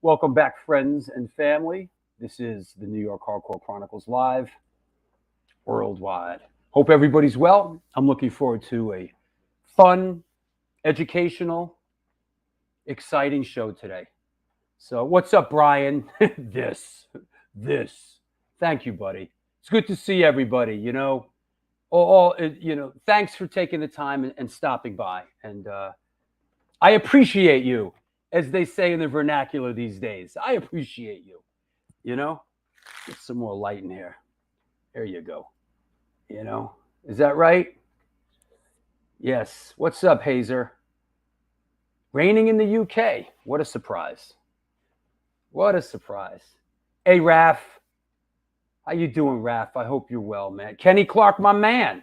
Welcome back, friends and family. This is the New York Hardcore Chronicles live worldwide. Hope everybody's well. I'm looking forward to a fun, educational, exciting show today. So, what's up, Brian? this. Thank you, buddy. It's good to see everybody. Thanks for taking the time and stopping by. And I appreciate you, as they say in the vernacular these days. I appreciate you. Get some more light in here. There you go. Is that right? Yes. What's up, Hazer? Raining in the UK. What a surprise. What a surprise. Hey, Raph. How you doing, Raph? I hope you're well, man. Kenny Clark, my man.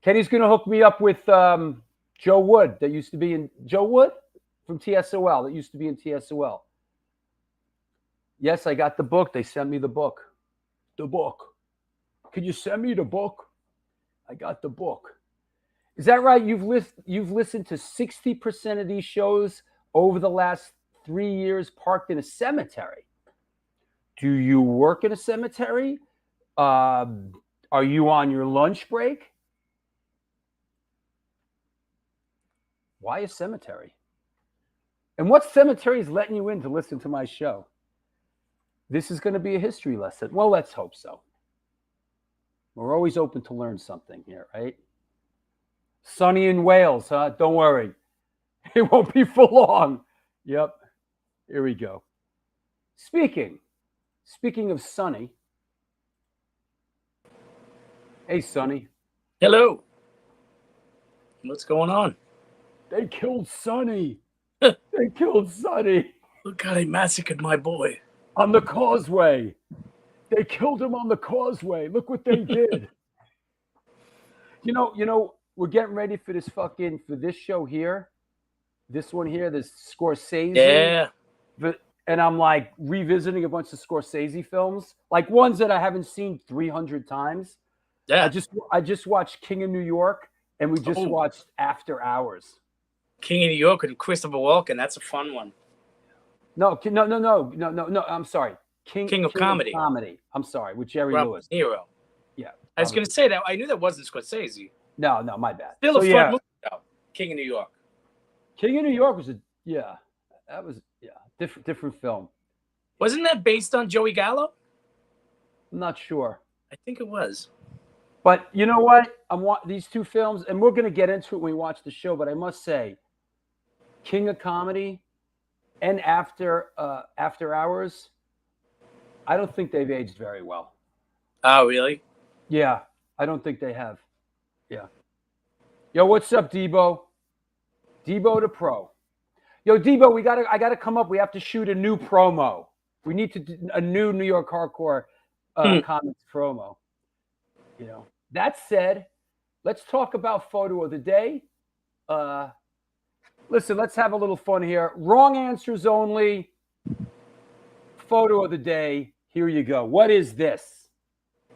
Kenny's going to hook me up with Joe Wood, that used to be in Joe Wood from TSOL, that used to be in TSOL. Yes, I got the book. They sent me the book. The book. Could you send me the book? I got the book. Is that right? You've listened to 60% of these shows over the last 3 years parked in a cemetery. Do you work in a cemetery? Are you on your lunch break? Why a cemetery? And what cemetery is letting you in to listen to my show? This is going to be a history lesson. Well, let's hope so. We're always open to learn something here, right? Sunny in Wales, huh? Don't worry. It won't be for long. Yep. Here we go. Speaking of Sunny. Hey, Sunny. Hello. What's going on? They killed Sunny. They killed Sunny. Look how they massacred my boy. On the causeway. They killed him on the causeway. Look what they did. We're getting ready for this show here. This one here, this Scorsese. Yeah. And I'm like revisiting a bunch of Scorsese films, like ones that I haven't seen 300 times. Yeah. I just watched King of New York, and we just watched After Hours. King of New York with Christopher Walken. That's a fun one. No. I'm sorry. King of Comedy. I'm sorry, with Jerry Robert Lewis. Niro. Yeah. I was going to say that. I knew that wasn't Scorsese. No, my bad. Still a fun movie, though. King of New York. King of New York was different film. Wasn't that based on Joey Gallo? I'm not sure. I think it was. But you know what? These two films, and we're going to get into it when we watch the show, but I must say, King of Comedy and After Hours, I don't think they've aged very well. Oh, really? Yeah, I don't think they have. Yeah. Yo, what's up, Debo? Debo the Pro. Yo, Debo, I gotta come up. We have to shoot a new promo. We need to do a new New York Hardcore Comics promo. That said, let's talk about photo of the day. Listen, let's have a little fun here. Wrong answers only. Photo of the day. Here you go. What is this?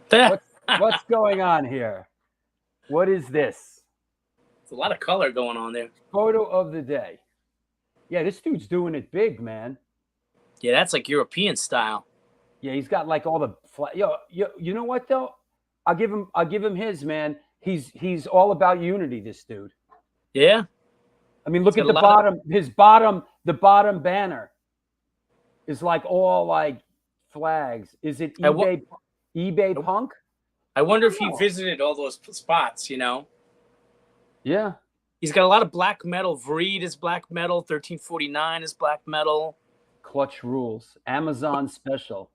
What's going on here? What is this? There's a lot of color going on there. Photo of the day. Yeah, this dude's doing it big, man. Yeah, that's like European style. Yeah, he's got like all the yo. You know what though? I'll give him his, man. He's all about unity, this dude. Yeah. I mean, look at the bottom. The bottom banner is like all like flags. Is it eBay Punk? I wonder if he visited all those spots, Yeah. He's got a lot of black metal. Vreed is black metal. 1349 is black metal. Clutch Rules. Amazon special.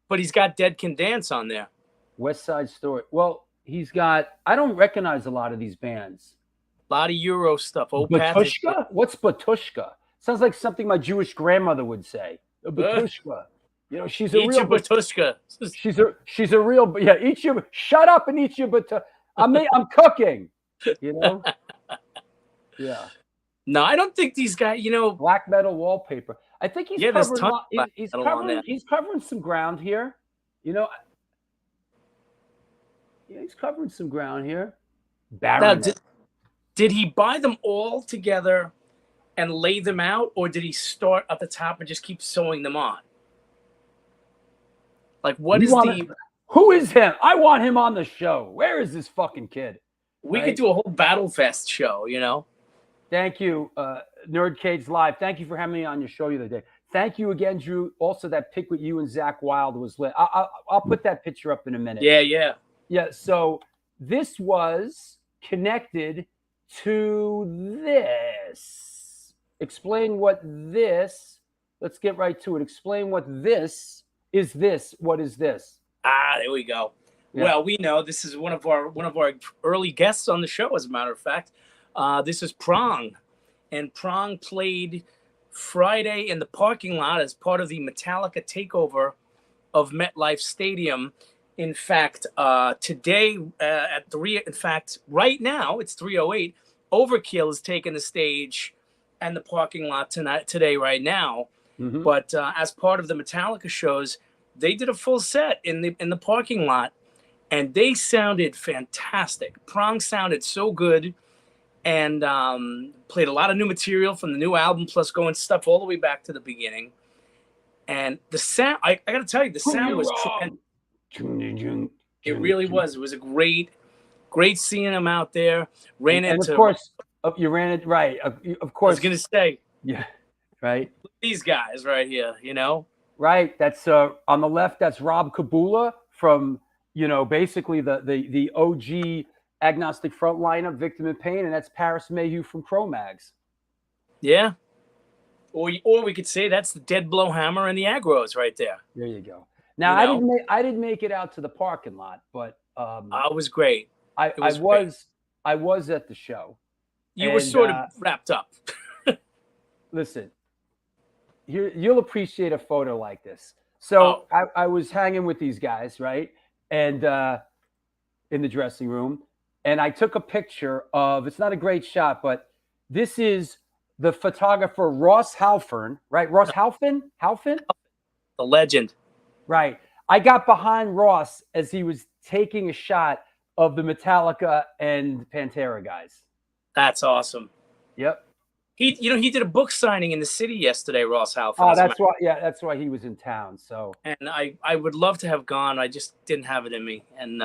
But he's got Dead Can Dance on there. West Side Story. Well, I don't recognize a lot of these bands. A lot of Euro stuff. Batushka? What's Batushka? Sounds like something my Jewish grandmother would say. A Batushka. She's a eat real your Batushka. She's a real, eat your, shut up and eat your Batushka. I'm cooking, Yeah. No, I don't think these guys, Black metal wallpaper. I think he's covering some ground here. He's covering some ground here. Now, did he buy them all together and lay them out, or did he start at the top and just keep sewing them on? Like, what is who is him? I want him on the show. Where is this fucking kid? We could do a whole Battle Fest show, you know? Thank you, Nerd Cage Live. Thank you for having me on your show the other day. Thank you again, Drew. Also, that pic with you and Zach Wilde was lit. I'll put that picture up in a minute. Yeah. So this was connected to this. Explain what this. Let's get right to it. Explain what this is. This. What is this? There we go. Yeah. Well, we know this is one of our early guests on the show. As a matter of fact, this is Prong, and Prong played Friday in the parking lot as part of the Metallica takeover of MetLife Stadium. In fact, today at 3, in fact, right now it's 3:08. Overkill is taking the stage and the parking lot today, right now. Mm-hmm. But as part of the Metallica shows, they did a full set in the parking lot, and they sounded fantastic. Prong sounded so good, and played a lot of new material from the new album, plus going stuff all the way back to the beginning. And the sound, I got to tell you, the sound was tremendous. It really was. It was a great seeing him out there. And of course, you ran it right. Of course, I was gonna say, yeah, right. These guys right here, you know, right. That's on the left. That's Rob Kabula from, you know, basically the OG Agnostic Frontliner, Victim in Pain, and that's Paris Mayhew from Cro-Mags. Yeah. Or we could say that's the Dead Blowhammer and the Aggros right there. There you go. Now, you know? I didn't make it out to the parking lot, but it was great. I was at the show. You were sort of wrapped up. Listen, you'll appreciate a photo like this. So I was hanging with these guys, right, and in the dressing room, and I took a picture of. It's not a great shot, but this is the photographer Ross Halfern, right? Ross Halfin? The legend. Right. I got behind Ross as he was taking a shot of the Metallica and Pantera guys. That's awesome. Yep. He did a book signing in the city yesterday, Ross Halfin. Oh, that's why he was in town. So. And I would love to have gone. I just didn't have it in me. And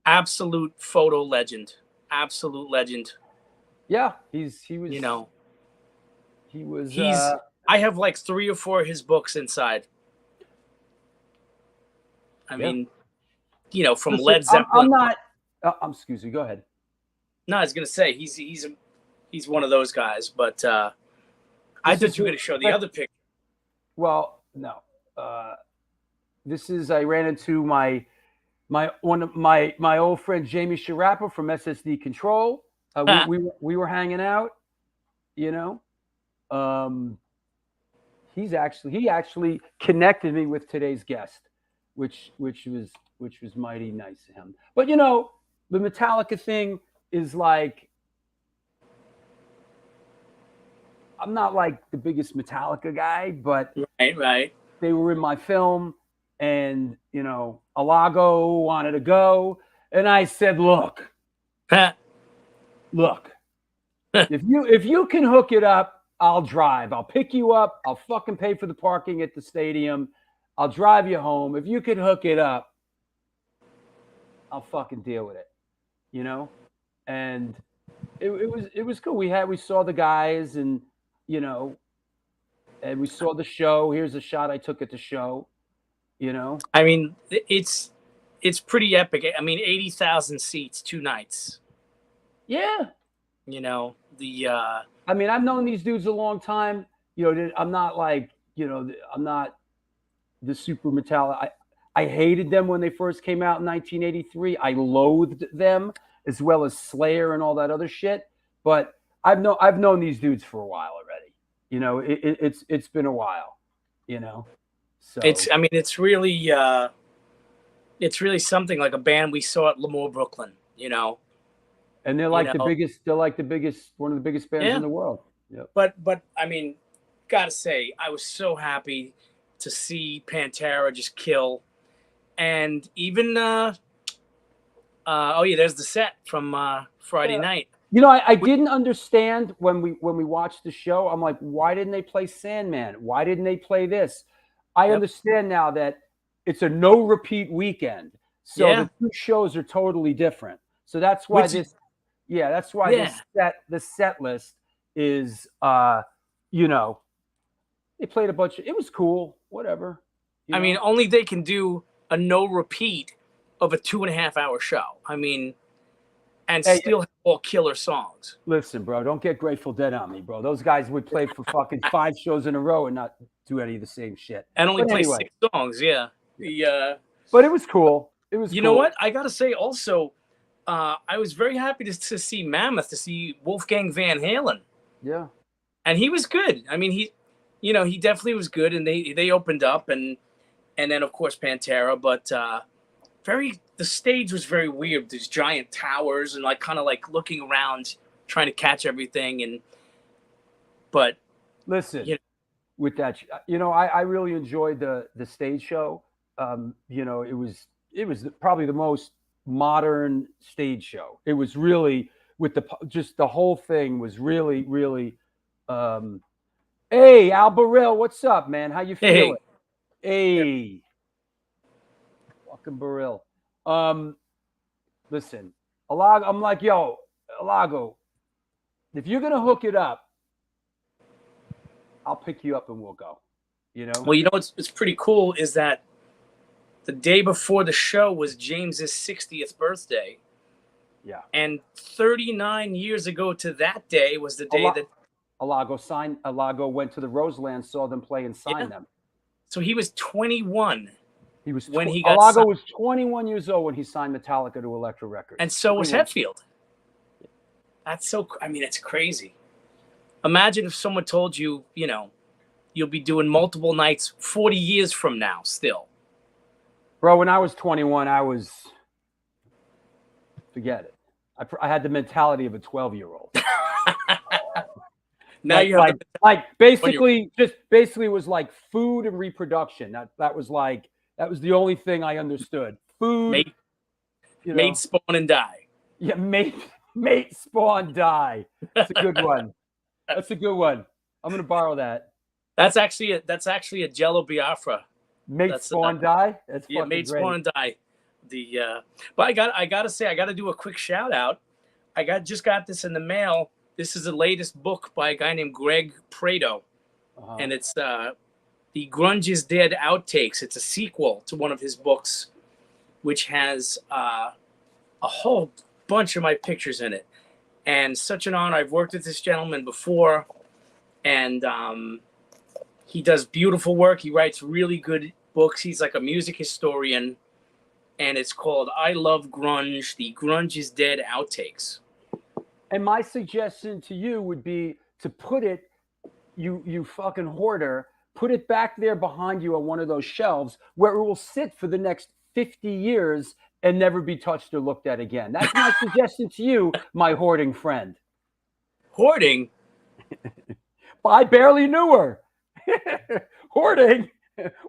absolute photo legend. Absolute legend. Yeah, he was. You know. He was. I have like 3 or 4 of his books inside. I mean, you know, from Led Zeppelin. I'm not. Excuse me. Go ahead. No, I was gonna say he's one of those guys, but I thought you were gonna show the other picture. Well, no. This is I ran into my old friend Jamie Sharappa from SSD Control. We were hanging out, you know. He actually connected me with today's guest, which was mighty nice of him. But you know, the Metallica thing is like, I'm not like the biggest Metallica guy, but right. They were in my film, and you know, Alago wanted to go, and I said, look, if you can hook it up, I'll drive. I'll pick you up. I'll fucking pay for the parking at the stadium. I'll drive you home. If you could hook it up, I'll fucking deal with it, you know? And it was cool. We saw the guys, and you know, and we saw the show. Here's a shot I took at the show, you know? I mean, it's pretty epic. I mean, 80,000 seats, 2 nights. Yeah. You know, I mean, I've known these dudes a long time. You know, I'm not like, you know, I'm not the super Metallica. I hated them when they first came out in 1983. I loathed them, as well as Slayer and all that other shit. But I've known these dudes for a while already. You know, it's been a while. You know, so it's really something like a band we saw at Lemoore, Brooklyn. You know. And they're like the biggest. They're like one of the biggest bands in the world. Yep. But I mean, gotta say, I was so happy to see Pantera just kill, and even there's the set from Friday night. You know, I didn't understand when we watched the show. I'm like, why didn't they play Sandman? Why didn't they play this? I understand now that it's a no repeat weekend, so the two shows are totally different. So that's why this set list is you know, they played a bunch of, it was cool, whatever. I mean, only they can do a no repeat of a 2.5 hour show. I mean, and still have all killer songs. Listen, bro, don't get Grateful Dead on me, bro. Those guys would play for fucking 5 shows in a row and not do any of the same shit. And only play 6 songs, But it was cool. It was. You know what? I gotta say, also, I was very happy to see Mammoth, to see Wolfgang Van Halen. Yeah. And he was good. I mean, he definitely was good, and they opened up, and then of course Pantera, but the stage was very weird. These giant towers and like kind of like looking around, trying to catch everything. But listen, with that, I really enjoyed the stage show. It was probably the most modern stage show. It was really with the whole thing was really, really. Hey, Al Burrell, what's up, man? How you feeling? Hey. Fucking Burrell. Listen, Alago, I'm like, yo, Alago, if you're gonna hook it up, I'll pick you up and we'll go. Well, what's pretty cool is that the day before the show was James's 60th birthday. Yeah. And 39 years ago to that day was the day that Alago went to the Roseland, saw them play, and signed them. So he was 21. He was when he got Alago signed. Was 21 years old when he signed Metallica to Elektra Records. And so was Hetfield. That's so. I mean, it's crazy. Imagine if someone told you, you'll be doing multiple nights 40 years from now still. Bro, when I was 21, forget it. I had the mentality of a 12-year-old. Now you have basically was like food and reproduction. That was the only thing I understood. Food, mate, spawn, and die. Yeah, mate, spawn, die. That's a good one. That's a good one. I'm gonna borrow that. That's actually a Jello Biafra. Mate, spawn, die. That's mate, great. Spawn, and die. But I gotta say, I gotta do a quick shout out. I just got this in the mail. This is the latest book by a guy named Greg Prado, and it's the Grunge is Dead Outtakes. It's a sequel to one of his books, which has a whole bunch of my pictures in it. And such an honor. I've worked with this gentleman before, and he does beautiful work. He writes really good books. He's like a music historian, and it's called I Love Grunge, the Grunge is Dead Outtakes. And my suggestion to you would be to put it, you fucking hoarder, put it back there behind you on one of those shelves where it will sit for the next 50 years and never be touched or looked at again. That's my suggestion to you, my hoarding friend. Hoarding? I barely knew her. Hoarding?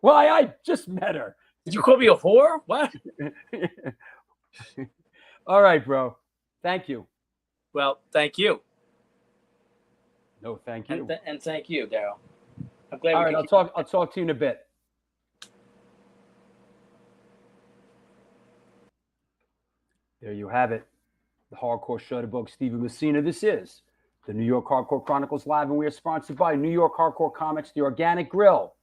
Why, I just met her. Did you call me a whore? What? All right, bro. Thank you. Well, thank you. No, thank you. And thank you, Daryl. I'm glad. All right, I'll talk to you in a bit. There you have it. The Hardcore Shutterbug, Steven Messina. This is the New York Hardcore Chronicles Live, and we are sponsored by New York Hardcore Comics, The Organic Grill,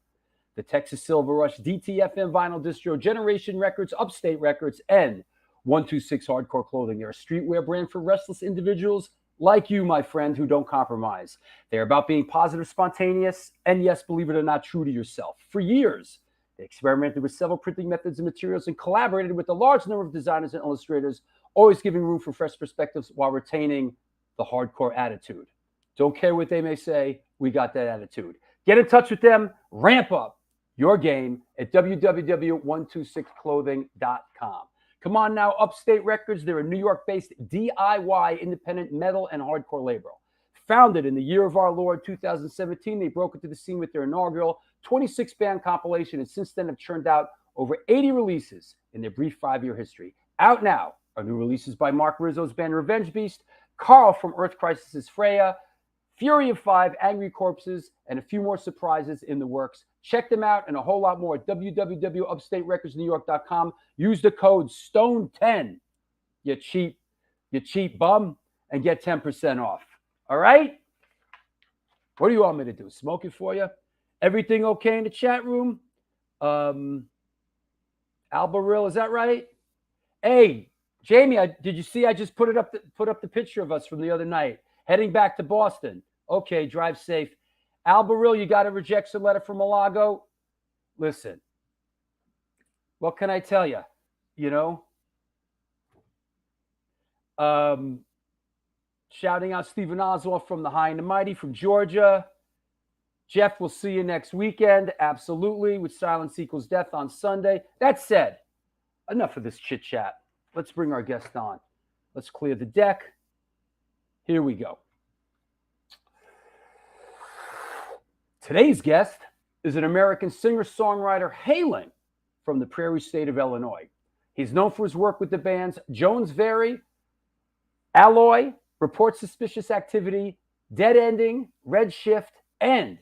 the Texas Silver Rush, DTFM Vinyl Distro, Generation Records, Upstate Records, and 126 Hardcore Clothing. They're a streetwear brand for restless individuals like you, my friend, who don't compromise. They're about being positive, spontaneous, and yes, believe it or not, true to yourself. For years, they experimented with several printing methods and materials and collaborated with a large number of designers and illustrators, always giving room for fresh perspectives while retaining the hardcore attitude. Don't care what they may say, we got that attitude. Get in touch with them, ramp up your game at www.126clothing.com. Come on now, Upstate Records. They're a New York-based DIY independent metal and hardcore label. Founded in the year of our Lord 2017, they broke into the scene with their inaugural 26-band compilation, and since then have churned out over 80 releases in their brief 5-year history. Out now are new releases by Mark Rizzo's band Revenge Beast, Carl from Earth Crisis' Freya, Fury of 5, Angry Corpses, and a few more surprises in the works. Check them out and a whole lot more at www.upstaterecordsnewyork.com. Use the code STONE10, you cheap bum, and get 10% off. All right? What do you want me to do? Smoke it for you? Everything okay in the chat room? Albaril, is that right? Hey, Jamie, did you see I just put up the picture of us from the other night? Heading back to Boston. Okay, drive safe. Albaril, you got a rejection letter from Malago? Listen, what can I tell you? You know? Shouting out Stephen Oswald from the High and the Mighty from Georgia. Jeff, we'll see you next weekend. Absolutely. With Silence Equals Death on Sunday. That said, enough of this chit chat. Let's bring our guest on. Let's clear the deck. Here we go. Today's guest is an American singer-songwriter hailing from the prairie state of Illinois. He's known for his work with the bands Jones Very, Alloy, Report Suspicious Activity, Dead Ending, Redshift, and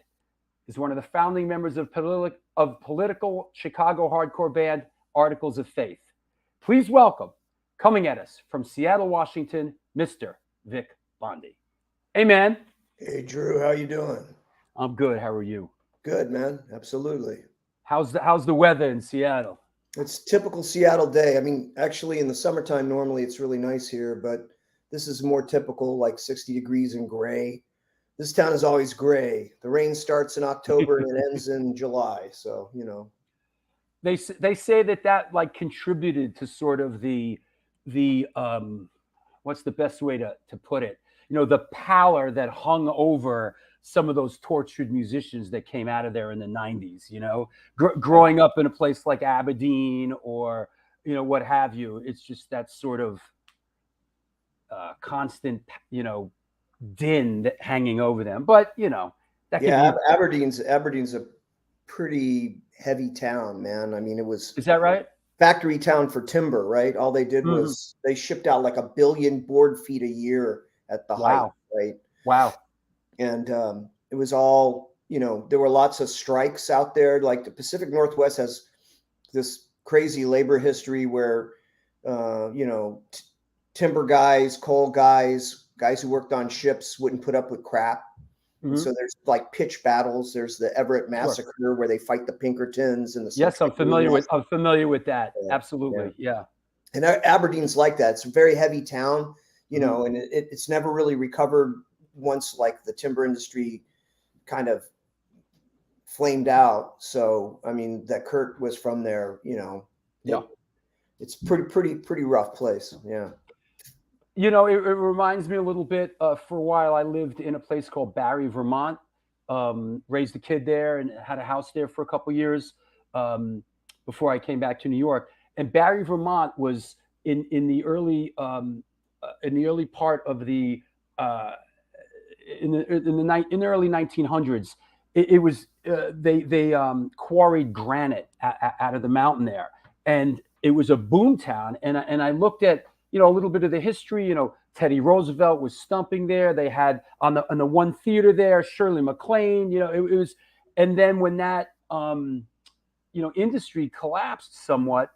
is one of the founding members of political Chicago hardcore band Articles of Faith. Please welcome, coming at us from Seattle, Washington, Mr. Vic Bondi. Hey, man. Hey, Drew. How you doing? I'm good. How are you? Good, man. Absolutely. How's the weather in Seattle? It's typical Seattle day. I mean, actually, in the summertime, normally it's really nice here, but this is more typical, like 60 degrees and gray. This town is always gray. The rain starts in October and it ends in July. So, you know. They say that like contributed to sort of the what's the best way to put it? You know, the pallor that hung over some of those tortured musicians that came out of there in the 90s, you know, growing up in a place like Aberdeen or, you know, what have you. It's just that sort of constant, you know, din that hanging over them. But, you know, that yeah, Aberdeen's a pretty heavy town, man. I mean, is that right? Factory town for timber, right? All they did was they shipped out like 1 billion board feet a year at the height, right? Wow. And it was all, you know, there were lots of strikes out there. Like the Pacific Northwest has this crazy labor history where, you know, timber guys, coal guys who worked on ships wouldn't put up with crap. Mm-hmm. So there's like pitch battles. There's the Everett Massacre where they fight the Pinkertons and the. Yes, I'm familiar with that. Absolutely, yeah. And Aberdeen's like that. It's a very heavy town, you know, and it's never really recovered once like the timber industry kind of flamed out. So I mean, that Kurt was from there, you know. Yeah, it's pretty rough place. Yeah. You know, it reminds me a little bit. For a while, I lived in a place called Barry, Vermont. Raised a kid there and had a house there for a couple of years before I came back to New York. And Barry, Vermont, was in the early part of the in the early 1900s. It was they quarried granite out of the mountain there, and it was a boom town. And I looked at, you know, a little bit of the history. You know, Teddy Roosevelt was stumping there. They had on the one theater there, Shirley MacLaine. You know, it was, and then when that you know, industry collapsed somewhat,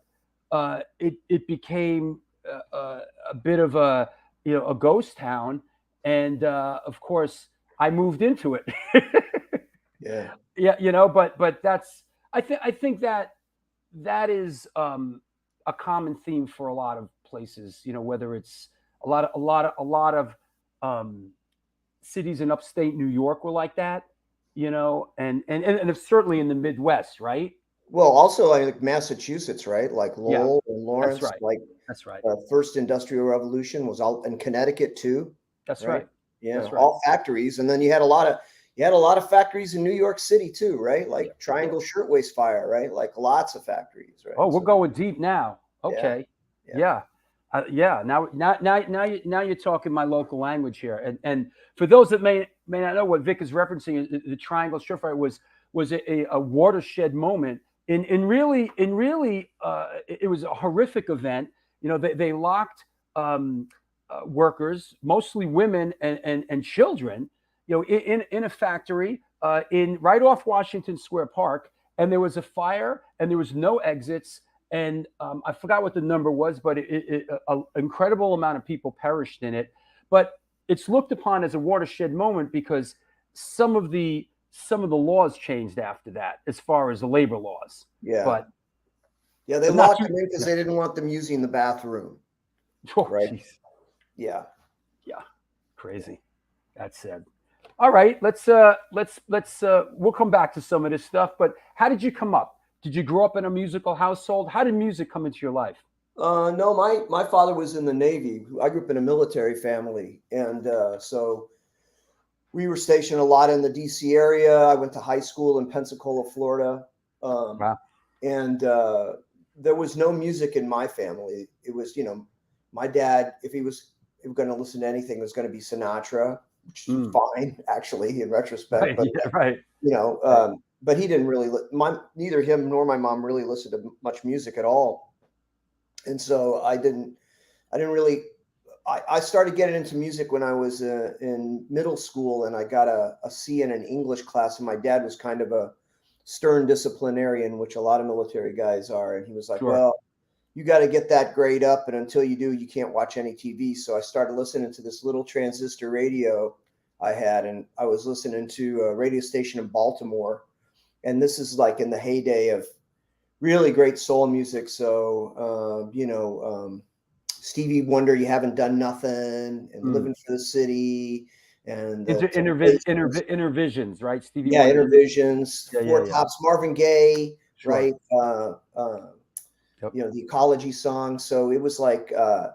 it became a bit of a, you know, a ghost town. And of course, I moved into it. Yeah, you know, but that's I think that is a common theme for a lot of places, you know, whether it's a lot of cities in upstate New York were like that, you know, and it's certainly in the Midwest, right? Well, also like Massachusetts, right? Like Lowell and Lawrence, that's right. Like that's right. First Industrial Revolution was all in Connecticut too. That's right. Yeah, that's right. All factories, and then you had a lot of factories in New York City too, right? Like Triangle Shirtwaist Fire, right? Like lots of factories, right? Oh, we're going deep now. Okay. Yeah. Now you're talking my local language here. And for those that may not know what Vic is referencing, the Triangle Shirtwaist Fire was a watershed moment. In really, it was a horrific event. You know, they locked workers, mostly women and children, you know, in a factory in right off Washington Square Park, and there was a fire, and there was no exits, and I forgot what the number was, but an incredible amount of people perished in it. But it's looked upon as a watershed moment because some of the laws changed after that, as far as the labor laws. Yeah. But yeah, they locked them in because they didn't want them using the bathroom. oh, right. Geez. Yeah. Yeah. Crazy. That's sad. All right, let's we'll come back to some of this stuff. But how did you come up? Did you grow up in a musical household? How did music come into your life? No, my father was in the Navy. I grew up in a military family, and so we were stationed a lot in the DC area. I went to high school in Pensacola, Florida. Wow. And there was no music in my family. It was, you know, my dad, if he was going to listen to anything, it was going to be Sinatra, which is fine, actually, in retrospect. Right, but, yeah, right. You know, but he didn't really, neither him nor my mom really listened to much music at all. And so I didn't really, I started getting into music when I was in middle school, and I got a C in an English class. And my dad was kind of a stern disciplinarian, which a lot of military guys are. And he was like, Sure. well, you got to get that grade up. And until you do, you can't watch any TV. So I started listening to this little transistor radio I had, and I was listening to a radio station in Baltimore. And this is like in the heyday of really great soul music. So, you know, Stevie Wonder, You Haven't Done Nothing, and Living for the City, and Intervisions, right? Stevie Wonder. Intervisions, Four yeah. Tops, Marvin Gaye, sure. Right? Yep. You know, the Ecology song. So it was like that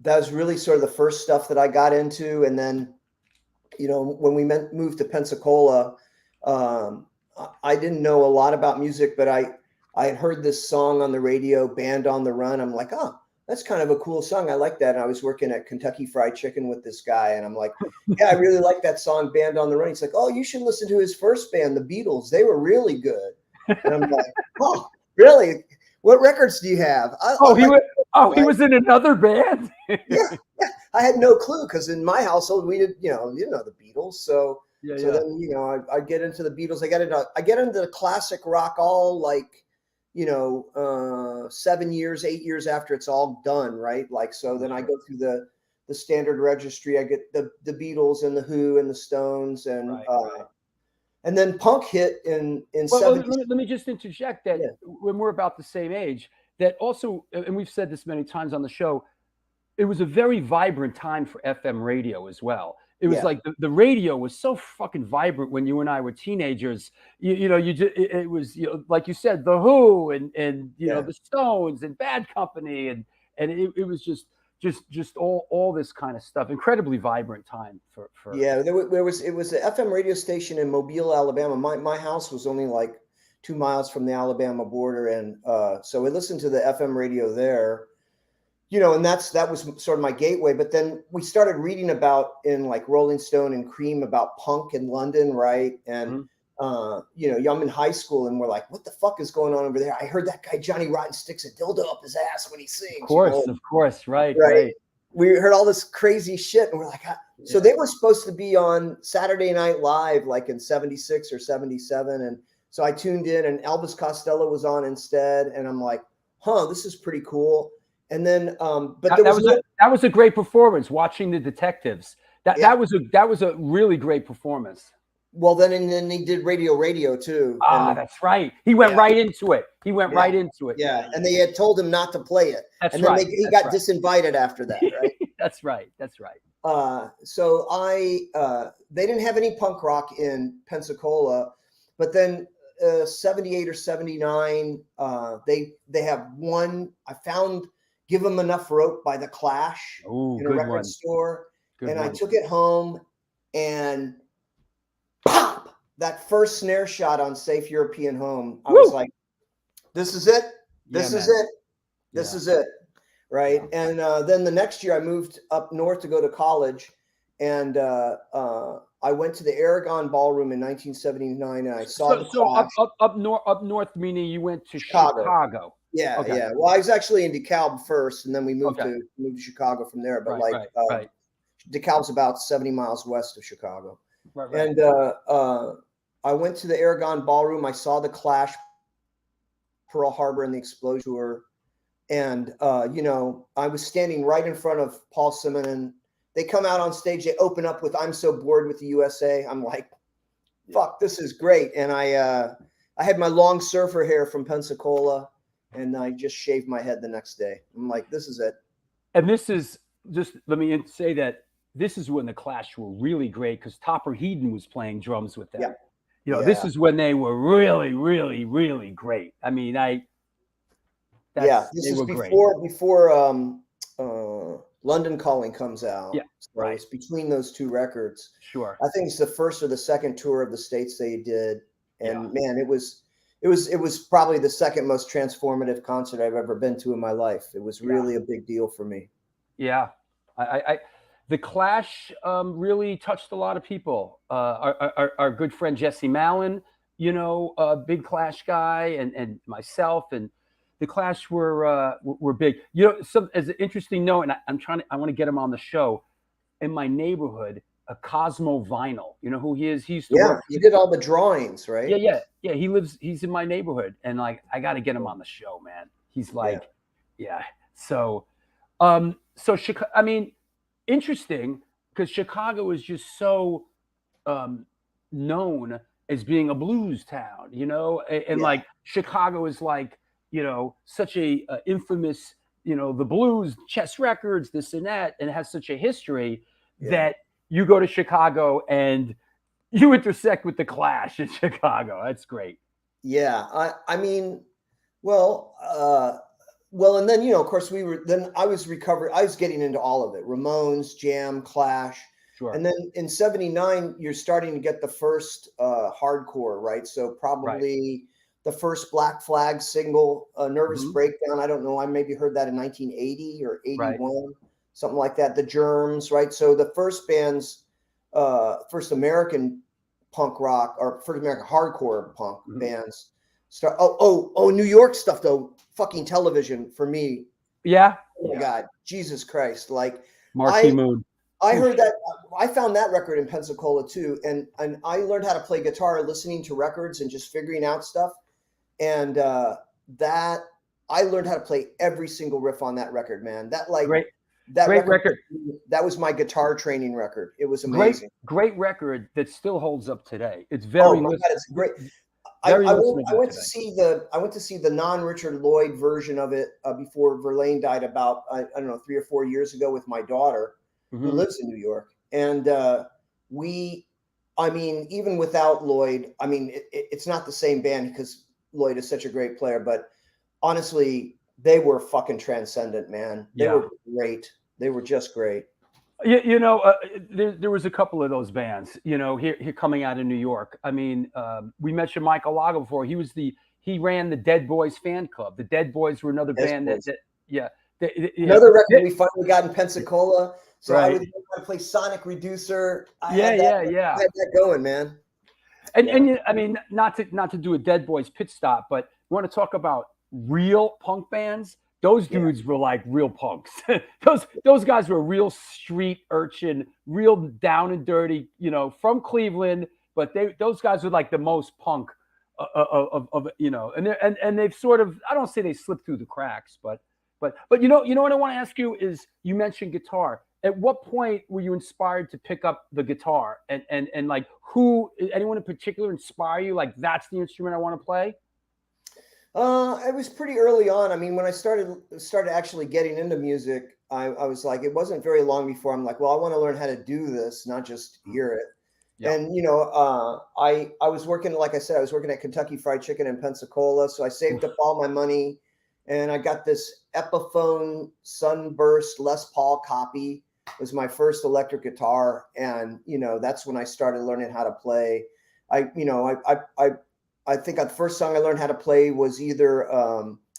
was really sort of the first stuff that I got into. And then, you know, when we moved to Pensacola, I didn't know a lot about music, but I had heard this song on the radio, Band on the Run. I'm like, oh, that's kind of a cool song. I like that. And I was working at Kentucky Fried Chicken with this guy, and I'm like, yeah, I really like that song, Band on the Run. He's like, oh, you should listen to his first band, the Beatles. They were really good. And I'm like, oh, really? What records do you have? He was in another band. yeah. I had no clue, because in my household we didn't know the Beatles. So then, you know, I get into the Beatles. I get into the classic rock all like, you know, 7 years, 8 years after it's all done, right? Like, so then I go through the standard registry. I get the Beatles and the Who and the Stones, and right. And then punk hit in 70s. Let me just interject that when we're about the same age, that also, and we've said this many times on the show, it was a very vibrant time for FM radio as well. It was like the radio was so fucking vibrant when you and I were teenagers. It was, you know, like you said, the Who and you know, the Stones and Bad Company, and it was just all this kind of stuff. Incredibly vibrant time for it was an FM radio station in Mobile, Alabama. My house was only like 2 miles from the Alabama border, and so we listened to the FM radio there. You know, and that was sort of my gateway. But then we started reading about in like Rolling Stone and Cream about punk in London, right? And you know, I'm in high school, and we're like, what the fuck is going on over there? I heard that guy Johnny Rotten sticks a dildo up his ass when he sings. Of course, right. We heard all this crazy shit, and we're like, so they were supposed to be on Saturday Night Live like in 76 or 77, and so I tuned in, and Elvis Costello was on instead, and I'm like, this is pretty cool. And then, but that was a great performance. Watching the detectives, that was a really great performance. Well, then he did radio too. That's right. He went right into it. Right into it. Yeah, and they had told him not to play it. That's right. He got disinvited after that. Right. That's right. So they didn't have any punk rock in Pensacola, but then 78 or 79, they have one. I found Give 'Em Enough Rope by The Clash in a record store. I took it home, and pop, that first snare shot on Safe European Home. I was like, this is it. This is it. Right. And then the next year I moved up north to go to college, and I went to the Aragon Ballroom in 1979, and I saw the Clash. Up north, meaning you went to Chicago. Yeah, Okay. yeah. Well, I was actually in DeKalb first, and then we moved Okay. to Chicago from there. But Right. DeKalb's about 70 miles west of Chicago. Right. And I went to the Aragon Ballroom. I saw the Clash, Pearl Harbor, and the Explosion tour. And I was standing right in front of Paul Simon, and they come out on stage. They open up with "I'm so bored with the USA." I'm like, "Fuck, this is great!" And I had my long surfer hair from Pensacola, and I just shaved my head the next day. I'm like, "This is it." And this is just, let me say that this is when the Clash were really great because Topper Headon was playing drums with them. Yeah. This is when they were really, really, really great. I mean, this they is were before London Calling comes out. Yeah, So it's between those two records. Sure. I think it's the first or the second tour of the States they did, and man, it was probably the second most transformative concert I've ever been to in my life. It was really a big deal for me. Yeah, the Clash really touched a lot of people. Our good friend Jesse Mallon, a big Clash guy, and myself, and the Clash were big. As an interesting note, and I want to get him on the show. In my neighborhood, a Cosmo Vinyl. You know who he is? He used to work. He did all the drawings, right? Yeah. He's in my neighborhood, and like I got to get him on the show, man. He's like, So, Chicago. I mean, interesting because Chicago is just so known as being a blues town, and like Chicago is like, such a infamous, the blues, Chess Records, this and that, and it has such a history that you go to Chicago and you intersect with the Clash in Chicago. That's great. Yeah, I mean, well, and then of course I was getting into all of it: Ramones, Jam, Clash. Sure. And then in '79, you're starting to get the first hardcore, right? So probably the first Black Flag single, "Nervous Breakdown." I don't know. I maybe heard that in 1980 or 81, something like that. The Germs, right? So the first bands, first American punk rock or first American hardcore punk bands start. New York stuff though. Fucking Television for me. Yeah. Oh my God, Jesus Christ! Like Marquee Moon. I heard that. I found that record in Pensacola too, and I learned how to play guitar listening to records and just figuring out stuff. And that I learned how to play every single riff on that record, man. Great record. That was my guitar training record. It was amazing. Great record that still holds up today. It's very. Oh my God, it's great. I went to see the non-Richard Lloyd version of it before Verlaine died about I don't know 3 or 4 years ago with my daughter who lives in New York, and even without Lloyd, I mean it's not the same band because Lloyd is such a great player, but honestly they were fucking transcendent, man. They were great. They were just great. There was a couple of those bands, here coming out of New York. I mean, we mentioned Michael Lago before. He ran the Dead Boys fan club. The Dead Boys were another band another record we finally got in Pensacola. So I would play Sonic Reducer. I had that going, man. And I mean, not to do a Dead Boys pit stop, but you want to talk about real punk bands? Those dudes were like real punks. those guys were real street urchin, real down and dirty, from Cleveland. But those guys were like the most punk and they've sort of, I don't say they slipped through the cracks, but what I want to ask you is, you mentioned guitar. At what point were you inspired to pick up the guitar, and like anyone in particular inspire you? Like, that's the instrument I want to play. It was pretty early on. I mean, when I started actually getting into music, I was like, it wasn't very long before I'm like, well, I want to learn how to do this, not just hear it. Yeah. And I was working, like I said, I was working at Kentucky Fried Chicken in Pensacola, so I saved up all my money, and I got this Epiphone Sunburst Les Paul copy. It was my first electric guitar, and that's when I started learning how to play. I think the first song I learned how to play was either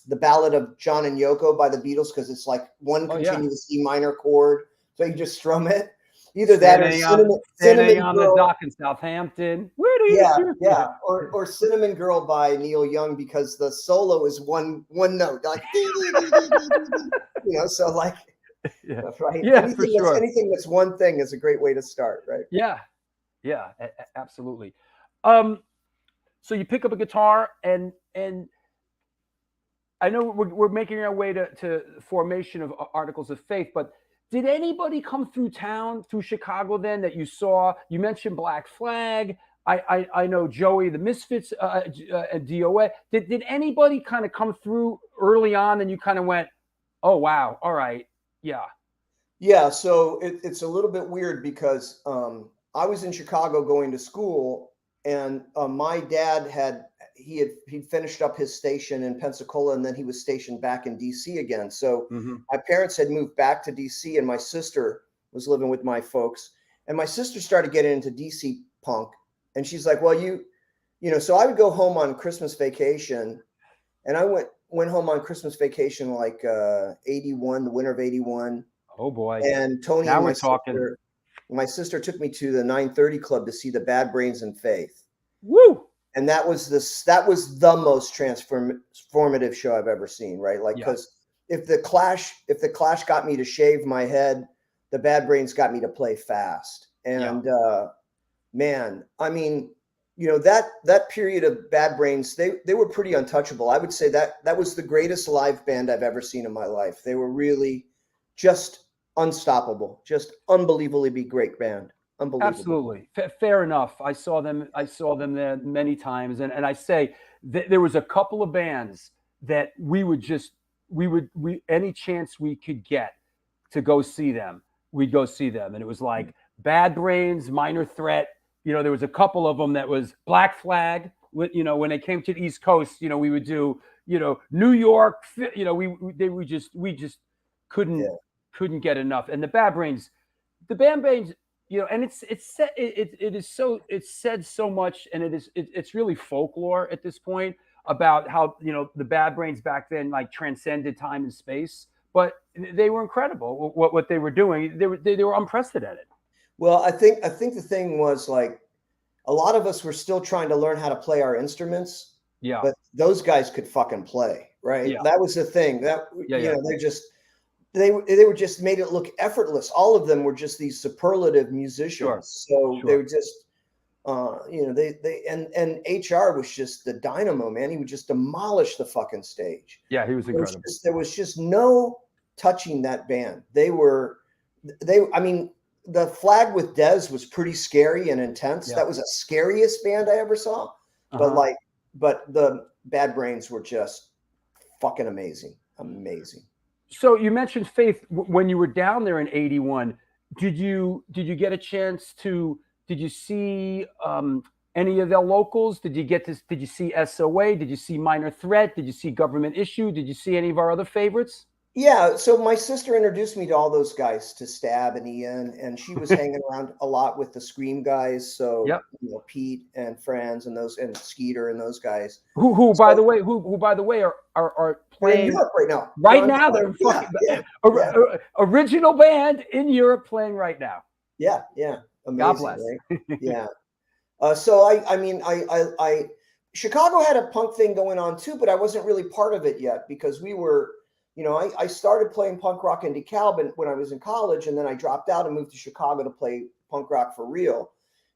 the Ballad of John and Yoko by the Beatles, because it's like one continuous E minor chord, so you just strum it. Either that or Standing on the Girl. dock in Southampton. Where do Yeah, you? yeah. Or Cinnamon Girl by Neil Young, because the solo is one note, like so like Yeah, right. yeah, for sure. Anything that's one thing is a great way to start, right? Yeah, yeah, absolutely. So you pick up a guitar, and I know we're making our way to formation of Articles of Faith, but did anybody come through town, through Chicago, then that you saw? You mentioned Black Flag. I know Joey the Misfits, DOA. Did anybody kind of come through early on, and you kind of went, oh wow, all right, yeah. Yeah, so it's a little bit weird because I was in Chicago going to school, and my dad he'd finished up his station in Pensacola, and then he was stationed back in DC again. So my parents had moved back to DC, and my sister was living with my folks, and my sister started getting into DC punk, and she's like, well, so I would go home on Christmas vacation, and I went home on Christmas vacation like 81, the winter of 81. Oh boy! And Tony now and we're talking. My sister took me to the 930 Club to see the Bad Brains and Faith. Woo! And that was the most transformative show I've ever seen, right? Like, because if the Clash got me to shave my head, the Bad Brains got me to play fast. And man, I mean, that period of Bad Brains, they were pretty untouchable. I would say that was the greatest live band I've ever seen in my life. They were really just unstoppable, just unbelievably great band. Unbelievable. Absolutely. Fair enough. I saw them there many times. And I say there was a couple of bands that we any chance we could get to go see them, we'd go see them. And it was like Bad Brains, Minor Threat. There was a couple of them that was Black Flag. When they came to the East Coast, we would do, New York, we just couldn't get enough. And the Bad Brains, and it's said so much, and it's really folklore at this point about how the Bad Brains back then like transcended time and space, but they were incredible. What they were doing, they were unprecedented. Well, I think the thing was, like, a lot of us were still trying to learn how to play our instruments. Yeah. But those guys could fucking play, right? Yeah. That was the thing. They were just made it look effortless. All of them were just these superlative musicians. Sure. So they were just, and HR was just the dynamo, man. He would just demolish the fucking stage. Yeah, he was incredible. There was just no touching that band. I mean, the Flag with Dez was pretty scary and intense. Yeah. That was the scariest band I ever saw. But the Bad Brains were just fucking amazing. Amazing. So you mentioned Faith. When you were down there in 81, did you get a chance to, did you see any of their locals? Did you see SOA? Did you see Minor Threat? Did you see Government Issue? Did you see any of our other favorites? Yeah. So my sister introduced me to all those guys, to Stab and Ian, and she was hanging around a lot with the Scream guys. So, Pete and Franz and Skeeter and those guys. Who by the way are playing in Europe right now. Right now, they're original band in Europe playing right now. Yeah. Amazing. God bless. Right? Yeah. So I Chicago had a punk thing going on too, but I wasn't really part of it yet because we were. I started playing punk rock in DeKalb when I was in college, and then I dropped out and moved to Chicago to play punk rock for real.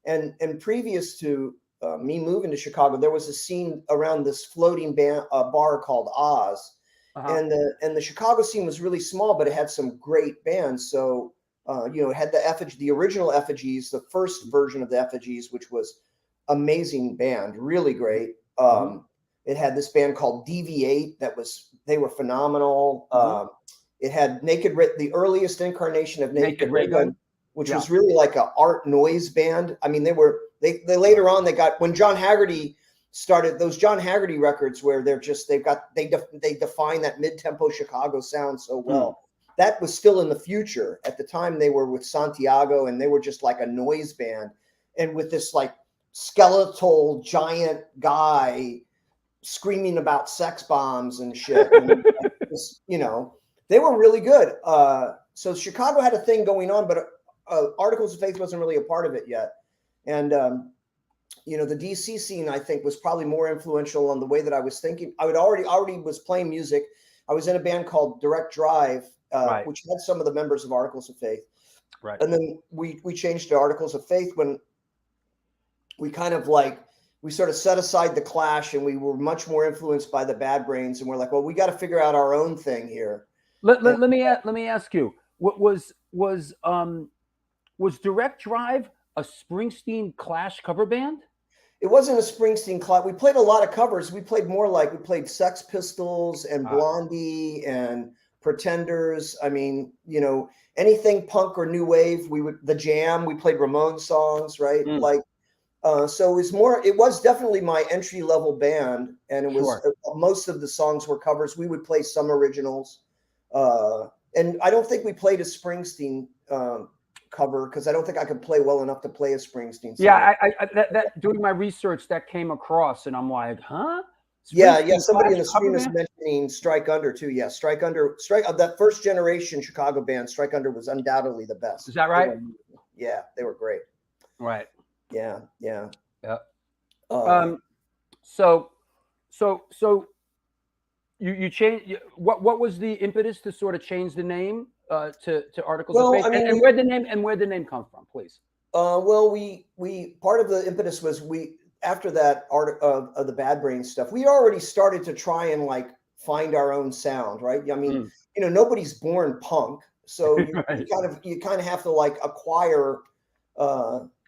And previous to me moving to Chicago, there was a scene around this floating bar called Oz, and the Chicago scene was really small, but it had some great bands. So it had the original Effigies, the first version of the Effigies, which was amazing band, really great. It had this band called DV8 they were phenomenal. It had the earliest incarnation of Naked Ray Gun, which was really like an art noise band. I mean, they later on when John Haggerty started those John Haggerty records where they define that mid-tempo Chicago sound so well. That was still in the future. At the time they were with Santiago, and they were just like a noise band, and with this like skeletal giant guy screaming about sex bombs and shit. And, they were really good. So Chicago had a thing going on, but Articles of Faith wasn't really a part of it yet. And, you know, the DC scene, I think, was probably more influential on the way that I was thinking. I would already was playing music. I was in a band called Direct Drive, Right. which had some of the members of Articles of Faith. Right. And then we changed to Articles of Faith when we kind of like, we sort of set aside the Clash, and we were much more influenced by the Bad Brains. And we're like, well, we got to figure out our own thing here. Let me ask you, what was Direct Drive a Springsteen Clash cover band? It wasn't a Springsteen Clash. We played a lot of covers. We played more like, we played Sex Pistols and Blondie and Pretenders. I mean, you know, anything punk or new wave. The Jam. We played Ramones songs, right? Like. So it was definitely my entry level band, and it was most of the songs were covers. We would play some originals, and I don't think we played a Springsteen cover because I don't think I could play well enough to play a Springsteen song. Yeah, that doing my research that came across, and I'm like, huh? Yeah. Somebody in the stream is mentioning Strike Under too. Yeah, Strike Under, that first generation Chicago band, Strike Under was undoubtedly the best. Is that right? They were great. Right. Yeah. So you changed. What was the impetus to sort of change the name to Articles of Faith? I mean, and where the name come from, please? Well, we part of the impetus was after that art of the Bad Brains stuff, we already started to try and like find our own sound, right? I mean, you know, nobody's born punk, so you kind of have to like acquire.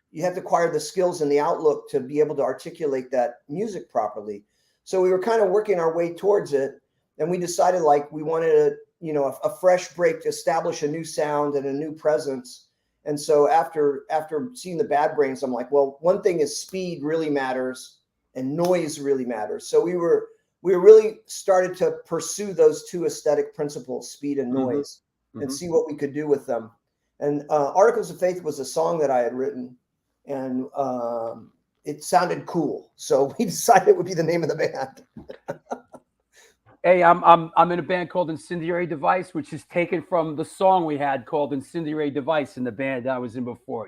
You have to acquire the skills and the outlook to be able to articulate that music properly. So we were kind of working our way towards it, and we decided like we wanted a fresh break to establish a new sound and a new presence. And so after seeing the Bad Brains, I'm like, well, one thing is speed really matters and noise really matters. So we really started to pursue those two aesthetic principles, speed and noise, and see what we could do with them. And Articles of Faith was a song that I had written. And it sounded cool, so we decided it would be the name of the band. Hey, I'm in a band called Incendiary Device, which is taken from the song we had called Incendiary Device in the band I was in before.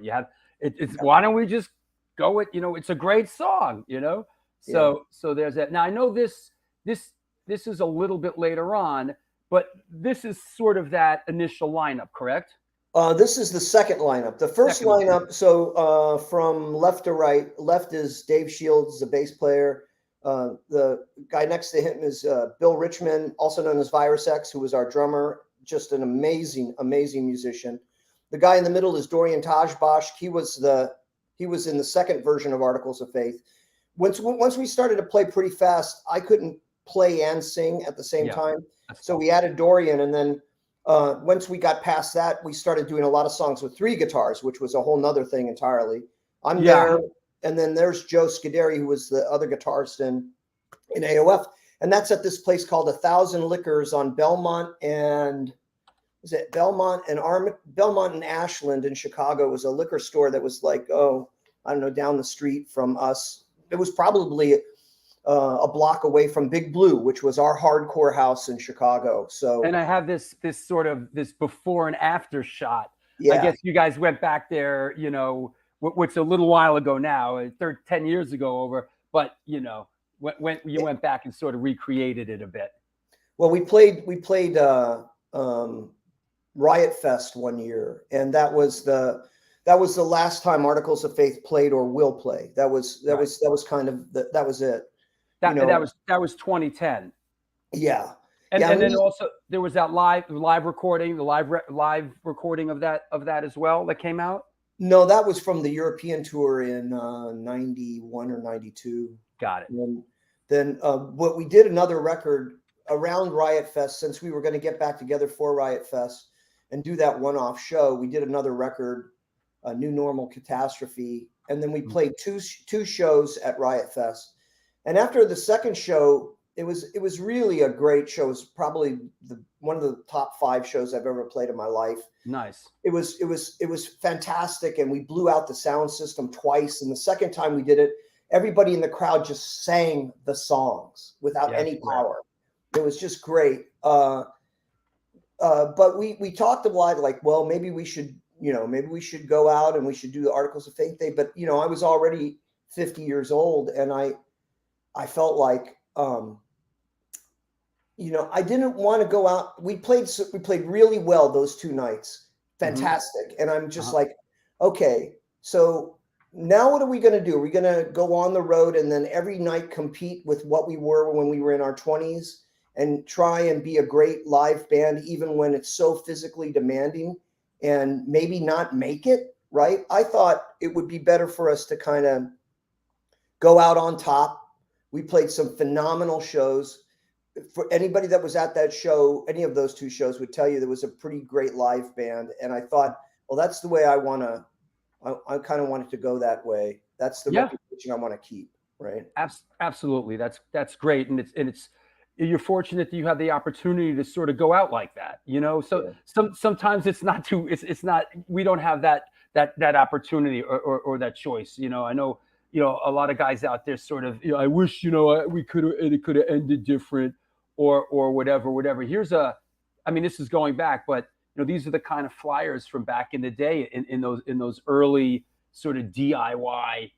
Why don't we just go with, you know, it's a great song, you know. So there's that. Now I know this is a little bit later on, but this is sort of that initial lineup, correct? This is the second lineup. The first lineup, so from left to right, left is Dave Shields, the bass player. The guy next to him is Bill Richmond, also known as Virus X, who was our drummer, just an amazing, amazing musician. The guy in the middle is Dorian Tajbash. He was in the second version of Articles of Faith. Once we started to play pretty fast, I couldn't play and sing at the same time. So we added Dorian, and then once we got past that, we started doing a lot of songs with three guitars, which was a whole nother thing entirely. I'm there, and then there's Joe Scuderi, who was the other guitarist in AOF, and that's at this place called 1,000 Liquors on Belmont and Ashland in Chicago. It was a liquor store that was like, down the street from us. It was probably a block away from Big Blue, which was our hardcore house in Chicago. So, and I have this before and after shot. I guess you guys went back there, you know, which a little while ago now, 10 years ago over, but you know, when you went back and sort of recreated it a bit. Well, we played Riot Fest one year, and that was the last time Articles of Faith played or will play. That was kind of that was it. That was 2010. Yeah. And then also there was that live recording, the live recording of that as well that came out. No, that was from the European tour in 91 or 92. Got it. And then what we did another record around Riot Fest, since we were going to get back together for Riot Fest and do that one-off show. We did another record, New Normal Catastrophe, and then we played two shows at Riot Fest. And after the second show, it was really a great show. It was probably one of the top 5 shows I've ever played in my life. Nice. It was fantastic, and we blew out the sound system twice. And the second time we did it, everybody in the crowd just sang the songs without any power. It was just great. But we talked a lot, like, well, maybe we should maybe we should go out and we should do the Articles of Faith Day. But, I was already 50 years old, and I felt like, I didn't want to go out. We played really well those 2 nights. Fantastic. And I'm just like, okay, so now what are we going to do? Are we going to go on the road and then every night compete with what we were when we were in our 20s and try and be a great live band, even when it's so physically demanding, and maybe not make it, right? I thought it would be better for us to kind of go out on top. We played some phenomenal shows. For anybody that was at that show, any of those 2 shows would tell you there was a pretty great live band. And I thought, well, that's the way I kind of want it to go that way. That's the reputation I want to keep, right? Absolutely. That's great. And it's you're fortunate that you have the opportunity to sort of go out like that, so sometimes it's not we don't have that opportunity or that choice. I know, a lot of guys out there sort of, I wish, it could have ended different or whatever. This is going back, but these are the kind of flyers from back in the day in those early sort of DIY,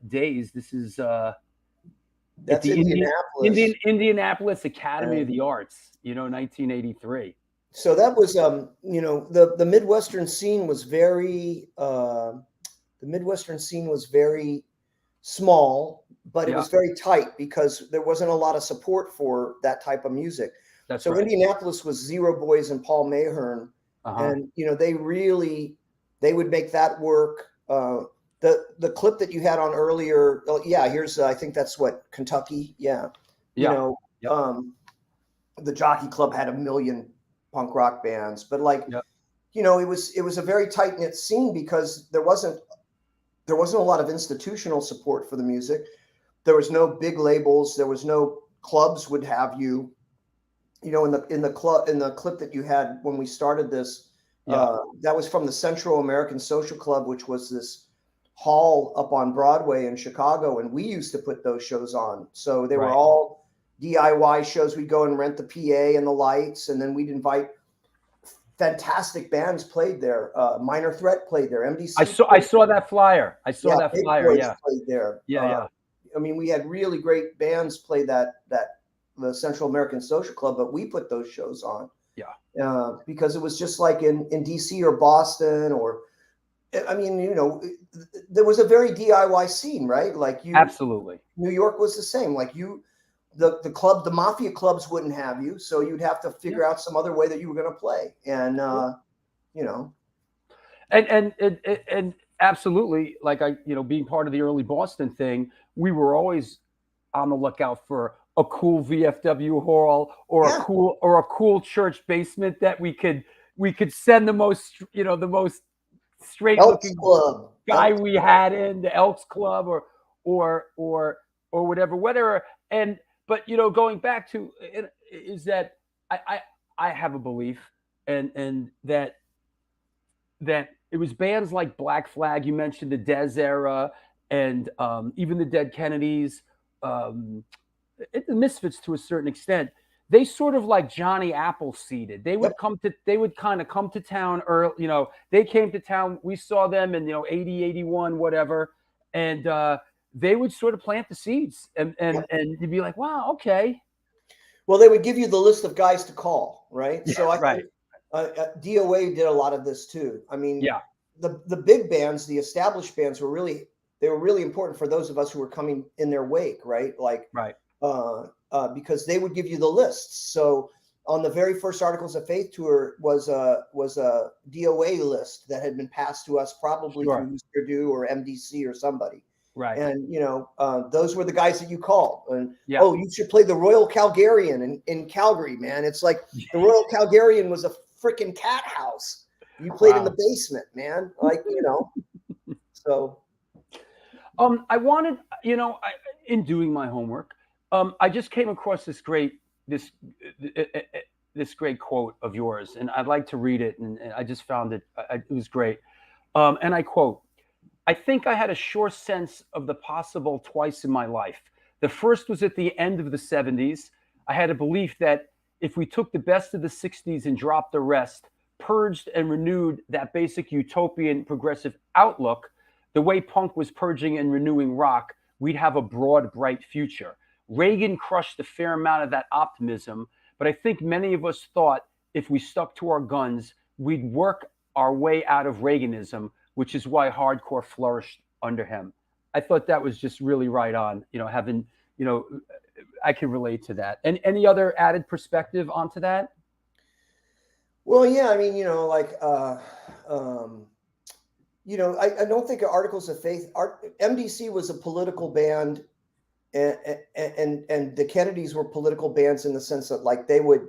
days. This is, that's the Indianapolis. Indianapolis Academy of the Arts, 1983. So that was, the Midwestern scene was very, small, but it was very tight because there wasn't a lot of support for that type of music. That's so right. Indianapolis was Zero Boys and Paul Mahern, and they would make that work. The clip that you had on earlier, here's I think that's what Kentucky, the Jockey Club had 1 million punk rock bands, but it was a very tight knit scene because there wasn't a lot of institutional support for the music. There was no big labels. There was no clubs would have you, in the clip that you had when we started this. That was from the Central American Social Club, which was this hall up on Broadway in Chicago, and we used to put those shows on. So they were all DIY shows. We'd go and rent the PA and the lights, and then we'd invite fantastic bands played there. Minor Threat played there. MDC. I saw that flyer. That flyer. Played there. Yeah. We had really great bands play the Central American Social Club, but we put those shows on. Because it was just like in DC or Boston or, there was a very DIY scene, right? Absolutely. New York was the same. The mafia clubs wouldn't have you, so you'd have to figure out some other way that you were going to play. And and absolutely, being part of the early Boston thing, we were always on the lookout for a cool VFW hall or a cool church basement that we could send the most straight looking guy we had in the Elks Club or whatever. But going back to it, is that I have a belief and that it was bands like Black Flag, you mentioned the Dez era, and even the Dead Kennedys, the Misfits to a certain extent. They sort of like Johnny Appleseeded. They would kind of come to town early. They came to town. We saw them in 80, 81, whatever, and they would sort of plant the seeds, and you'd be like, wow, okay. Well, they would give you the list of guys to call, right? So I think DOA did a lot of this too. The big bands, the established bands were really important for those of us who were coming in their wake, right? Because they would give you the lists. So on the very first Articles of Faith tour was a DOA list that had been passed to us probably through Husker Du or MDC or somebody. Right. And, those were the guys that you called. And, you should play the Royal Calgarian in Calgary, man. It's like the Royal Calgarian was a freaking cat house. You played in the basement, man. So. I wanted, in doing my homework, I just came across this great quote of yours, and I'd like to read it. And I just found it was great. And I quote, "I think I had a sure sense of the possible twice in my life. The first was at the end of the 70s. I had a belief that if we took the best of the 60s and dropped the rest, purged and renewed that basic utopian progressive outlook, the way punk was purging and renewing rock, we'd have a broad, bright future. Reagan crushed a fair amount of that optimism, but I think many of us thought if we stuck to our guns, we'd work our way out of Reaganism, which is why hardcore flourished under him. I thought that was just really right on, having, I can relate to that. And any other added perspective onto that? Well, yeah, I mean, I don't think Articles of Faith, MDC was a political band, and the Kennedys were political bands in the sense that like they would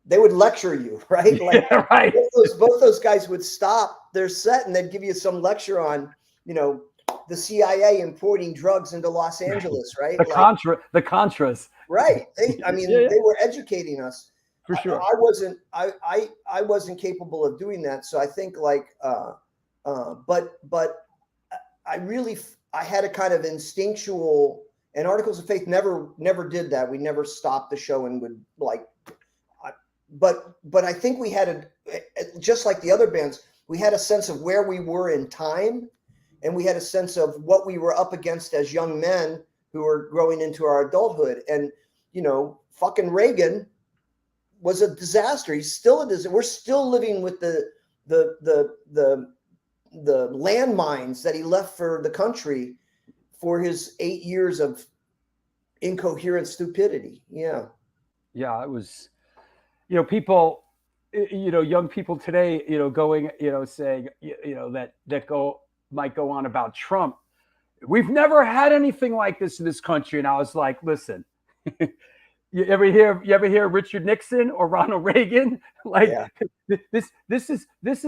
lecture you, right? Like Yeah, right. both those guys would stop their set and they'd give you some lecture on, the CIA importing drugs into Los Angeles, right? The Contras. Right. They were educating us. For sure. I wasn't capable of doing that. So I think but I had a kind of instinctual, and Articles of Faith never did that. We never stopped the show and would but I think we had just like the other bands, we had a sense of where we were in time, and we had a sense of what we were up against as young men who were growing into our adulthood. And, fucking Reagan was a disaster. He's still a disaster. We're still living with the landmines that he left for the country for his 8 years of incoherent stupidity. Yeah. Yeah, it was, people, young people today, going, saying, that might go on about Trump. We've never had anything like this in this country. And I was like, listen, you ever hear Richard Nixon or Ronald Reagan? Like this is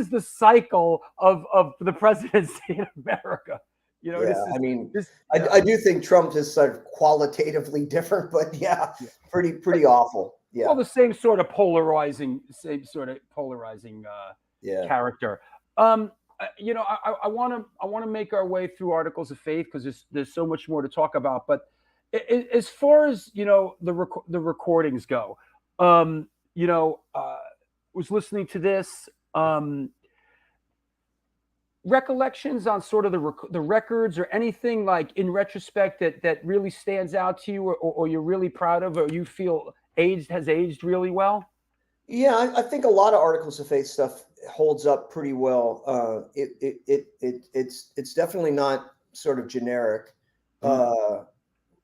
the cycle of the presidency in America. I do think Trump is sort of qualitatively different, but pretty awful. Yeah. Well, the same sort of polarizing character. I want to make our way through Articles of Faith because there's so much more to talk about. But as far as the recordings go, was listening to this. Recollections on sort of the records or anything like in retrospect that really stands out to you or you're really proud of or you feel has aged really well? Yeah, I think a lot of Articles of Faith stuff holds up pretty well. It's definitely not sort of generic.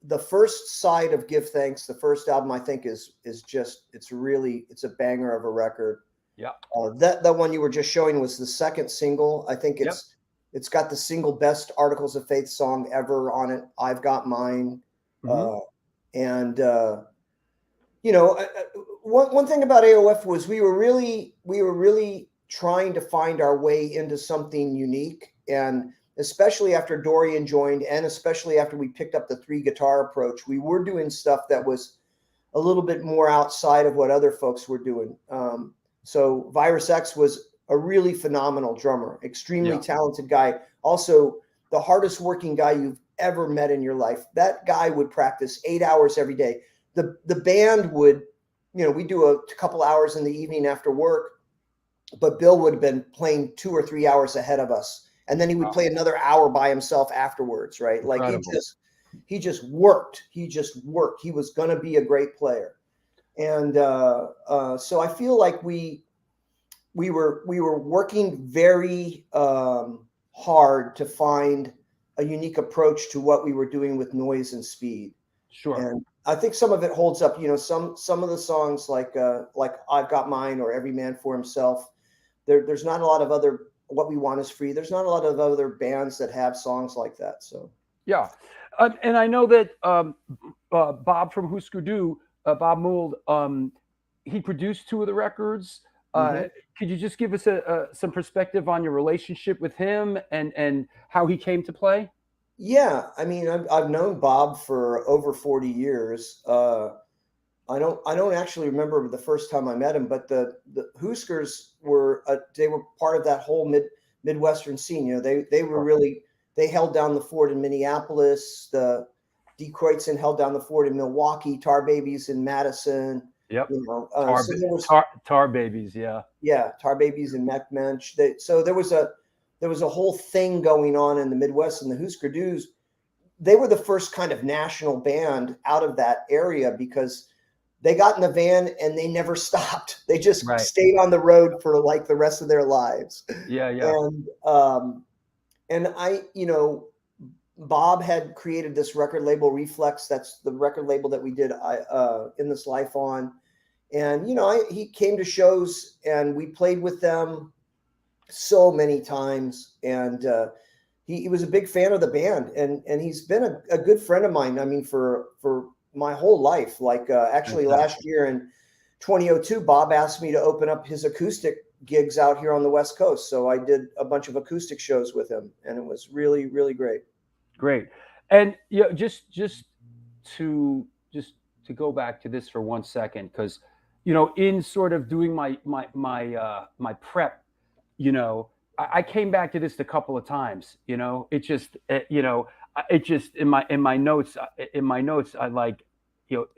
The first side of Give Thanks, the first album, I think is just it's a banger of a record. Yeah. That one you were just showing was the second single. I think it's got the single best Articles of Faith song ever on it. I've Got Mine. One thing about AOF was we were really trying to find our way into something unique, and especially after Dorian joined, and especially after we picked up the 3-guitar approach, we were doing stuff that was a little bit more outside of what other folks were doing. So Virus X was a really phenomenal drummer, extremely talented guy. Also, the hardest working guy you've ever met in your life. That guy would practice 8 hours every day. The band would, we do a couple hours in the evening after work, but Bill would have been playing 2 or 3 hours ahead of us. And then he would play another hour by himself afterwards, right? Like he just worked. He was going to be a great player. And so I feel like we were working very hard to find a unique approach to what we were doing with noise and speed. Sure. And I think some of it holds up. Some of the songs like I've Got Mine or Every Man for Himself. There's not a lot of other. What We Want Is Free. There's not a lot of other bands that have songs like that. So yeah, and I know that Bob from Husker Du, Bob Mould, he produced 2 of the records. Could you just give us some perspective on your relationship with him and how he came to play? Yeah, I mean, I've known Bob for over 40 years. I don't actually remember the first time I met him, but the Huskers were they were part of that whole Midwestern scene. They were really, they held down the fort in Minneapolis. The Die Kreutzen held down the fort in Milwaukee. Tar Babies in Madison. Yep. You know, Tar, so there was tar babies. Yeah. Tar Babies and Mech Mensch. So there was a whole thing going on in the Midwest, and the Husker Dus, they were the first kind of national band out of that area because they got in the van and they never stopped. They just Right. stayed on the road for like the rest of their lives. Yeah. Yeah. And Bob had created this record label, Reflex. That's the record label that we did In This Life on. And, he came to shows and we played with them so many times. And he was a big fan of the band. And he's been a good friend of mine. I mean, for my whole life. Like actually last year in 2002, Bob asked me to open up his acoustic gigs out here on the West Coast. So I did a bunch of acoustic shows with him. And it was really, really great. Great. And just to go back to this for 1 second, because in sort of doing my prep, I came back to this a couple of times. It just in my notes I like,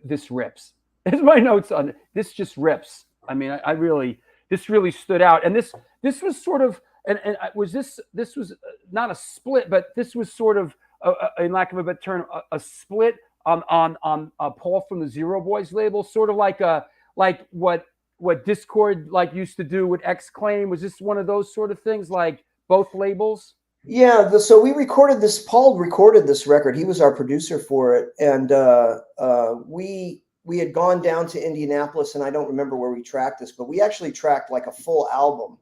this rips. It's my notes on this just rips. I mean, this really stood out, and this was sort of and this was not a split, but this was sort of in lack of a better term, a split on Paul from the Zero Boys label, sort of like what Discord used to do with X-Claim. Was this one of those sort of things, like both labels? Yeah, so we recorded this. Paul recorded this record. He was our producer for it, and we had gone down to Indianapolis, and I don't remember where we tracked this, but we actually tracked like a full album,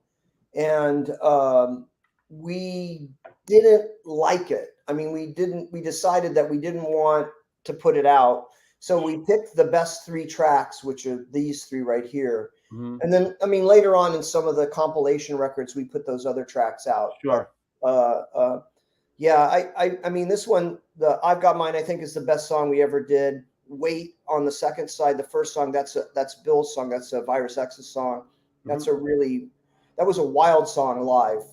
and we didn't like it. I mean, we decided that we didn't want to put it out. So we picked the best 3 tracks, which are these 3 right here. Mm-hmm. And then, I mean, later on in some of the compilation records, we put those other tracks out. Sure. I mean, this one, the I've Got Mine, I think is the best song we ever did. Wait on the second side, the first song, that's Bill's song. That's a Virus X's song. That's mm-hmm. That was a wild song live.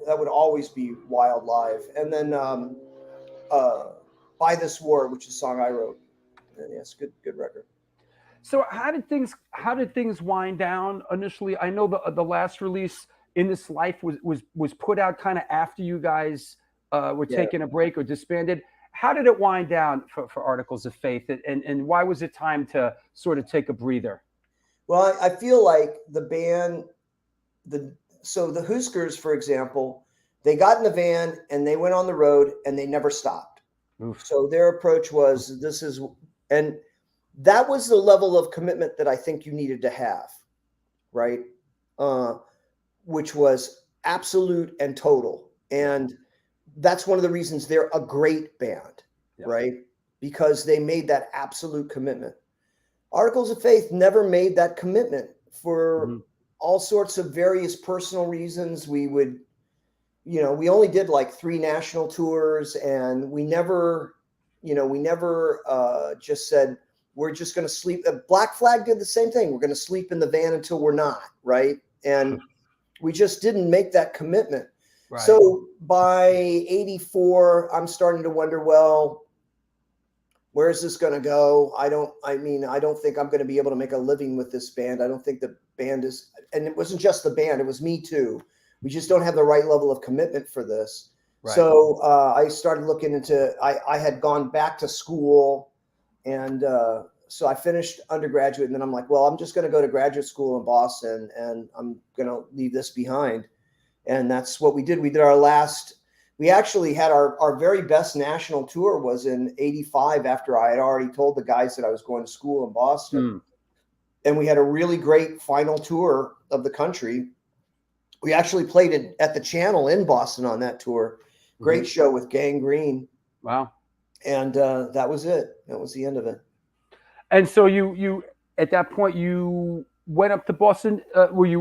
That would always be wild live. And then By This War, which is a song I wrote. And yes, good record. So how did things wind down initially? I know the last release, In This Life, was put out kind of after you guys were taking a break or disbanded. How did it wind down for Articles of Faith, and why was it time to sort of take a breather? Well, I feel like the band, so the Huskers, for example, they got in the van and they went on the road and they never stopped. Oof. So their approach was, and that was the level of commitment that I think you needed to have, right? Which was absolute and total. And that's one of the reasons they're a great band, right? Because they made that absolute commitment. Articles of Faith never made that commitment for all sorts of various personal reasons. We would, we only did like 3 national tours, and we never just said, we're just going to sleep. Black Flag did the same thing. We're going to sleep in the van until we're not, right? And we just didn't make that commitment. Right. So by 84, I'm starting to wonder, well, where is this going to go? I don't think I'm going to be able to make a living with this band. I don't think the band is, and it wasn't just the band, it was me too. We just don't have the right level of commitment for this. Right. So I started looking into, I had gone back to school, and so I finished undergraduate, and then I'm like, well, I'm just going to go to graduate school in Boston, and I'm going to leave this behind. And that's what we did. We actually had our very best national tour was in 85, after I had already told the guys that I was going to school in Boston. And we had a really great final tour of the country. We actually played at the Channel in Boston on that tour. Great show with Gang Green. Wow. And that was it. That was the end of it. And so you at that point, you went up to Boston. Were you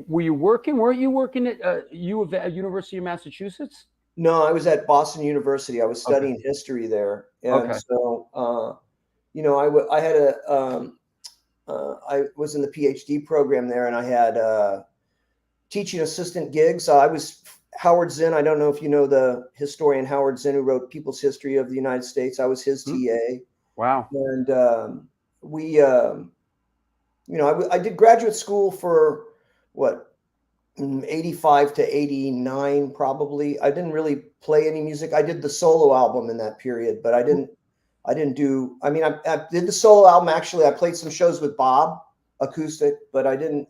working? Weren't you working at University of Massachusetts? No, I was at Boston University. I was studying history there, and so I was in the PhD program there, and I had teaching assistant gigs. I was Howard Zinn. I don't know if you know the historian Howard Zinn, who wrote People's History of the United States. I was his TA. Wow. And we you know, I did graduate school for what, 85 to 89, probably. I didn't really play any music. I did the solo album in that period, but I didn't do, I mean, I did the solo album. Actually, I played some shows with Bob acoustic, but I didn't,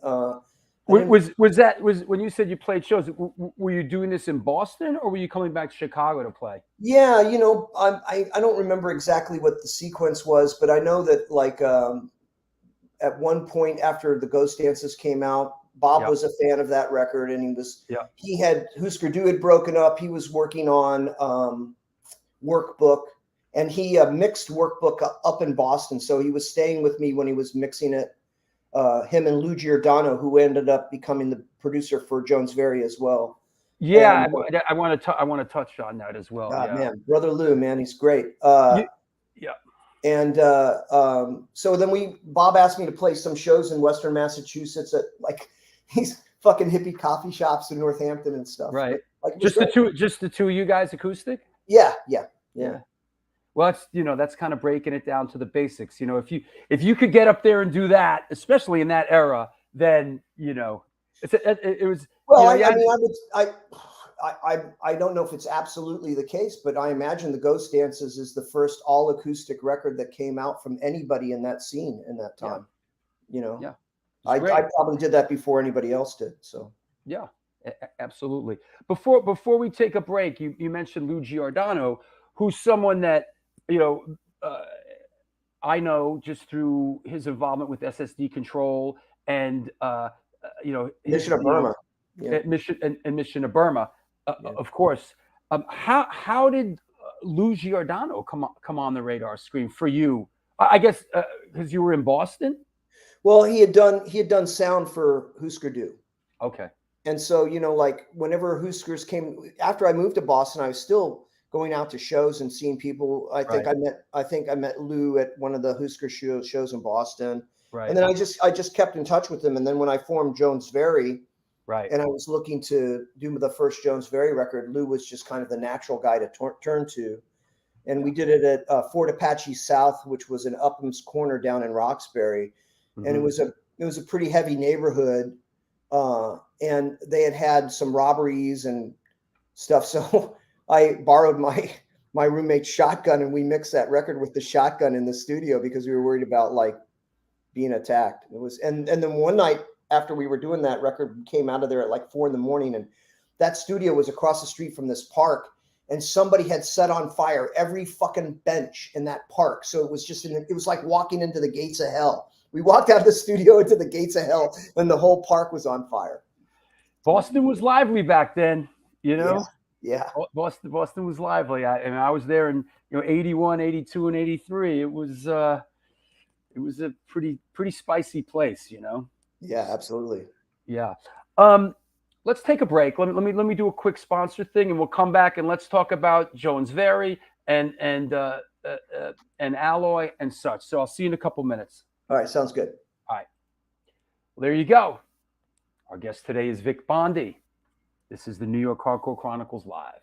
was when you said you played shows, were you doing this in Boston or were you coming back to Chicago to play? Yeah, you know, I don't remember exactly what the sequence was, but I know that like at one point after the Ghost Dances came out, Bob was a fan of that record, and he had Husker Du had broken up. He was working on Workbook, and he mixed Workbook up in Boston. So he was staying with me when he was mixing it. Him and Lou Giordano, who ended up becoming the producer for Jones Very as well. Yeah, and, I want to touch on that as well. Man, brother Lou, man, he's great. And so then Bob asked me to play some shows in Western Massachusetts at like these fucking hippie coffee shops in Northampton and stuff. Right. Like, just the two of you guys acoustic? Yeah. Well, that's kind of breaking it down to the basics. You know, if you could get up there and do that, especially in that era, then it was. Well, I don't know if it's absolutely the case, but I imagine the Ghost Dances is the first all acoustic record that came out from anybody in that scene in that time. Yeah. I probably did that before anybody else did. So yeah, absolutely. Before we take a break, you mentioned Lou Giordano, who's someone that I know just through his involvement with SSD Control and Mission of Burma, Mission of Burma, of course. How did Lou Giordano come on the radar screen for you? I guess because you were in Boston. Well, he had done sound for Husker Du. Okay. And so, like whenever Huskers came after I moved to Boston, I was still going out to shows and seeing people. I think I met Lou at one of the Husker shows in Boston. Right. And then I just kept in touch with him. And then when I formed Jones Very, right, and I was looking to do the first Jones Very record, Lou was just kind of the natural guy to turn to. And we did it at Fort Apache South, which was in Upham's Corner down in Roxbury. And it was a pretty heavy neighborhood, and they had some robberies and stuff. So I borrowed my roommate's shotgun, and we mixed that record with the shotgun in the studio because we were worried about like being attacked. It was, and then one night after we were doing that record, we came out of there at like 4 a.m, and that studio was across the street from this park, and somebody had set on fire every fucking bench in that park. So it was it was like walking into the gates of hell. We walked out of the studio into the gates of hell, and the whole park was on fire. Boston was lively back then, Yeah. Boston was lively. I was there in 81, 82, and 83. It was a pretty spicy place, Yeah, absolutely. Yeah. Let's take a break. Let me do a quick sponsor thing, and we'll come back and let's talk about Jones Very and Alloy and such. So I'll see you in a couple minutes. All right, sounds good. All right. Well, there you go. Our guest today is Vic Bondi. This is the New York Hardcore Chronicles Live.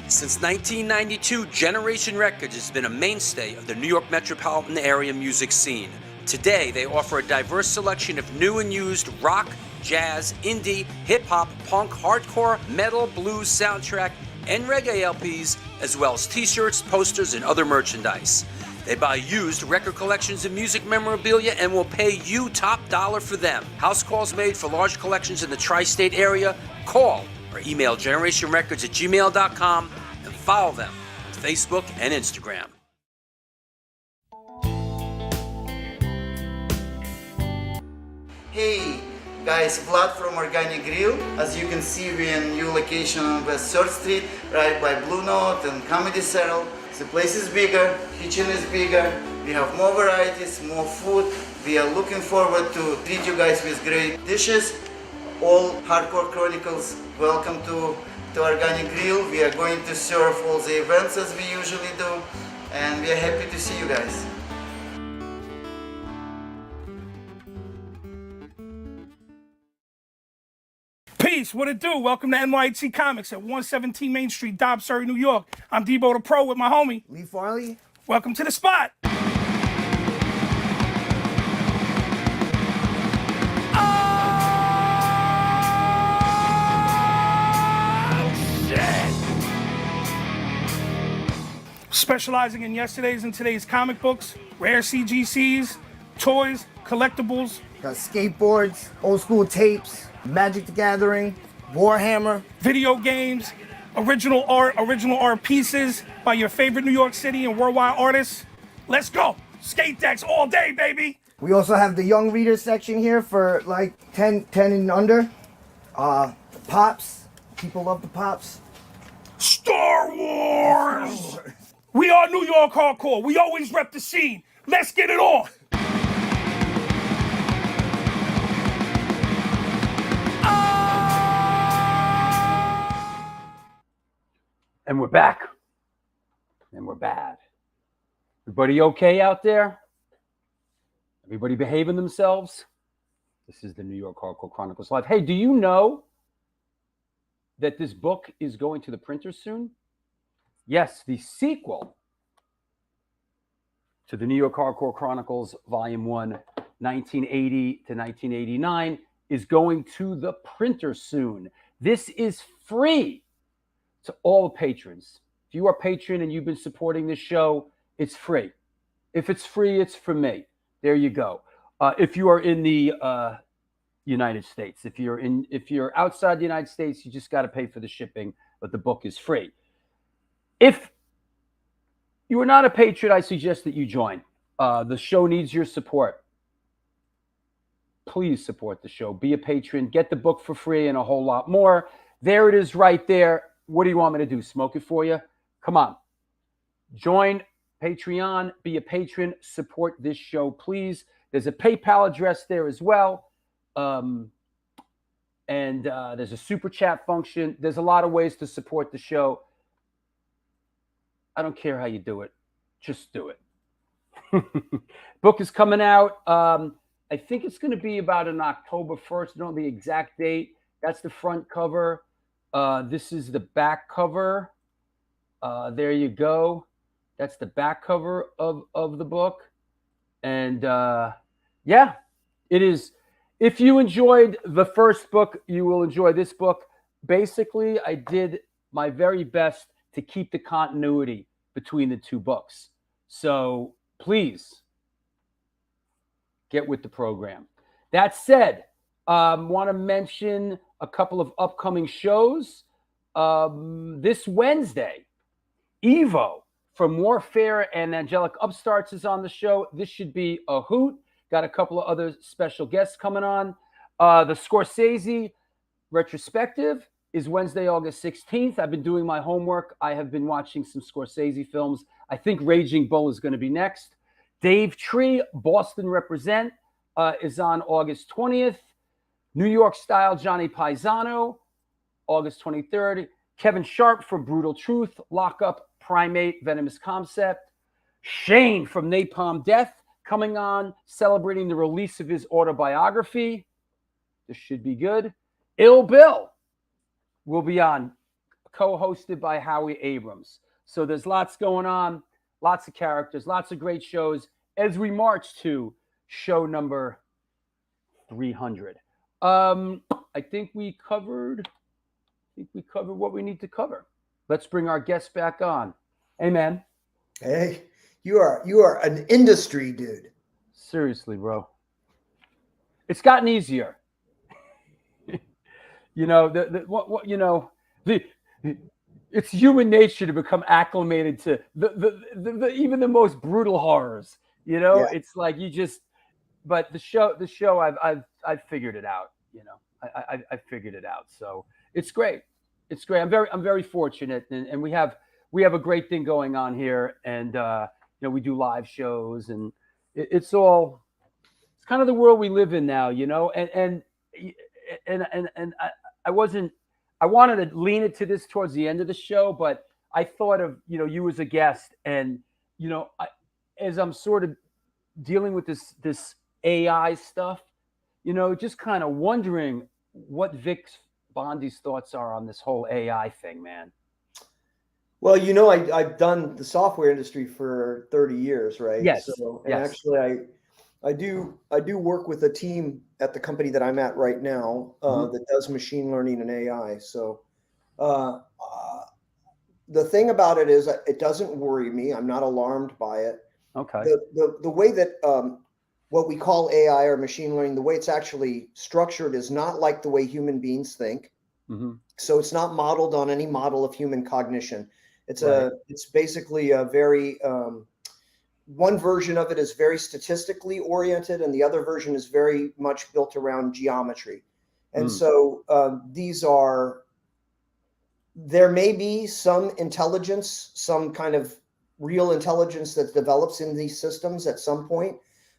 Since 1992, Generation Records has been a mainstay of the New York metropolitan area music scene. Today, they offer a diverse selection of new and used rock, jazz, indie, hip-hop, punk, hardcore, metal, blues, soundtrack, and reggae LPs, as well as t-shirts, posters, and other merchandise. They buy used record collections and music memorabilia and will pay you top dollar for them. House calls made for large collections in the tri-state area. Call or email generationrecords@gmail.com and follow them on Facebook and Instagram. Hey guys, Vlad from Organic Grill. As you can see, we're in a new location on West 3rd Street, right by Blue Note and Comedy Central. The place is bigger, kitchen is bigger, we have more varieties, more food. We are looking forward to treat you guys with great dishes. All Hardcore Chronicles, welcome to Organic Grill. We are going to serve all the events as we usually do, and we are happy to see you guys. Peace, what it do? Welcome to NYHC Comics at 117 Main Street, Dobbs, Surrey, New York. I'm Debo the Pro with my homie Lee Farley. Welcome to the spot. specializing in yesterday's and today's comic books, rare CGCs, toys, collectibles, Got skateboards, old school tapes, Magic the Gathering, Warhammer. video games, original art pieces by your favorite New York City and worldwide artists. Let's go. Skate decks all day, baby. We also have the young reader section here for like 10 and under. The Pops. People love the Pops. Star Wars. We are New York hardcore. We always rep the scene. Let's get it on. And we're back. And we're bad. Everybody okay out there? Everybody behaving themselves? This is the New York Hardcore Chronicles Live. Hey, do you know that this book is going to the printer soon? Yes, the sequel to the New York Hardcore Chronicles Volume 1, 1980 to 1989, is going to the printer soon. This is free to all patrons. If you are a patron and you've been supporting this show, it's free. If it's free, it's for me. There you go. If you are in the United States, if you're outside the United States, you just got to pay for the shipping, but the book is free. If you are not a patron, I suggest that you join. The show needs your support. Please support the show. Be a patron. Get the book for free and a whole lot more. There it is right there. What do you want me to do? Smoke it for you? Come on. Join Patreon. Be a patron. Support this show, please. There's a PayPal address there as well. And there's a super chat function. There's a lot of ways to support the show. I don't care how you do it. Just do it. Book is coming out. I think it's going to be about on October 1st. I don't know the exact date. That's the front cover. This is the back cover. There you go. That's the back cover of the book. And yeah, it is. If you enjoyed the first book, you will enjoy this book. Basically, I did my very best to keep the continuity between the two books. So please get with the program. That said, want to mention a couple of upcoming shows. This Wednesday, Evo from Warfare and Angelic Upstarts is on the show. This should be a hoot. Got a couple of other special guests coming on. The Scorsese retrospective is Wednesday, August 16th. I've been doing my homework. I have been watching some Scorsese films. I think Raging Bull is going to be next. Dave Tree, Boston Represent, is on August 20th. New York Style, Johnny Paisano, August 23rd. Kevin Sharp from Brutal Truth, Lock Up, Primate, Venomous Concept. Shane from Napalm Death coming on, celebrating the release of his autobiography. This should be good. Ill Bill will be on, co-hosted by Howie Abrams. So there's lots going on, lots of characters, lots of great shows as we march to show number 300. I think we covered what we need to cover. Let's bring our guests back on. Hey, man. Hey, you are an industry dude. Seriously, bro. It's gotten easier. You know, it's human nature to become acclimated to the even the most brutal horrors. You know, yeah. It's like you just. But the show, I've figured it out. You know, I figured it out. So it's great. It's great. I'm very fortunate, and we have a great thing going on here, and you know, we do live shows, and it's kind of the world we live in now. You know, and I wanted to lean into this towards the end of the show, but I thought of you as a guest, and as I'm sort of dealing with this AI stuff, just kind of wondering what Vic Bondi's thoughts are on this whole AI thing, man. Well, I've done the software industry for 30 years, right? Yes. So, and yes. Actually, I do work with a team at the company that I'm at right now that does machine learning and AI. So, the thing about it is it doesn't worry me. I'm not alarmed by it. Okay. The way that what we call AI or machine learning, the way it's actually structured is not like the way human beings think. Mm-hmm. So it's not modeled on any model of human cognition. It's Right. it's basically a very one version of it is very statistically oriented, and the other version is very much built around geometry. And so there may be some intelligence, some kind of real intelligence that develops in these systems at some point,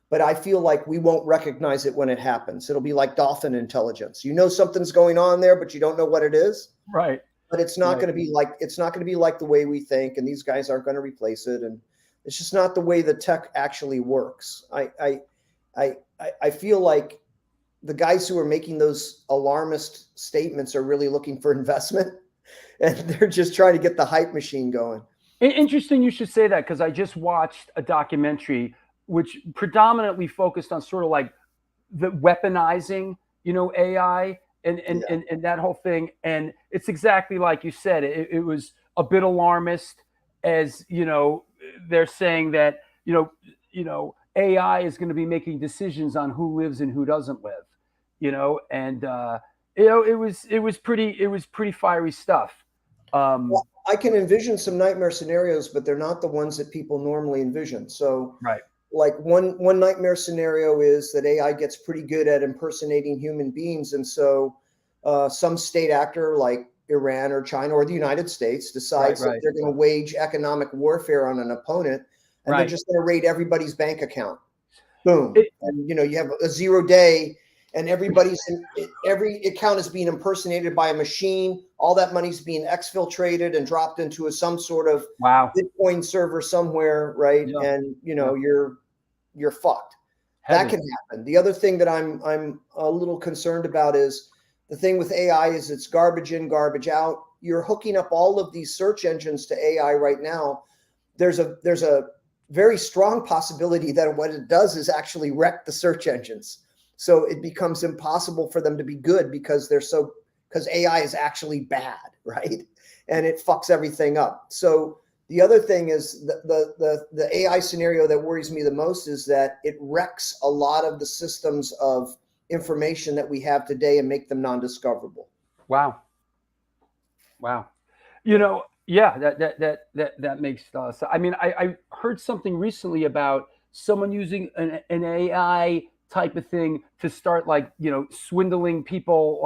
but I feel like we won't recognize it when it happens. It'll be like dolphin intelligence. You know something's going on there, but you don't know what it is. Right. But it's not Right. going to be like the way we think, and these guys aren't going to replace it. And it's just not the way the tech actually works. I feel like the guys who are making those alarmist statements are really looking for investment, and they're just trying to get the hype machine going. Interesting you should say that, because I just watched a documentary which predominantly focused on sort of like the weaponizing, AI and that whole thing. And it's exactly like you said. It was a bit alarmist, as they're saying that AI is going to be making decisions on who lives and who doesn't live, and it was pretty fiery stuff. Well, I can envision some nightmare scenarios, but they're not the ones that people normally envision. So, Right. like one nightmare scenario is that AI gets pretty good at impersonating human beings, and so some state actor like Iran or China or the United States decides that they're going to wage economic warfare on an opponent, and they're just going to raid everybody's bank account. Boom, and you have a 0 day. And every account is being impersonated by a machine. All that money's being exfiltrated and dropped into some sort of Bitcoin server somewhere, right? Yeah. And you're fucked. Heavy. That can happen. The other thing that I'm a little concerned about is the thing with AI is it's garbage in, garbage out. You're hooking up all of these search engines to AI right now. There's a very strong possibility that what it does is actually wreck the search engines. So it becomes impossible for them to be good because AI is actually bad, right? And it fucks everything up. So the other thing is the AI scenario that worries me the most is that it wrecks a lot of the systems of information that we have today and make them non-discoverable. Wow. Yeah, that makes sense. I mean, I heard something recently about someone using an AI type of thing to start swindling people,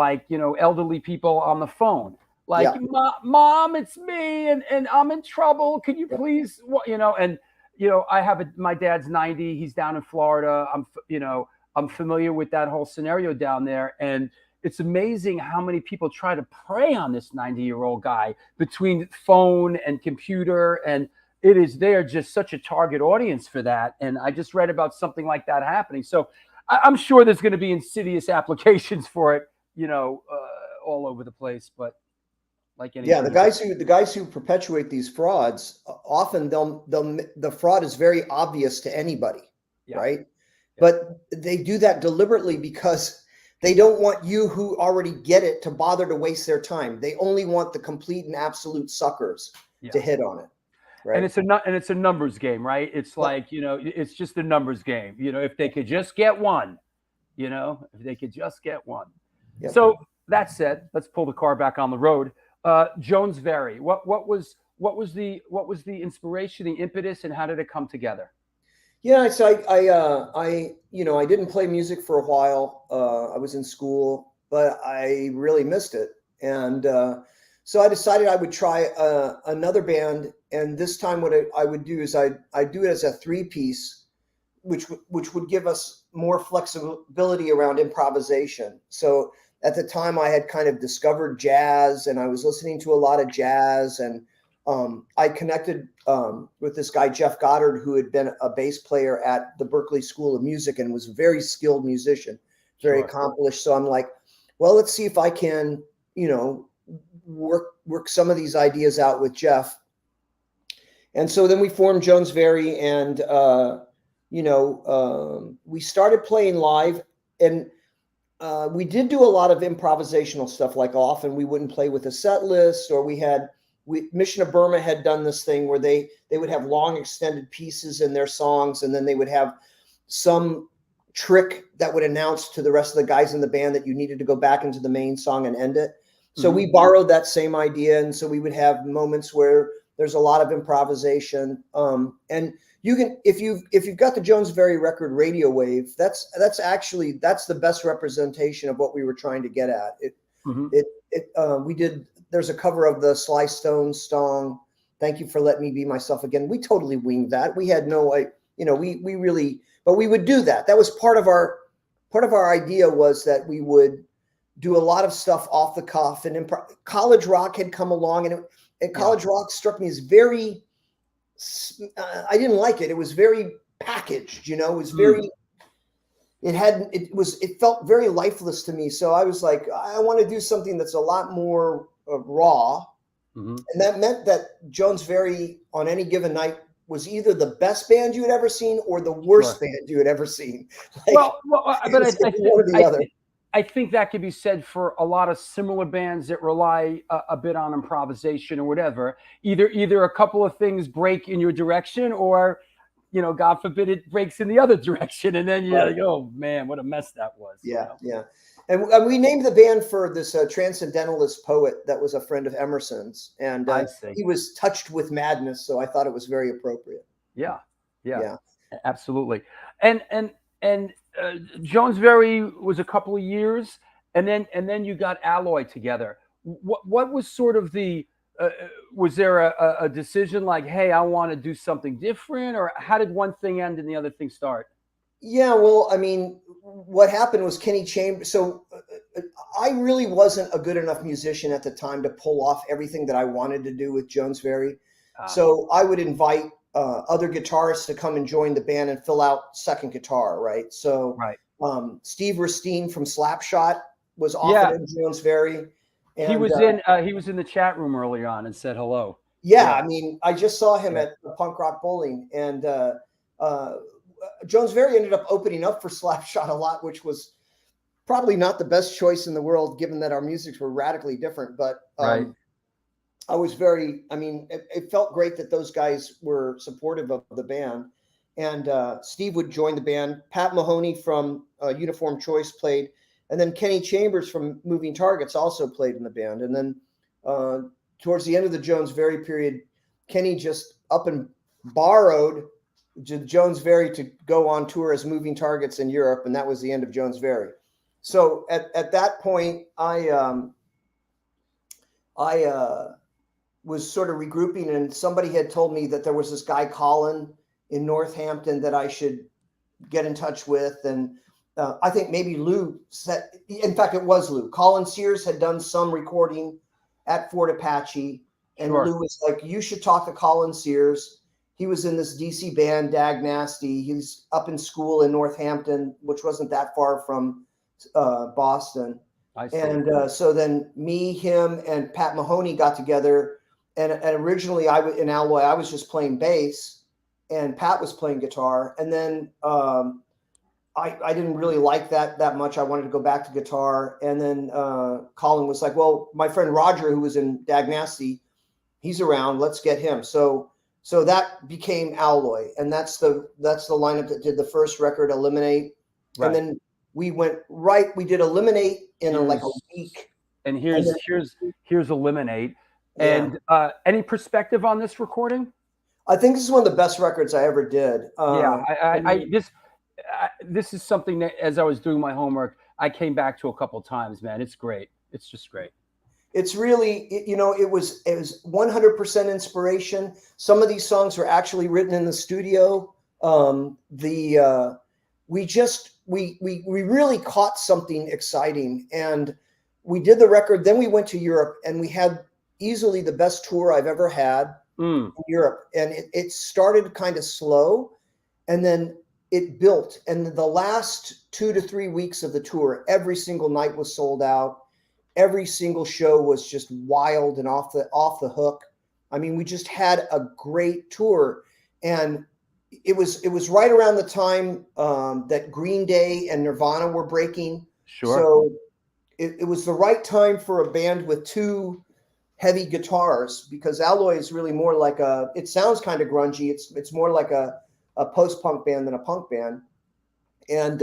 elderly people on the phone. Mom, it's me, and I'm in trouble. Can you please, I have my dad's 90. He's down in Florida. I'm familiar with that whole scenario down there. And it's amazing how many people try to prey on this 90-year-old guy between phone and computer. And they're just such a target audience for that. And I just read about something like that happening. So I'm sure there's going to be insidious applications for it, all over the place. But like anything, the guys who perpetuate these frauds, often the fraud is very obvious to anybody, right? Yeah. But they do that deliberately because they don't want you who already get it to bother to waste their time. They only want the complete and absolute suckers to hit on it. Right. And it's a numbers game, right? It's like, it's just a numbers game. If they could just get one, Yep. So that said, let's pull the car back on the road. Jones Very, what was the inspiration, the impetus, and how did it come together? Yeah, so I didn't play music for a while. I was in school, but I really missed it, and so I decided I would try another band. And this time, what I would do is I'd do it as a 3-piece, which would give us more flexibility around improvisation. So at the time, I had kind of discovered jazz, and I was listening to a lot of jazz, and I connected with this guy, Jeff Goddard, who had been a bass player at the Berklee School of Music and was a very skilled musician, very accomplished. So I'm like, well, let's see if I can, work some of these ideas out with Jeff. And so then we formed Jones Very, and we started playing live, and we did do a lot of improvisational stuff. Like often we wouldn't play with a set list, or we had Mission of Burma had done this thing where they would have long extended pieces in their songs, and then they would have some trick that would announce to the rest of the guys in the band that you needed to go back into the main song and end it. So we borrowed that same idea, and so we would have moments where there's a lot of improvisation. And you can, if you've got the Jones-Very record Radio Wave, that's the best representation of what we were trying to get at. There's a cover of the Sly Stone song, "Thank You for Letting Me Be Myself Again." We totally winged that. We had no, we really, but we would do that. That was part of our idea, was that we would do a lot of stuff off the cuff, and college rock had come along, and college rock struck me as very, I didn't like it. It was very packaged, it was very, it felt very lifeless to me. So I was like, I want to do something that's a lot more raw. And that meant that Jones-Very on any given night was either the best band you had ever seen or the worst band you had ever seen. Like, but I think that could be said for a lot of similar bands that rely a bit on improvisation or whatever. Either a couple of things break in your direction, or, God forbid, it breaks in the other direction, and then you're like, oh man, what a mess that was. Yeah. And we named the band for this transcendentalist poet that was a friend of Emerson's, and he was touched with madness, so I thought it was very appropriate. Yeah, absolutely. And Jones-Very was a couple of years, and then you got Alloy together. What was sort of the was there a decision like, hey, I want to do something different, or how did one thing end and the other thing start? Yeah, well, I mean, what happened was Kenny Chambers. So I really wasn't a good enough musician at the time to pull off everything that I wanted to do with Jones-Very. So I would invite other guitarists to come and join the band and fill out second guitar, right? So Steve Ristine from Slapshot was often in Jones-Very. And he was in the chat room early on and said hello. I mean, I just saw him at the Punk Rock Bowling, and Jones-Very ended up opening up for Slapshot a lot, which was probably not the best choice in the world, given that our musics were radically different. But I was it felt great that those guys were supportive of the band. And Steve would join the band. Pat Mahoney from Uniform Choice played. And then Kenny Chambers from Moving Targets also played in the band. And then towards the end of the Jones-Very period, Kenny just up and borrowed Jones-Very to go on tour as Moving Targets in Europe, and that was the end of Jones-Very. So at that point, I was sort of regrouping, and somebody had told me that there was this guy Colin in Northampton that I should get in touch with, and I think maybe Lou said, in fact, it was Lou. Colin Sears had done some recording at Fort Apache, and Lou was like, you should talk to Colin Sears. He was in this DC band, Dag Nasty. He's up in school in Northampton, which wasn't that far from Boston. I see. And so then me, him, and Pat Mahoney got together. And originally, in Alloy, I was just playing bass, and Pat was playing guitar. And then I didn't really like that much. I wanted to go back to guitar. And then Colin was like, well, my friend Roger, who was in Dag Nasty, he's around. Let's get him. So that became Alloy, and that's the lineup that did the first record, Eliminate. Right. And then we did Eliminate in a week. And here's Eliminate. And any perspective on this recording? I think this is one of the best records I ever did. This is something that, as I was doing my homework, I came back to a couple of times, man. It's great. It's just great. It's really, it was 100% inspiration. Some of these songs were actually written in the studio. We really caught something exciting, and we did the record. Then we went to Europe, and we had easily the best tour I've ever had in Europe. And it started kind of slow, and then it built. And the last 2 to 3 weeks of the tour, every single night was sold out. Every single show was just wild and off the hook. I mean, we just had a great tour, and it was right around the time that Green Day and Nirvana were breaking. Sure. So it was the right time for a band with two heavy guitars, because Alloy is really more like it sounds kind of grungy. It's more like a post-punk band than a punk band. And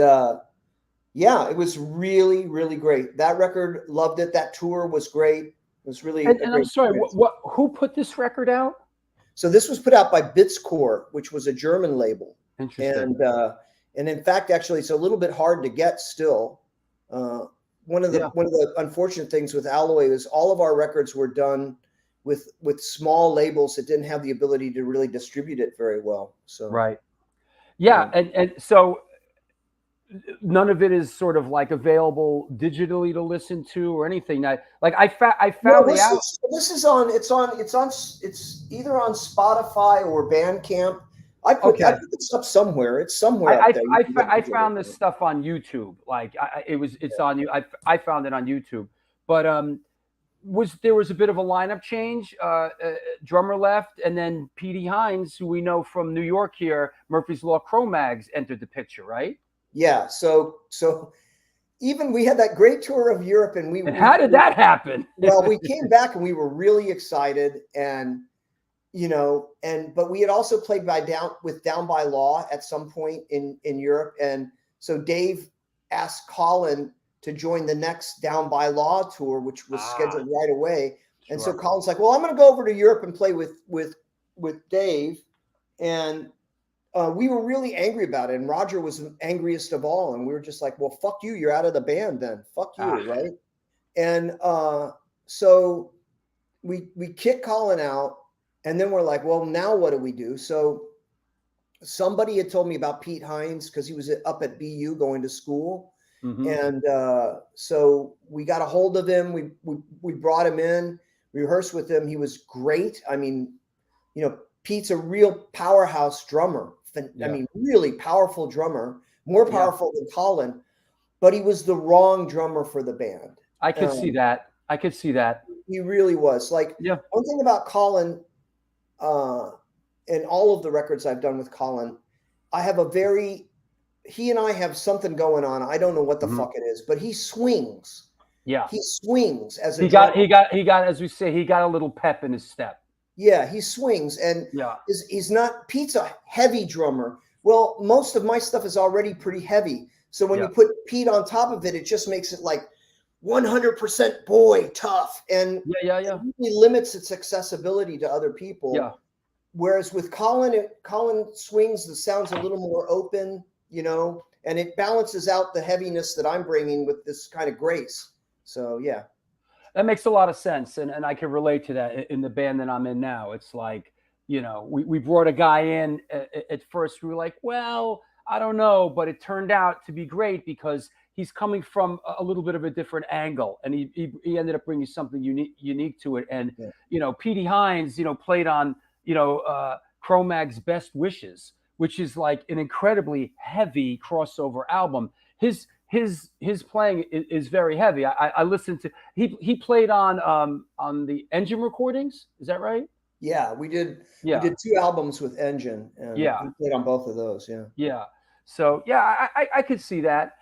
yeah, it was really, really great. That record, loved it. That tour was great. It was really And, a and great I'm sorry, experience. who put this record out? So this was put out by Bitscore, which was a German label. Interesting. And in fact, actually, it's a little bit hard to get still. One of the unfortunate things with Alloy is all of our records were done with small labels that didn't have the ability to really distribute it very well. So right. Yeah, and so none of it is sort of like available digitally to listen to or anything. Like I found this is on it's either on Spotify or Bandcamp. I put this up somewhere. It's somewhere up there. I found this stuff on YouTube. Like it's on you. I found it on YouTube. But there was a bit of a lineup change. Drummer left, and then Petey Hines, who we know from New York here, Murphy's Law Cro-Mags, entered the picture, right? Yeah. So even we had that great tour of Europe, and how did that happen? Well, we came back and we were really excited, and but we had also played with Down by Law at some point in Europe, and so Dave asked Colin to join the next Down by Law tour, which was scheduled right away. And so Colin's like, well, I'm going to go over to Europe and play with Dave. And we were really angry about it. And Roger was angriest of all. And we were just like, well, fuck you. You're out of the band then. Fuck you, right? And so we kicked Colin out. And then we're like, well, now what do we do? So somebody had told me about Pete Hines because he was up at BU going to school. Mm-hmm. And so we got a hold of him. We brought him in, rehearsed with him. He was great. I mean, Pete's a real powerhouse drummer. I mean, really powerful drummer, more powerful than Colin, but he was the wrong drummer for the band. I could see that. I could see that. He really was. Like, one thing about Colin, and all of the records I've done with Colin, he and I have something going on. I don't know what the fuck it is, but he swings. Yeah. He swings as a drummer. He got, as we say, he got a little pep in his step. Yeah, he swings, and he's not. Pete's a heavy drummer. Well, most of my stuff is already pretty heavy. So when you put Pete on top of it, it just makes it like 100% boy tough, and it really limits its accessibility to other people. Yeah. Whereas with Colin, Colin swings, the sound's a little more open, and it balances out the heaviness that I'm bringing with this kind of grace. So yeah. That makes a lot of sense, and I can relate to that in the band that I'm in now. It's like, we brought a guy in. At first, we were like, well, I don't know, but it turned out to be great because he's coming from a little bit of a different angle, and he ended up bringing something unique to it. And Petey Hines, played on Cro-Mag's Best Wishes, which is like an incredibly heavy crossover album. His playing is very heavy. I listened to he played on the Engine recordings. Is that right? Yeah, we did. Yeah. We did 2 albums with Engine, and he played on both of those. Yeah. Yeah. So I could see that.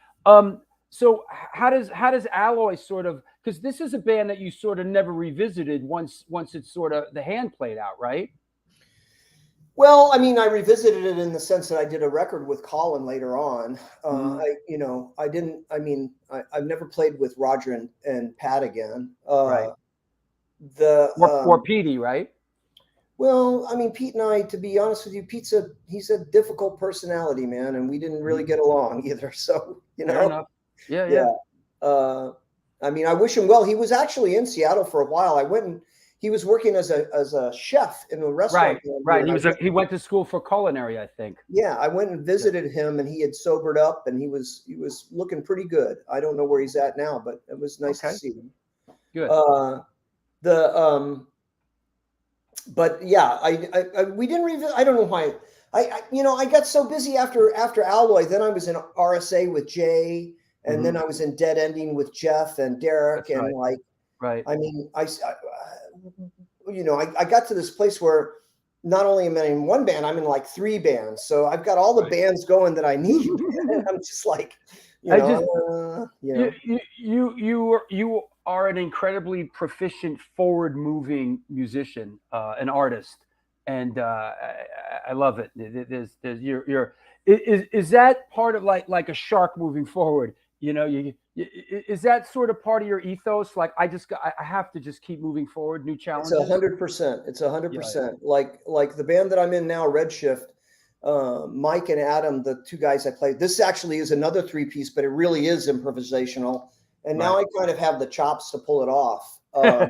So how does Alloy sort of, because this is a band that you sort of never revisited once it's sort of the hand played out, right? Well, I mean, I revisited it in the sense that I did a record with Colin later on. I've never played with Roger and Pat again. Right. Or Petey, right? Well, I mean, Pete and I, to be honest with you, he's a difficult personality, man, and we didn't really get along either. So, Fair enough. Yeah. I mean, I wish him well. He was actually in Seattle for a while. He was working as a chef in a restaurant. Right. He went to school for culinary, I think. Yeah, I went and visited him, and he had sobered up, and he was looking pretty good. I don't know where he's at now, but it was nice to see him. Good. But yeah, we didn't revisit. I don't know why. I got so busy after Alloy. Then I was in RSA with Jay, and then I was in Dead Ending with Jeff and Derek. That's and right. Right. I mean, I got to this place where not only am I in one band, I'm in like 3 bands. So I've got all the bands going that I need. And I'm just like, you are an incredibly proficient, forward-moving musician, an artist, and I love it. There's is that part of like a shark moving forward? You know, is that sort of part of your ethos? Like, I have to just keep moving forward, new It's challenges. 100%. It's 100%. Like the band that I'm in now, Redshift. Mike and Adam, the two guys I played. This actually is another 3-piece, but it really is improvisational. And now I kind of have the chops to pull it off. But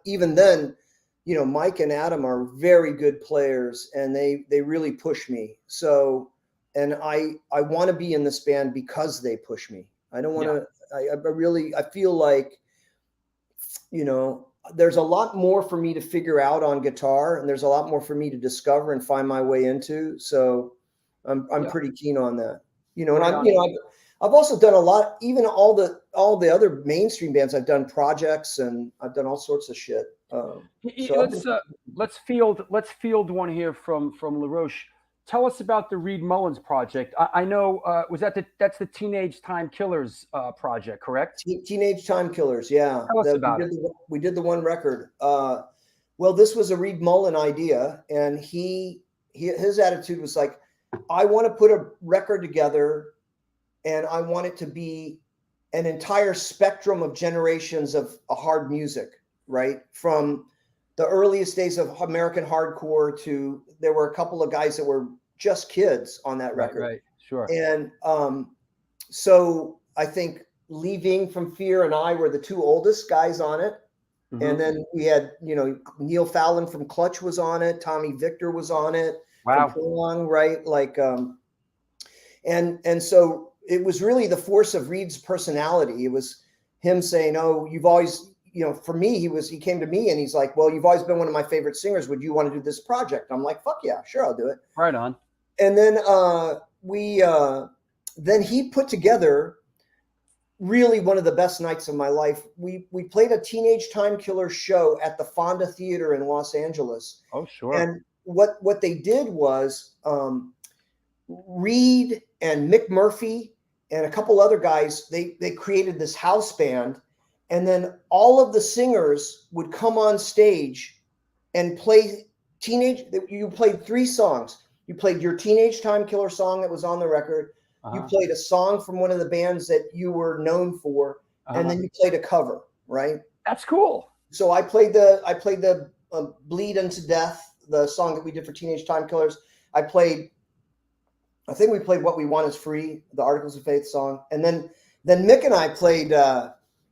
even then, you know, Mike and Adam are very good players, and they really push me. So, and I want to be in this band because they push me. I don't want to. I feel like, you know, there's a lot more for me to figure out on guitar, and there's a lot more for me to discover and find my way into. So I'm pretty keen on that, you know, and I've also done a lot, even all the other mainstream bands. I've done projects and I've done all sorts of shit. Let's field one here from LaRoche. Tell us about the Reed Mullins project. I know, that's the Teenage Time Killers project, correct? Teenage Time Killers, yeah. Tell us about it. We did the one record. Well, this was a Reed Mullin idea, and his attitude was like, I want to put a record together, and I want it to be an entire spectrum of generations of hard music, right? From the earliest days of American hardcore to, there were a couple of guys that were just kids on that record. Right, sure. And so I think Leaving from Fear and I were the two oldest guys on it. Mm-hmm. And then we had, you know, Neil Fallon from Clutch was on it. Tommy Victor was on it. Wow. From Prolong, right? Like, and so it was really the force of Reed's personality. It was him saying, oh, you've always, you know, for me, he came to me and he's like, well, you've always been one of my favorite singers. Would you want to do this project? I'm like, fuck yeah, sure, I'll do it. Right on. And then then he put together really one of the best nights of my life. We played a Teenage Time Killer show at the Fonda Theater in Los Angeles. Oh, sure. And what they did was Reed and Mick Murphy and a couple other guys, they created this house band. And then all of the singers would come on stage and play you played 3 songs. You played your Teenage Time Killer song that was on the record. Uh-huh. You played a song from one of the bands that you were known for. Uh-huh. And then you played a cover, right? That's cool. So I played the Bleed Unto Death, the song that we did for Teenage Time Killers. I think we played What We Want Is Free, the Articles of Faith song. And then Mick and I played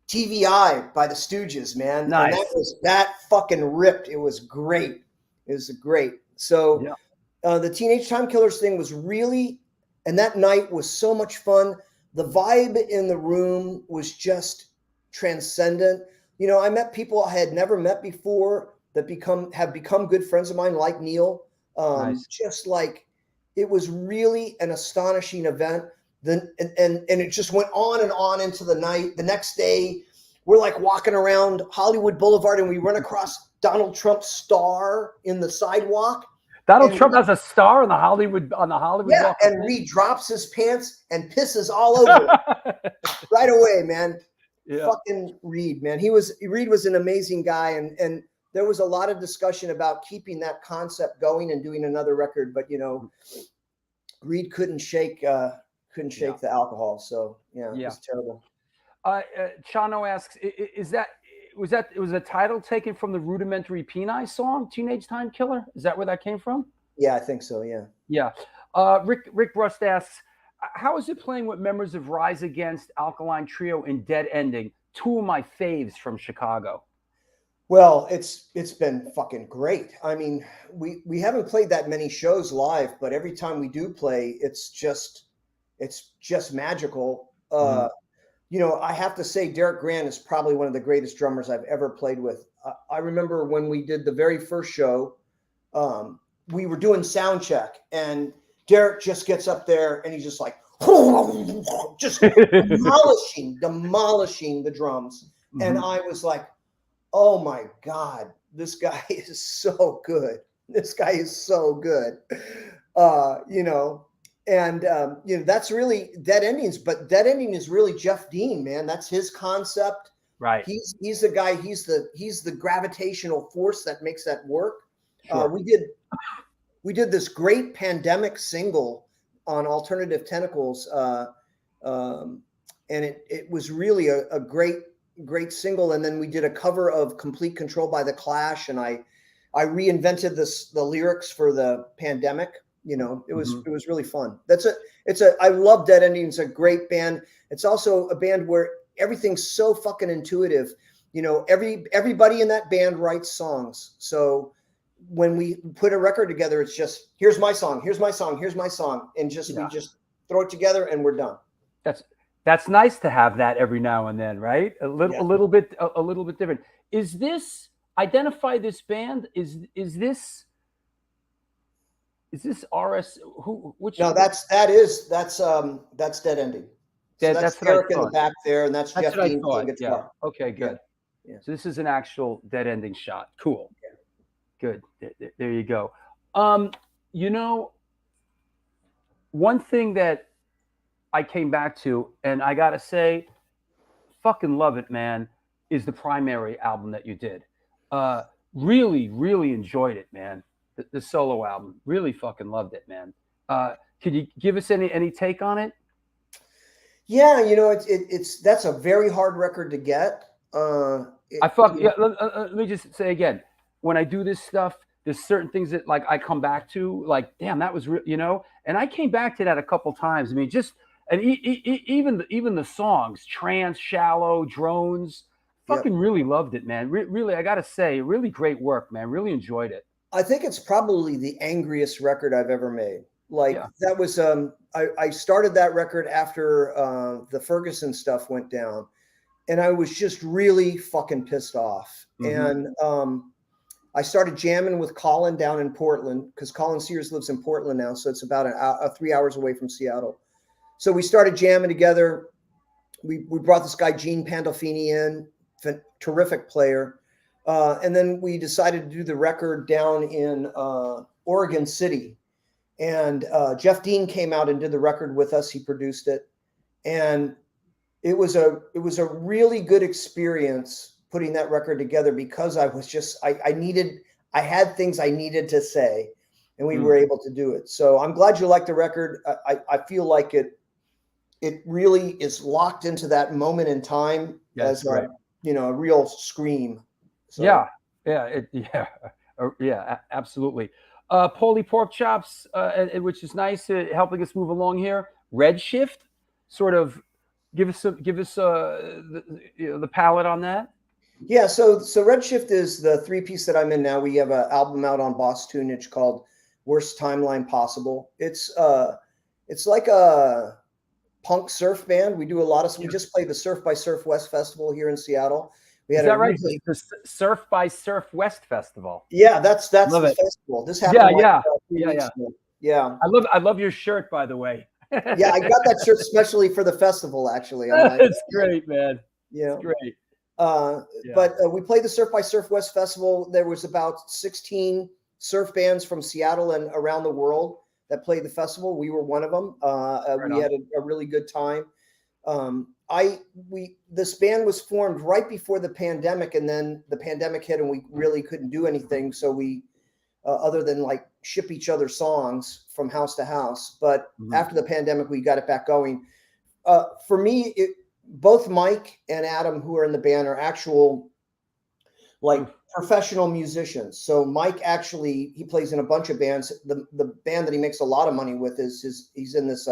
TVI by the Stooges, man. Nice. And that fucking ripped. It was great. It was great. So the Teenage Time Killers thing was really, and that night was so much fun. The vibe in the room was just transcendent. You know, I met people I had never met before that have become good friends of mine, like Neil. Nice. Just like, it was really an astonishing event. Then and it just went on and on into the night. The next day, we're like walking around Hollywood Boulevard, and we run across Donald Trump's star in the sidewalk. Donald Trump has a star on the Hollywood. Yeah, walk and Reed drops his pants and pisses all over it. Right away, man. Yeah. Fucking Reed, man. Reed was an amazing guy, and there was a lot of discussion about keeping that concept going and doing another record, but you know, Reed couldn't shake the alcohol. So it was terrible. Chano asks, was a title taken from the Rudimentary Peni song, Teenage Time Killer? Is that where that came from? Yeah, I think so. Yeah. Yeah. Rick Brust asks, how is it playing with members of Rise Against, Alkaline Trio, and Dead Ending? 2 of my faves from Chicago. Well, it's been fucking great. I mean, we haven't played that many shows live, but every time we do play, it's just magical. You know, I have to say Derek Grant is probably one of the greatest drummers I've ever played with. I remember when we did the very first show, we were doing sound check, and Derek just gets up there and he's just like, just demolishing the drums. Mm-hmm. And I was like, oh my God, this guy is so good. This guy is so good. You know, And you know, that's really Dead Endings, but Dead Ending is really Jeff Dean, man. That's his concept. Right. He's the guy. He's the gravitational force that makes that work. Sure. We did this great pandemic single on Alternative Tentacles, and it was really a great single. And then we did a cover of Complete Control by The Clash, and I reinvented the lyrics for the pandemic. You know, it was really fun. I love Dead Ending. It's a great band. It's also a band where everything's so fucking intuitive. You know, everybody in that band writes songs. So when we put a record together, it's just, here's my song, here's my song, here's my song, and we just throw it together and we're done. That's nice to have that every now and then, right? A little bit different. Is this, identify this band? Is this RS? No, that's Dead Ending. So that's Eric in the back there, and that's Jeff Dean playing guitar. Yeah. Okay, good. Yeah. So this is an actual Dead Ending shot. Cool. Yeah. Good. There you go. You know, one thing that I came back to, and I gotta say, fucking love it, man, is the Primary album that you did. Really, really enjoyed it, man. The solo album. Really fucking loved it, man. Could you give us any take on it? Yeah, you know, that's a very hard record to get. Let me just say again, when I do this stuff, there's certain things that like I come back to, like, damn, that was real, you know. And I came back to that a couple times. I mean, even the songs, Trance, Shallow, Drones, fucking really loved it, man. Really, I gotta say, really great work, man. Really enjoyed it. I think it's probably the angriest record I've ever made. That was I started that record after the Ferguson stuff went down, and I was just really fucking pissed off. And I started jamming with Colin down in Portland, because Colin Sears lives in Portland now, so it's about 3 hours away from Seattle. So we started jamming together. We brought this guy Gene Pandolfini in, terrific player, and then we decided to do the record down in Oregon City. And Jeff Dean came out and did the record with us. He produced it, and it was a really good experience putting that record together, because I was just I had things I needed to say, and we were able to do it. So I'm glad you like the record. I feel like it really is locked into that moment in time as a real scream. So. Yeah, absolutely. Paulie Pork Chops, which is nice, helping us move along here. Redshift, sort of give us the palette on that. Yeah, so Redshift is the 3-piece that I'm in now. We have an album out on Boss Tunage called Worst Timeline Possible. It's like a punk surf band. We do we just played the Surf by Surfwest Festival here in Seattle. We had the Surf by Surfwest Festival. Yeah, that's the festival. This happened. Yeah. I love your shirt, by the way. Yeah, I got that shirt especially for the festival. Actually, it's great, man. Yeah, it's great. But we played the Surf by Surfwest Festival. There was about 16 surf bands from Seattle and around the world that played the festival. We were one of them. We had a really good time. This band was formed right before the pandemic, and then the pandemic hit, and we really couldn't do anything. So we, other than like ship each other songs from house to house. But after the pandemic, we got it back going. For me, both Mike and Adam, who are in the band, are actual professional musicians. So Mike actually, he plays in a bunch of bands. The band that he makes a lot of money with he's in this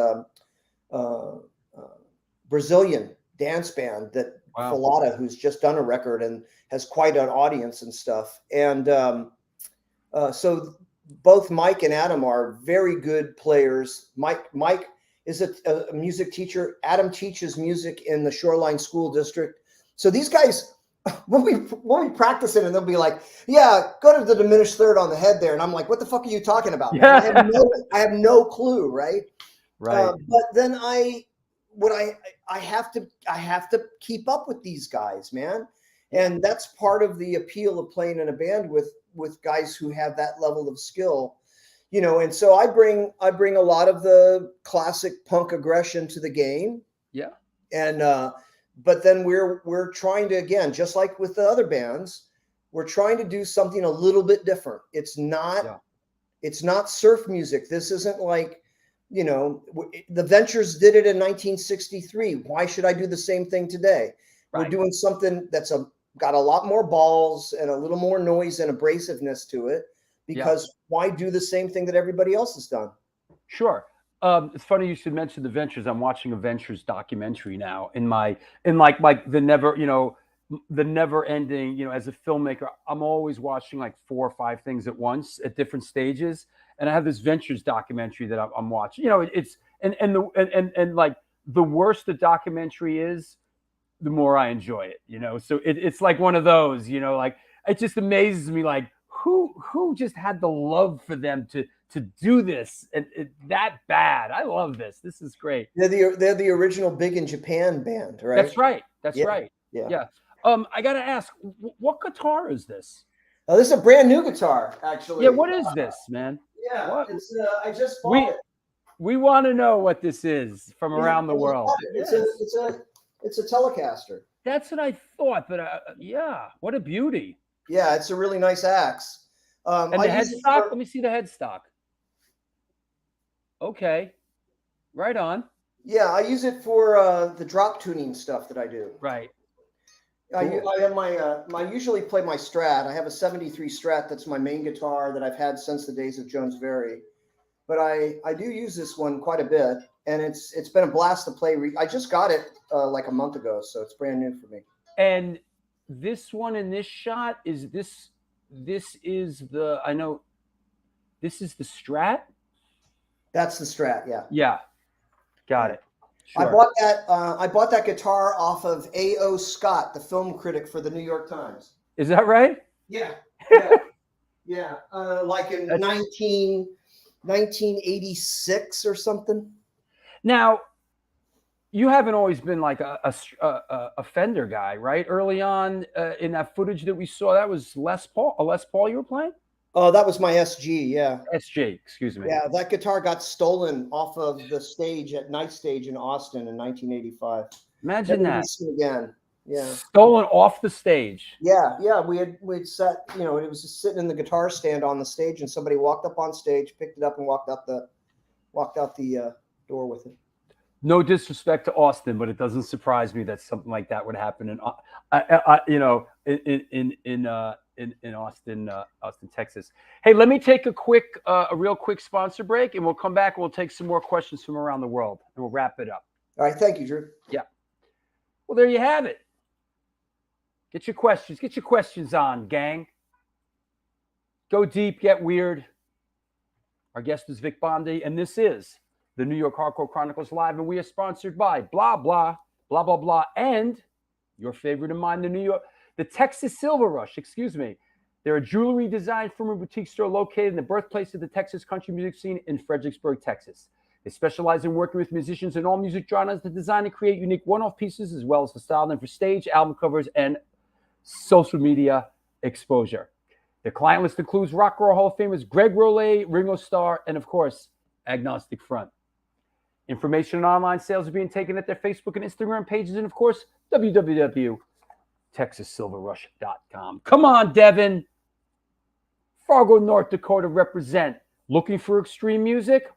Brazilian dance band that Falada, who's just done a record and has quite an audience and stuff. And so both Mike and Adam are very good players. Mike is a music teacher. Adam teaches music in the Shoreline School District. So these guys, when we practice it, and they'll be like, "Yeah, go to the diminished third on the head there," and I'm like, "What the fuck are you talking about?" Yeah. I have no clue, right? Right. But then I have to keep up with these guys, man, and that's part of the appeal of playing in a band with guys who have that level of skill. you know, and so I bring a lot of the classic punk aggression to the game. Yeah. And but then we're trying to, again, just like with the other bands, we're trying to do something a little bit different. It's not surf music. This isn't like, you know, the Ventures did it in 1963. Why should I do the same thing today? Right. We're doing something that's got a lot more balls and a little more noise and abrasiveness to it, because why do the same thing that everybody else has done? Sure. It's funny you should mention the Ventures. I'm watching a Ventures documentary now in like the never ending, you know, as a filmmaker, I'm always watching like 4 or 5 things at once at different stages. And I have this Ventures documentary that I'm watching, you know, it's, and like the worse the documentary is, the more I enjoy it, you know? So it's like one of those, you know, like, it just amazes me, like who just had the love for them to do this and that bad. I love this. This is great. They're the original Big in Japan band, right? That's right. That's right. Yeah. Yeah. I got to ask, what guitar is this? Oh, this is a brand new guitar, actually. Yeah. What is this, man? Yeah. What? It's I just bought it. We want to know what this is from around the world. It's a Telecaster. That's what I thought, but yeah, what a beauty. Yeah, it's a really nice axe. And the headstock, let me see the headstock. Okay, right on. Yeah, I use it for the drop tuning stuff that I do. Right. Cool. I have I usually play my Strat. I have a 73 Strat. That's my main guitar that I've had since the days of Jones Very. But I do use this one quite a bit, and it's been a blast to play. I just got it like a month ago, so it's brand new for me. And this one in this shot is this is the, I know this is the Strat. That's the Strat, yeah. Yeah, got it. Sure. I bought that guitar off of A.O. Scott, the film critic for the New York Times. Is that right? Yeah. Yeah. Like in 1986 or something. Now, you haven't always been like a Fender guy, right? Early on in that footage that we saw, that was a Les Paul you were playing? Oh, that was my SG, yeah. SG, excuse me. Yeah, that guitar got stolen off of the stage at Night Stage in Austin in 1985. Imagine that. Again. Yeah. Stolen off the stage. Yeah. We'd sat, you know, it was just sitting in the guitar stand on the stage, and somebody walked up on stage, picked it up, and walked out the door with it. No disrespect to Austin, but it doesn't surprise me that something like that would happen in Austin, Texas. Hey, let me take a real quick sponsor break, and we'll come back. We'll take some more questions from around the world, and we'll wrap it up. All right, thank you, Drew. Yeah. Well, there you have it. Get your questions on, gang. Go deep, get weird. Our guest is Vic Bondi, and this is the New York Hardcore Chronicles Live, and we are sponsored by blah, blah, blah, blah, blah, and your favorite of mine, the Texas Silver Rush, excuse me. They're a jewelry design firm and boutique store located in the birthplace of the Texas country music scene in Fredericksburg, Texas. They specialize in working with musicians in all music genres to design and create unique one-off pieces, as well as to style them for stage, album covers, and social media exposure. Their client list includes Rock and Roll Hall of Famers Greg Rolle, Ringo Starr, and of course, Agnostic Front. Information and online sales are being taken at their Facebook and Instagram pages, and of course, www.texassilverrush.com. Come on, Devin. Fargo, North Dakota represent. Looking for extreme music?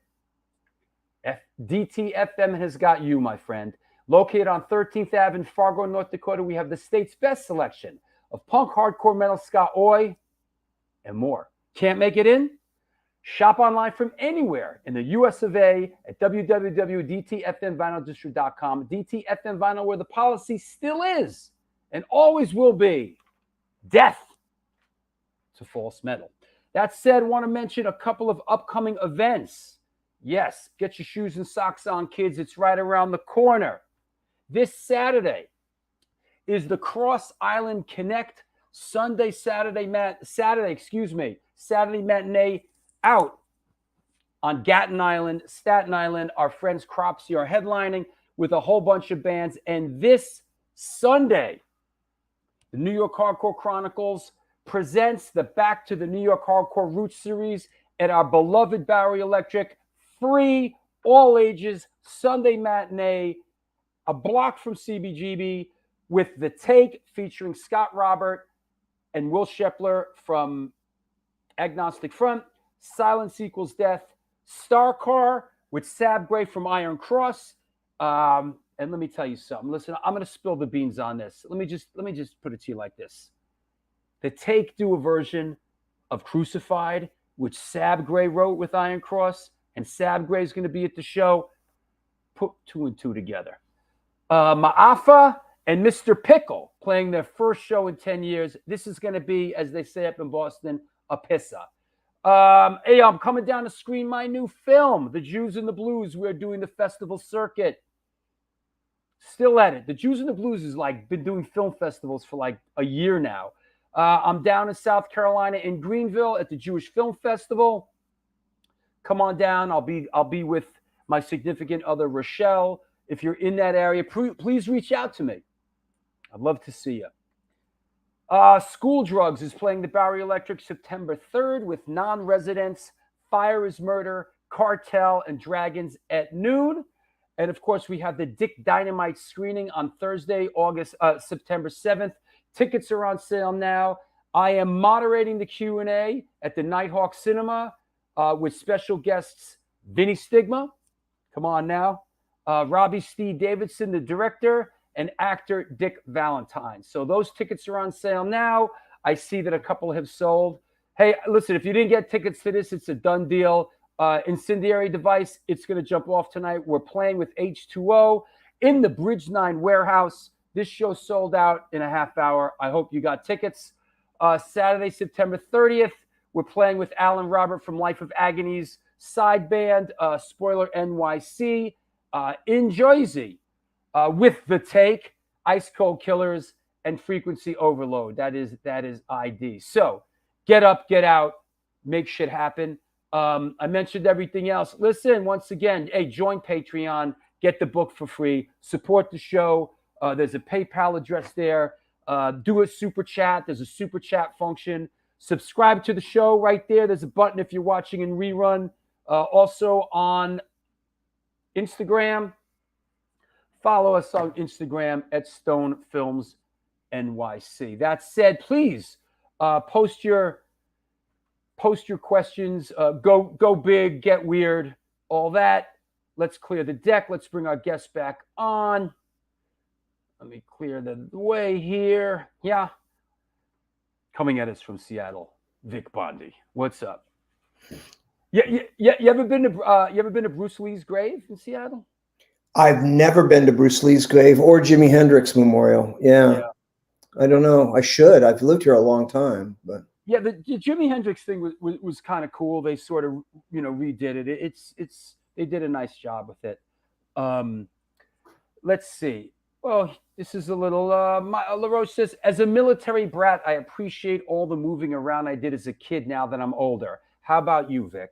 DTFM has got you, my friend. Located on 13th Ave in Fargo, North Dakota, we have the state's best selection of punk, hardcore, metal, ska, oi, and more. Can't make it in? Shop online from anywhere in the US of A at www.dtfmvinyldistrict.com. DTFM Vinyl, where the policy still is and always will be death to false metal. That said, I want to mention a couple of upcoming events. Yes, get your shoes and socks on, kids. It's right around the corner. This Saturday is the Cross Island Connect Saturday matinee out on Staten Island. Our friends Cropsy are headlining with a whole bunch of bands. And this Sunday, the New York Hardcore Chronicles presents the Back to the New York Hardcore Roots series, at our beloved Bowery Electric. Free, all ages, Sunday matinee, a block from CBGB with The Take featuring Scott Robert and Will Shepler from Agnostic Front, Silence Equals Death, Star Car with Sab Gray from Iron Cross. And let me tell you something. Listen, I'm going to spill the beans on this. Let me just put it to you like this. The Take do a version of Crucified, which Sab Gray wrote with Iron Cross, and Sab Gray is going to be at the show. Put 2 and 2 together. Ma'afa and Mr. Pickle playing their first show in 10 years. This is going to be, as they say up in Boston, a pissa. Hey, I'm coming down to screen my new film, The Jews and the Blues. We're doing the festival circuit. Still at it. The Jews and the Blues is like been doing film festivals for like a year now. I'm down in South Carolina in Greenville at the Jewish Film Festival. Come on down. I'll be with my significant other, Rochelle. If you're in that area, please reach out to me. I'd love to see you. School Drugs is playing the Bowery Electric September 3rd with non-residents, Fire is Murder, Cartel, and Dragons at noon. And of course, we have the Dick Dynamite screening on Thursday, September 7th. Tickets are on sale now. I am moderating the Q&A at the Nighthawk Cinema with special guests Vinny Stigma. Come on now. Robbie Steve Davidson, the director, and actor Dick Valentine. So those tickets are on sale now. I see that a couple have sold. Hey, listen, if you didn't get tickets to this, it's a done deal. Incendiary Device, it's going to jump off tonight. We're playing with H2O in the Bridge 9 warehouse. This show sold out in a half hour. I hope you got tickets. Saturday, September 30th, we're playing with Alan Robert from Life of Agony's side band, Spoiler NYC, in Jersey, with The Take, Ice Cold Killers, and Frequency Overload. That is ID. So get up, get out, make shit happen. I mentioned everything else. Listen, once again, hey, join Patreon, get the book for free, support the show. There's a PayPal address there. Do a super chat. There's a super chat function. Subscribe to the show right there. There's a button if you're watching in rerun. Also on Instagram. Follow us on Instagram at Stone Films NYC. That said, please post your questions. Go big, get weird, all that. Let's clear the deck. Let's bring our guests back on. Let me clear the way here. Yeah. Coming at us from Seattle, Vic Bondi. What's up? Yeah. You ever been to Bruce Lee's grave in Seattle? I've never been to Bruce Lee's grave or Jimi Hendrix Memorial. Yeah. I don't know. I should. I've lived here a long time, but yeah, the Jimi Hendrix thing was kind of cool. They sort of redid it. It's they did a nice job with it. Let's see. Well, this is a little. LaRoche says, as a military brat, I appreciate all the moving around I did as a kid. Now that I'm older, how about you, Vic?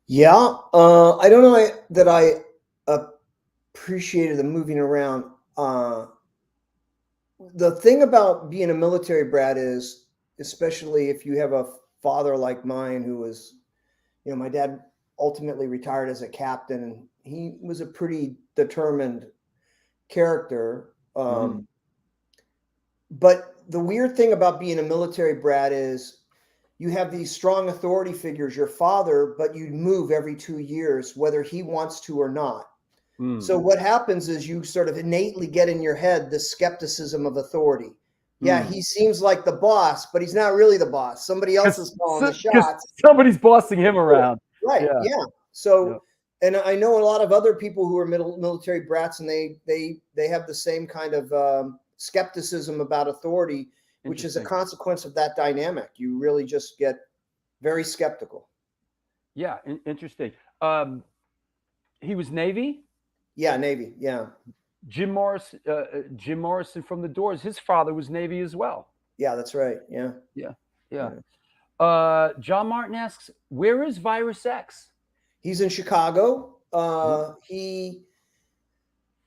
Yeah, I don't know that I appreciated the moving around. The thing about being a military brat is, especially if you have a father like mine who was, my dad ultimately retired as a captain, and he was a pretty determined character. But the weird thing about being a military brat is you have these strong authority figures, your father, but you move every 2 years, whether he wants to or not. So what happens is you sort of innately get in your head the skepticism of authority. Yeah, he seems like the boss, but he's not really the boss. Somebody else is calling the shots. Somebody's bossing him around. Right. Yeah. So, and I know a lot of other people who are military brats, and they have the same kind of skepticism about authority, which is a consequence of that dynamic. You really just get very skeptical. Yeah. Interesting. He was Navy. Yeah, Navy. Yeah. Jim Morrison from The Doors. His father was Navy as well. Yeah, that's right. Yeah. John Martin asks, where is Virus X? He's in Chicago. He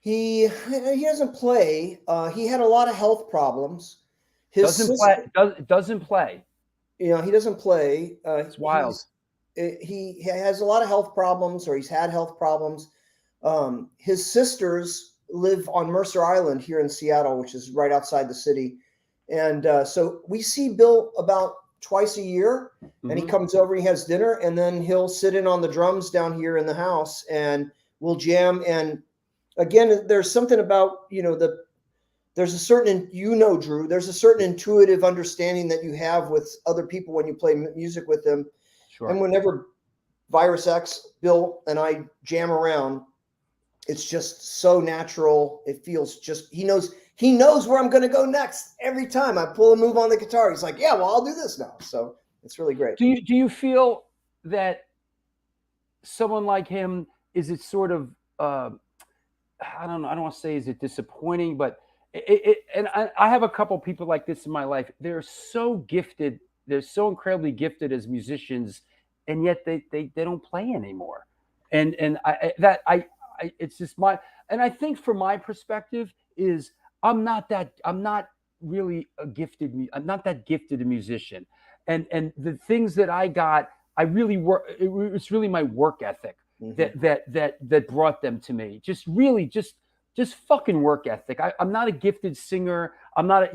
doesn't play. He had a lot of health problems. Doesn't play. You know, he doesn't play. It's wild. He has a lot of health problems, or he's had health problems. His sisters live on Mercer Island here in Seattle, which is right outside the city. And so we see Bill about twice a year, and he comes over, he has dinner, and then he'll sit in on the drums down here in the house, and we'll jam. And again, there's something about, you know, there's a certain, you know, Drew, there's a certain intuitive understanding that you have with other people when you play music with them. Sure. And whenever Virus X, Bill, and I jam around, it's just so natural. It feels just, he knows where I'm going to go next. Every time I pull a move on the guitar, he's like, yeah, well, I'll do this now. So it's really great. Do you feel that someone like him, is it sort of, I don't know, I don't want to say, is it disappointing, but I have a couple people like this in my life. They're so gifted. They're so incredibly gifted as musicians, and yet they don't play anymore. And it's just and I think from my perspective is I'm not really I'm not that gifted a musician. And the things that I got, I really work. It's really my work ethic that brought them to me. Just fucking work ethic. I'm not a gifted singer. I'm not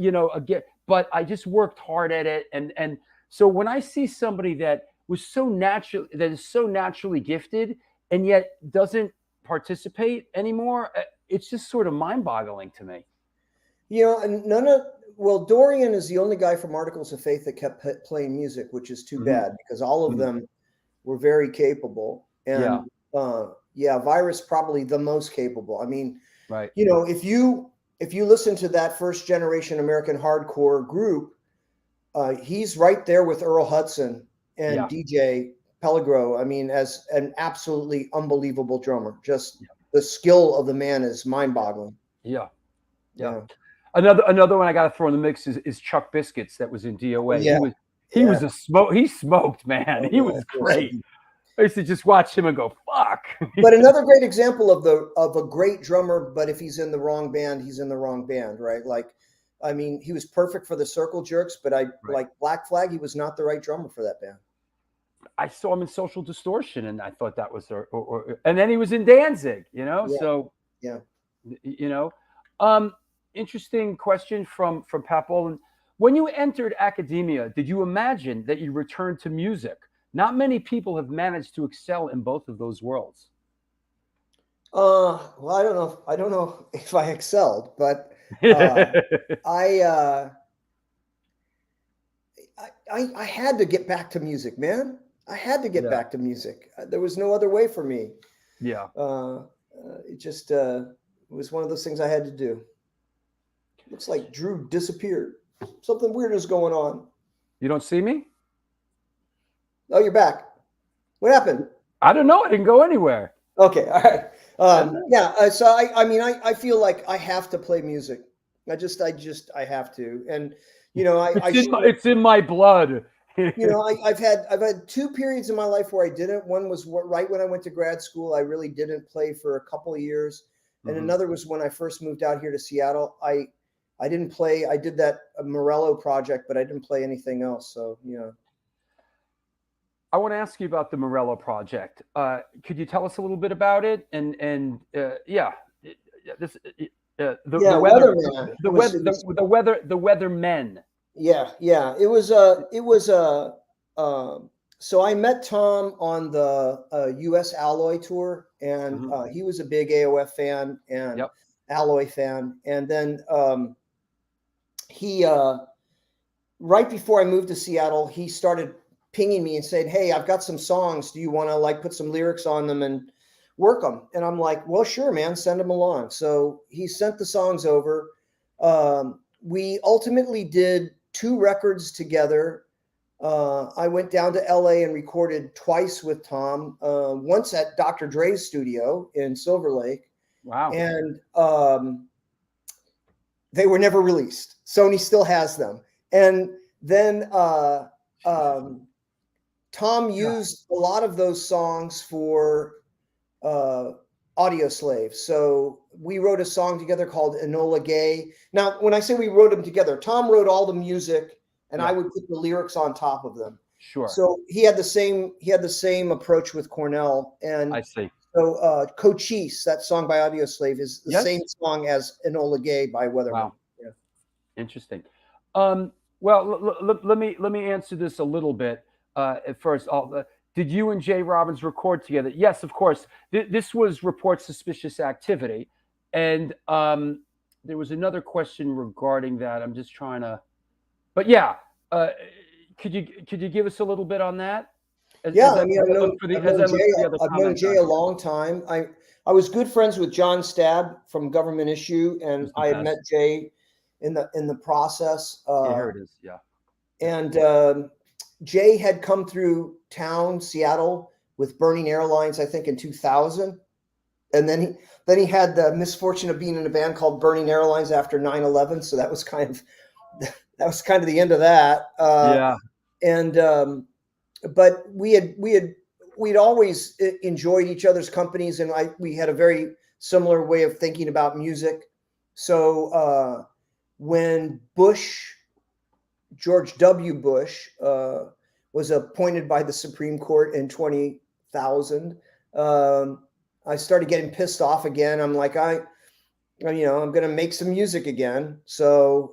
but I just worked hard at it. And so when I see somebody that is so naturally gifted and yet doesn't participate anymore, it's just sort of mind-boggling to me. You know, and Dorian is the only guy from Articles of Faith that kept playing music, which is too bad, because all of them were very capable. And Virus probably the most capable. I mean, right. You know, if you listen to that first generation American hardcore group, he's right there with Earl Hudson and DJ Pellegro. I mean, as an absolutely unbelievable drummer. Just the skill of the man is mind-boggling. Yeah. Another one I got to throw in the mix is Chuck Biscuits, that was in DOA. Yeah. He smoked, man. He was great. I used to just watch him and go, fuck. But another great example of a great drummer, but if he's in the wrong band, he's in the wrong band, right? Like, I mean, he was perfect for the Circle Jerks, but like Black Flag, he was not the right drummer for that band. I saw him in Social Distortion, and I thought that was and then he was in Danzig, you know? Yeah. So, you know, interesting question from Pat Boland. When you entered academia, did you imagine that you returned to music? Not many people have managed to excel in both of those worlds. Well, I don't know if I excelled, but I had to get back to music, man. I had to get back to music. There was no other way for me. Yeah. It just it was one of those things I had to do. Looks like Drew disappeared. Something weird is going on. You don't see me? Oh, you're back. What happened? I don't know. I didn't go anywhere. Okay. All right. So I feel like I have to play music. I have to. And, you know, it's in my blood. You know, I've had two periods in my life where I didn't. One was right when I went to grad school. I really didn't play for a couple of years. And another was when I first moved out here to Seattle. I didn't play. I did that Morello project, but I didn't play anything else. So, you know. I want to ask you about the Morello project. Could you tell us a little bit about it? The Weathermen. Yeah. It was so I met Tom on the US Alloy tour, and he was a big AOF fan and Alloy fan. And then he right before I moved to Seattle, he started pinging me and saying, "Hey, I've got some songs. Do you want to like put some lyrics on them and work them?" And I'm like, "Well, sure, man, send them along." So he sent the songs over. We ultimately did 2 records together. I went down to LA and recorded twice with Tom, once at Dr. Dre's studio in Silver Lake. Wow. And they were never released. Sony still has them. And then Tom used a lot of those songs for Audio Slave. So we wrote a song together called Enola Gay. Now, when I say we wrote them together, Tom wrote all the music and Yeah. I would put the lyrics on top of them. Sure. So he had the same approach with Cornell. And I see. so Cochise, that song by Audio Slave, is the Yes. same song as Enola Gay by Weatherman. Wow. Yeah. Interesting. Well, let me answer this a little bit. At first, did you and Jay Robbins record together? Yes, of course. This was Report Suspicious Activity, and there was another question regarding that. I'm just trying to, but yeah, could you give us a little bit on that? I've known Jay a long time. I was good friends with John Stab from Government Issue, and I had met Jay in the process. Here it is. Yeah. And Jay had come through town, Seattle, with Burning Airlines, I think in 2000. And then he had the misfortune of being in a band called Burning Airlines after 9/11. So that was kind of the end of that. Yeah. And but we'd always enjoyed each other's companies, and we had a very similar way of thinking about music. So when George W. Bush was appointed by the Supreme Court in 2000, I started getting pissed off again. I'm like, I'm going to make some music again. So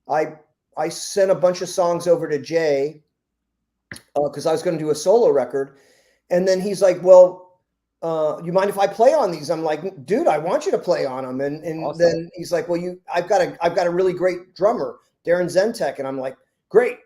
I sent a bunch of songs over to Jay because I was going to do a solo record. And then he's like, well, you mind if I play on these? I'm like, dude, I want you to play on them. And awesome. Then he's like, well, I've got a really great drummer, Darren Zentek. And I'm like, great,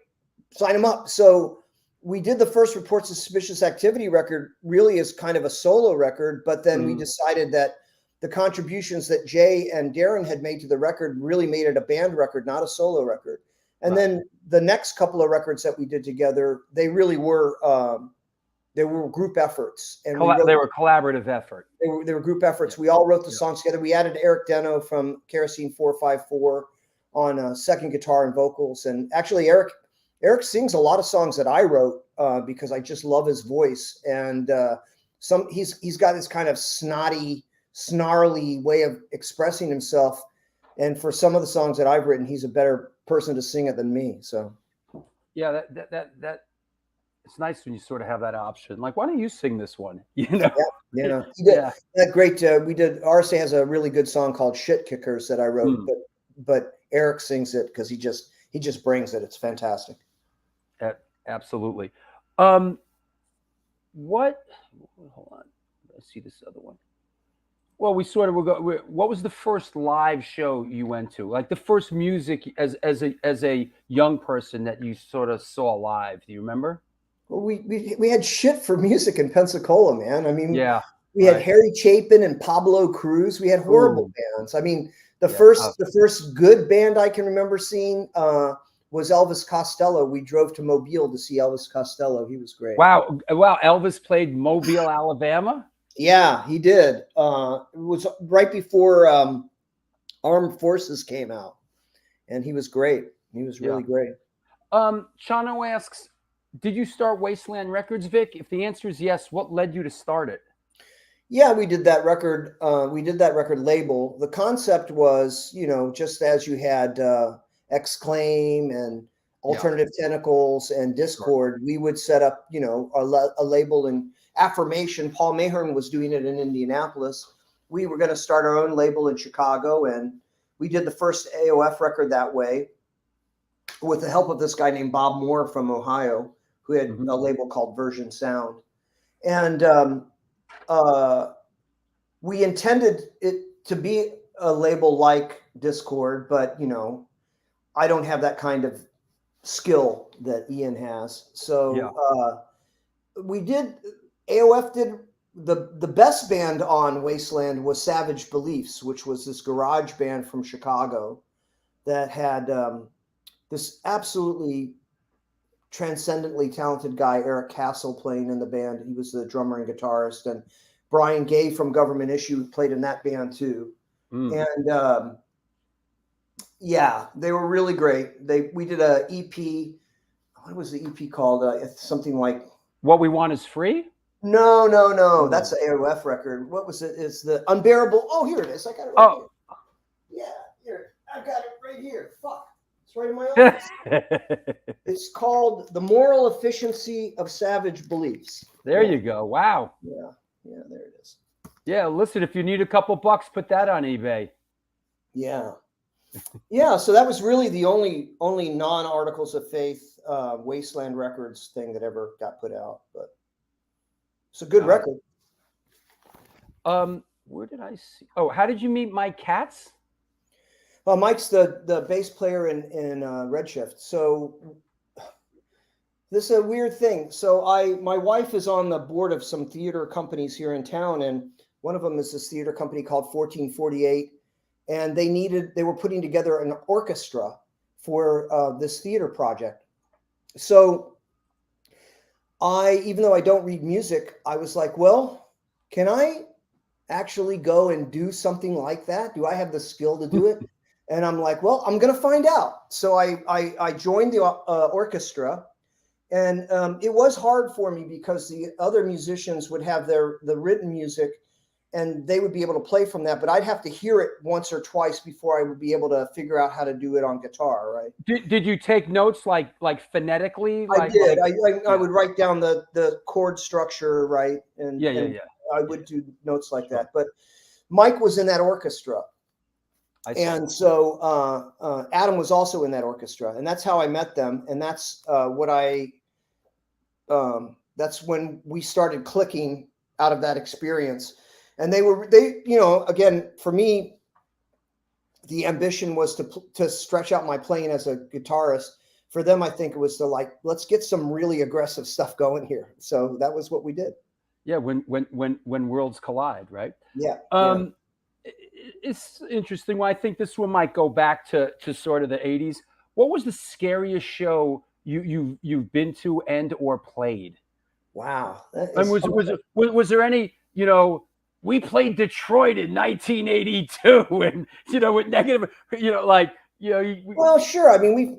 sign him up. So we did the first Reports of Suspicious Activity record really as kind of a solo record, but then we decided that the contributions that Jay and Darren had made to the record really made it a band record, not a solo record. And then the next couple of records that we did together, they really were group efforts, and they were collaborative effort. They were group efforts. Yeah. We all wrote the songs together. We added Eric Deno from Kerosene 454 on second guitar and vocals, and actually Eric sings a lot of songs that I wrote because I just love his voice, and he's got this kind of snotty, snarly way of expressing himself. And for some of the songs that I've written, he's a better person to sing it than me. So, yeah, that it's nice when you sort of have that option. Like, why don't you sing this one? You know, yeah. He did that great. We did. RSA has a really good song called "Shit Kickers" that I wrote, but Eric sings it because he just brings it. It's fantastic. Absolutely. Hold on. Let's see this other one. Well, we sort of will go. What was the first live show you went to? Like the first music as a young person that you sort of saw live. Do you remember? Well, we had shit for music in Pensacola, man. I mean, we had Harry Chapin and Pablo Cruz. We had horrible bands. I mean, the first good band I can remember seeing was Elvis Costello. We drove to Mobile to see Elvis Costello. He was great. Wow. Elvis played Mobile, Alabama. Yeah, he did. It was right before Armed Forces came out, and he was great. He was really great. Chano asks, did you start Wasteland Records, Vic? If the answer is yes, what led you to start it? Yeah, we did that record. We did that record label. The concept was, just as you had Exclaim and Alternative Tentacles and Discord, we would set up, a label in Affirmation. Paul Mahern was doing it in Indianapolis. We were going to start our own label in Chicago, and we did the first AOF record that way with the help of this guy named Bob Moore from Ohio, who had a label called Version Sound. And we intended it to be a label like Discord, but, I don't have that kind of skill that Ian has. So AOF did the best band on Wasteland was Savage Beliefs, which was this garage band from Chicago that had this absolutely transcendently talented guy, Eric Castle, playing in the band. He was the drummer and guitarist, and Brian Gay from Government Issue played in that band too. And they were really great. We did a EP. What was the EP called? Something like What We Want Is Free? No. That's the AOF record. What was it? It's the Unbearable. Oh, here it is. I got it right here. Yeah, here. I've got it right here. Fuck. It's right in my office. It's called The Moral Efficiency of Savage Beliefs. There you go. Wow. Yeah, there it is. Yeah, listen, if you need a couple bucks, put that on eBay. Yeah. Yeah, so that was really the only non-Articles of Faith Wasteland Records thing that ever got put out, but it's a good record. Where did I see? Oh, how did you meet Mike Katz? Well, Mike's the bass player in Redshift. So this is a weird thing. So my wife is on the board of some theater companies here in town, and one of them is this theater company called 1448, and they were putting together an orchestra for this theater project. So even though I don't read music, I was like, well, can I actually go and do something like that? Do I have the skill to do it? And I'm like, well, I'm going to find out. So I joined the orchestra, and it was hard for me because the other musicians would have the written music, and they would be able to play from that, but I'd have to hear it once or twice before I would be able to figure out how to do it on guitar, right? Did you take notes like phonetically? I did. I would write down the chord structure, right? And yeah. I would do notes like that. But Mike was in that orchestra. And so Adam was also in that orchestra, and that's how I met them. And that's that's when we started clicking out of that experience. And they again, for me, the ambition was to stretch out my playing as a guitarist. For them, I think it was let's get some really aggressive stuff going here. So that was what we did. Yeah, when worlds collide, right? Yeah. It's interesting. Well, I think this one might go back to sort of the 80s. What was the scariest show you've been to and or played? Wow. And was there any, we played Detroit in 1982 and, with negative, well, sure. I mean,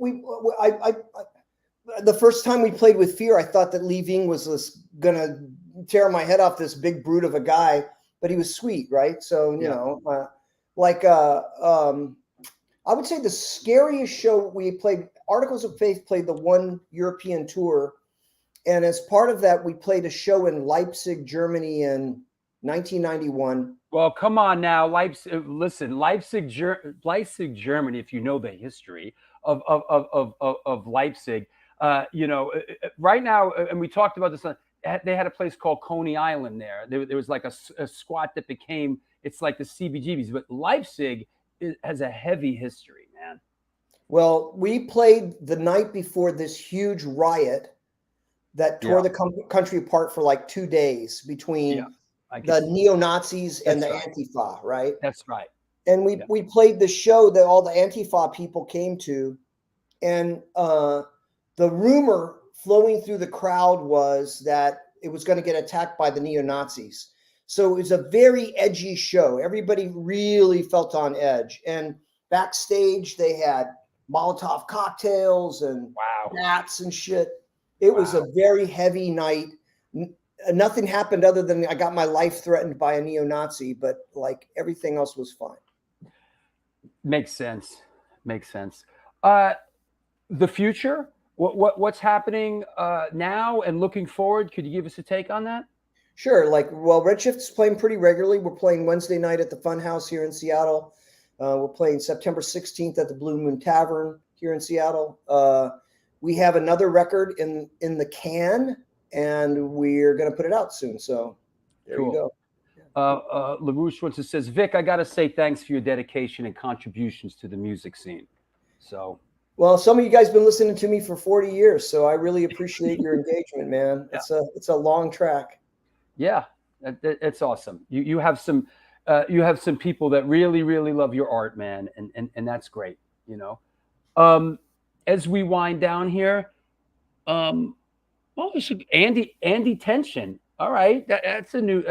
the first time we played with Fear, I thought that Lee Ving was going to tear my head off, this big brute of a guy, but he was sweet. Right. So, I would say the scariest show we played, Articles of Faith played the one European tour. And as part of that, we played a show in Leipzig, Germany in 1991. Well, come on now, Leipzig. Listen, Leipzig, Germany. If you know the history of Leipzig, right now, and we talked about this. They had a place called Coney Island there. There was like a squat that became. It's like the CBGBs, but Leipzig has a heavy history, man. Well, we played the night before this huge riot that tore the country apart for like 2 days between the neo-Nazis and the Antifa, right? That's right. And we played the show that all the Antifa people came to, and the rumor flowing through the crowd was that it was going to get attacked by the neo-Nazis. So it was a very edgy show. Everybody really felt on edge. And backstage, they had Molotov cocktails and bats and shit. It was a very heavy night. Nothing happened other than I got my life threatened by a neo-Nazi, but like everything else was fine. Makes sense. The future, what's happening now and looking forward? Could you give us a take on that? Sure. Redshift's playing pretty regularly. We're playing Wednesday night at the Funhouse here in Seattle. We're playing September 16th at the Blue Moon Tavern here in Seattle. We have another record in the can, and we're going to put it out soon. So there you go. LaRouche once says, Vic, I got to say thanks for your dedication and contributions to the music scene. So, well, some of you guys have been listening to me for 40 years, so I really appreciate your engagement, man. It's a long track. Yeah, it's awesome. You have some people that really, really love your art, man, and that's great. As we wind down here, Andy Tension. All right, that's a new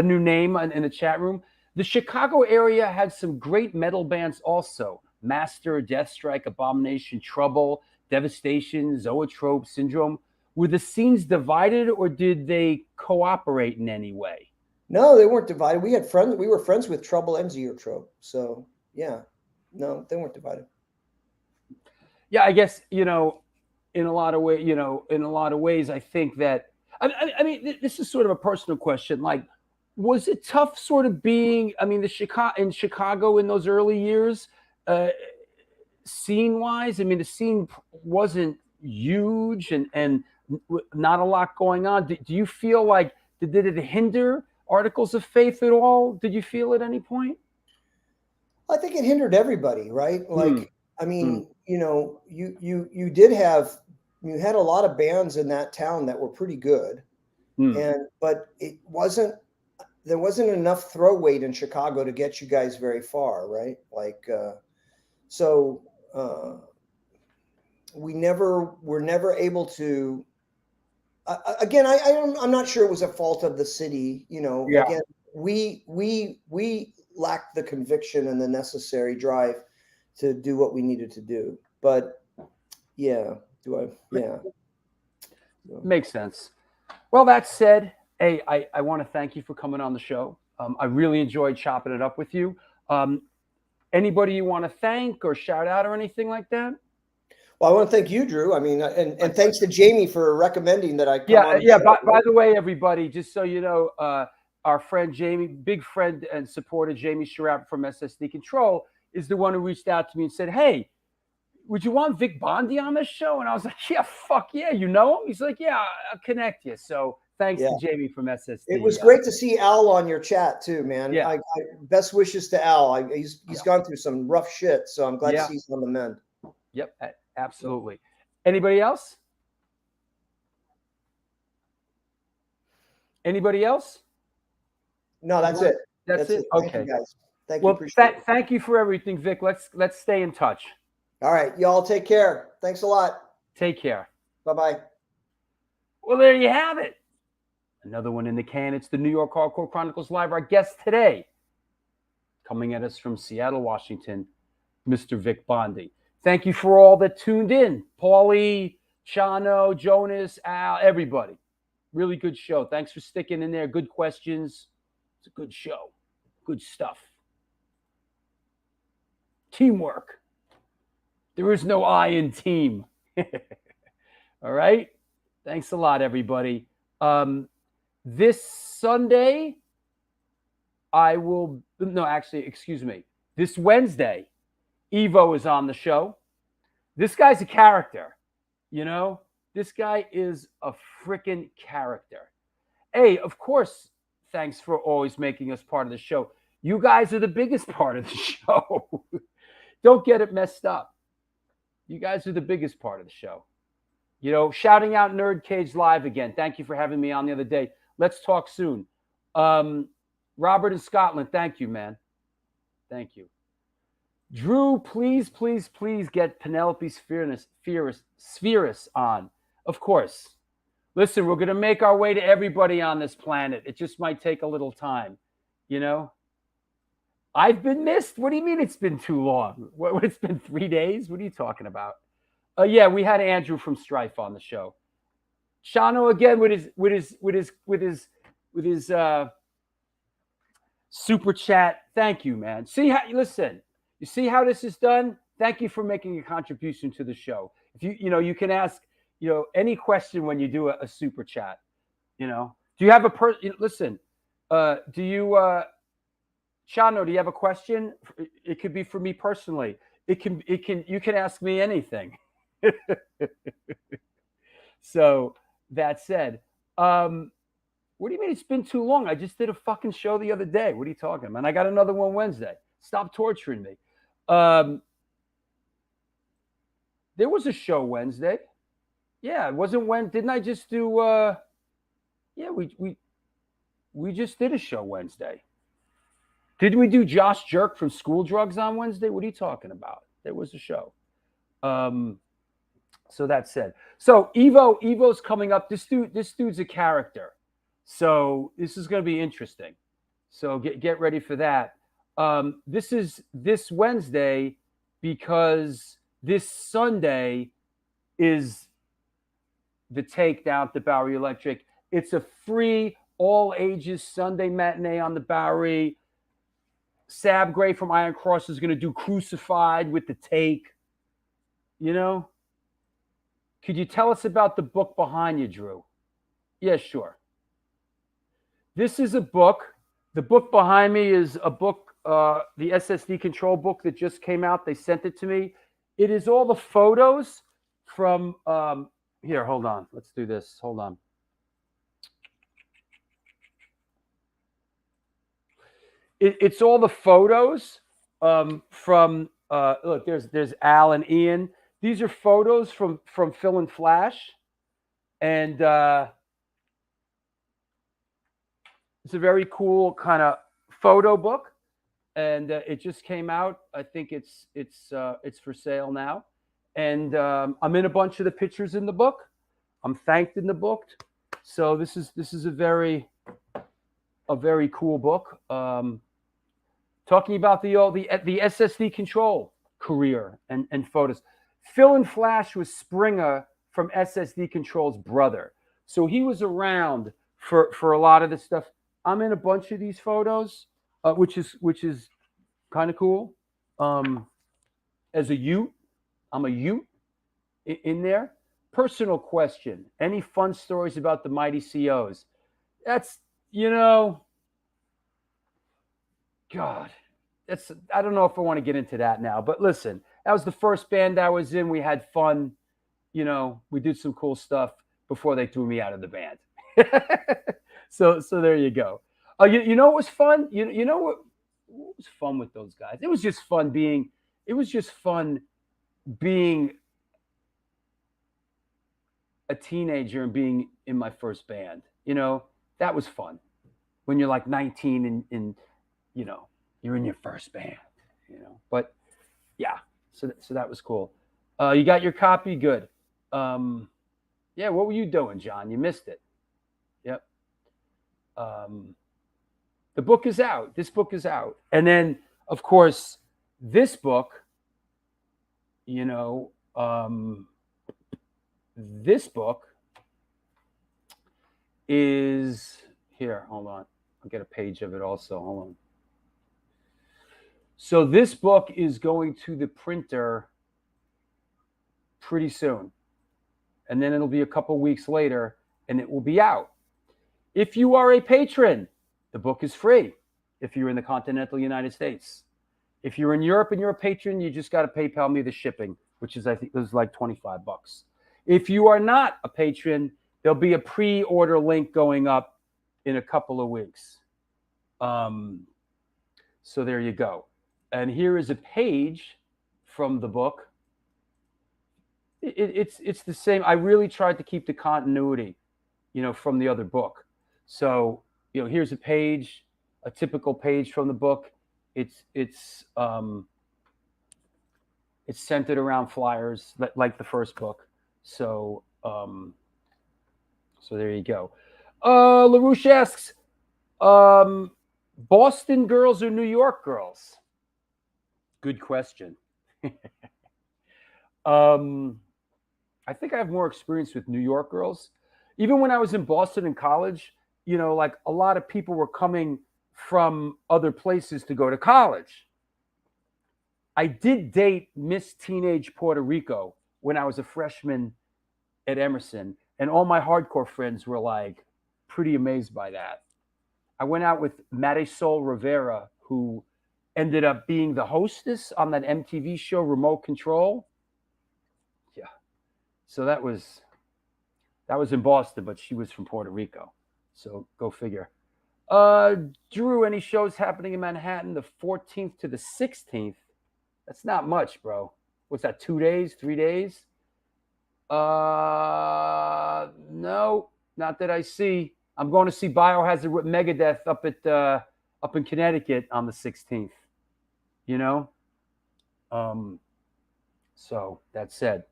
name in the chat room. The Chicago area had some great metal bands also: Master, Deathstrike, Abomination, Trouble, Devastation, Zoetrope, Syndrome. Were the scenes divided, or did they cooperate in any way? No, they weren't divided. We had friends. We were friends with Trouble and Zoetrope. So yeah, no, they weren't divided. Yeah, I guess, in a lot of ways, I think that, I mean, this is sort of a personal question. Like, was it tough sort of being, I mean, in Chicago in those early years, scene wise? I mean, the scene wasn't huge and not a lot going on. Do you feel like, did it hinder Articles of Faith at all? Did you feel at any point? I think it hindered everybody, right? Like, I Mm. mean, you had a lot of bands in that town that were pretty good, but there wasn't enough throw weight in Chicago to get you guys very far, right? Like, so were never able to. Again, I'm not sure it was a fault of the city. Yeah. Again, we lacked the conviction and the necessary drive to do what we needed to do. But yeah, Makes sense. Well, that said, hey, I want to thank you for coming on the show. I really enjoyed chopping it up with you. Anybody you want to thank or shout out or anything like that? Well, I want to thank you, Drew. I mean, and thanks to Jamie for recommending that I come on. Yeah. By the way, everybody, just so you know, our friend Jamie, big friend and supporter Jamie Sharap from SSD Control, is the one who reached out to me and said, "Hey, would you want Vic Bondi on this show?" And I was like, "Yeah, fuck yeah, you know him?" He's like, "Yeah, I'll connect you." So thanks to Jamie from SSD. It was great to see Al on your chat too, man. Yeah. I best wishes to Al. He's gone through some rough shit, so I'm glad to see he's on the mend. Yep, absolutely. Anybody else? Anybody else? No, that's it. That's it. Thank Okay, you guys. Thank you. Well, Appreciate it. thank you for everything, Vic. Let's stay in touch. All right, y'all take care. Thanks a lot. Take care. Bye-bye. Well, there you have it. Another one in the can. It's the New York Hardcore Chronicles Live. Our guest today, coming at us from Seattle, Washington, Mr. Vic Bondi. Thank you for all that tuned in. Paulie, Chano, Jonas, Al, everybody. Really good show. Thanks for sticking in there. Good questions. It's a good show. Good stuff. Teamwork. There is no I in team. All right. Thanks a lot, everybody. This Sunday, this Wednesday, Evo is on the show. This guy's a character, This guy is a freaking character. Hey, of course, thanks for always making us part of the show. You guys are the biggest part of the show. Don't get it messed up. You guys are the biggest part of the show. Shouting out Nerd Cage Live again. Thank you for having me on the other day. Let's talk soon. Robert in Scotland, thank you, man. Thank you. Drew, please get Penelope Spheris on. Of course. Listen, we're going to make our way to everybody on this planet. It just might take a little time, I've been missed. What do you mean it's been too long? What it's been 3 days? What are you talking about? Yeah, we had Andrew from Strife on the show. Shano again with his super chat. Thank you, man. You see how this is done? Thank you for making a contribution to the show. If you can ask, any question when you do a super chat. Do you have listen, do you Shano, do you have a question? It could be for me personally. You can ask me anything. So that said, what do you mean it's been too long? I just did a fucking show the other day. What are you talking about? And I got another one Wednesday. Stop torturing me. There was a show Wednesday. Yeah, it wasn't when. Didn't I just do? Yeah, we just did a show Wednesday. Did we do Josh Jerk from School Drugs on Wednesday? What are you talking about? There was a show. So that said, so Evo's coming up. This dude's a character. So this is going to be interesting. So get ready for that. This is this Wednesday because this Sunday is the Take down at the Bowery Electric. It's a free all ages Sunday matinee on the Bowery. Sab Gray from Iron Cross is going to do Crucified with the Take. You know, could you tell us about the book behind you, Drew? Yeah, sure. This is a book. The book behind me is a book, the SSD control book that just came out. They sent it to me. It is all the photos from, here, hold on. Let's do this. Hold on. It's all the photos from, look, there's Al and Ian. These are photos from Phil and Flash. And it's a very cool kind of photo book. And it just came out. I think it's for sale now. And I'm in a bunch of the pictures in the book. I'm thanked in the book. So this is a very cool book. Talking about the SSD control career and photos. Phil and Flash was Springer from SSD Control's brother. So he was around for a lot of this stuff. I'm in a bunch of these photos, which is kind of cool. As a Ute, I'm a Ute in there. Personal question. Any fun stories about the Mighty COs? That's, God, I don't know if I want to get into that now, but listen, that was the first band I was in. We had fun. We did some cool stuff before they threw me out of the band. So there you go. You know what was fun? You know what was fun with those guys? It was just fun being a teenager and being in my first band. That was fun. When you're like 19 and you're in your first band, But yeah, so that was cool. You got your copy? Good. Yeah, what were you doing, John? You missed it. Yep. The book is out. This book is out. And then, of course, this book, this book is here. Hold on. I'll get a page of it also. Hold on. So this book is going to the printer pretty soon. And then it'll be a couple weeks later and it will be out. If you are a patron, the book is free if you're in the continental United States. If you're in Europe and you're a patron, you just got to PayPal me the shipping, which is, I think, it was like $25. If you are not a patron, there'll be a pre-order link going up in a couple of weeks. So there you go. And here is a page from the book. It's the same. I really tried to keep the continuity, from the other book. So, here's a page, a typical page from the book. It's centered around flyers like the first book. So there you go. LaRouche asks, Boston girls or New York girls? Good question. I think I have more experience with New York girls. Even when I was in Boston in college, like a lot of people were coming from other places to go to college. I did date Miss Teenage Puerto Rico when I was a freshman at Emerson, and all my hardcore friends were like pretty amazed by that. I went out with Marisol Rivera, who ended up being the hostess on that MTV show Remote Control. Yeah. So that was in Boston, but she was from Puerto Rico. So go figure. Drew, any shows happening in Manhattan the 14th to the 16th? That's not much, bro. What's that, 2 days, 3 days? No, not that I see. I'm going to see Biohazard with Megadeth up in Connecticut on the 16th. So that said,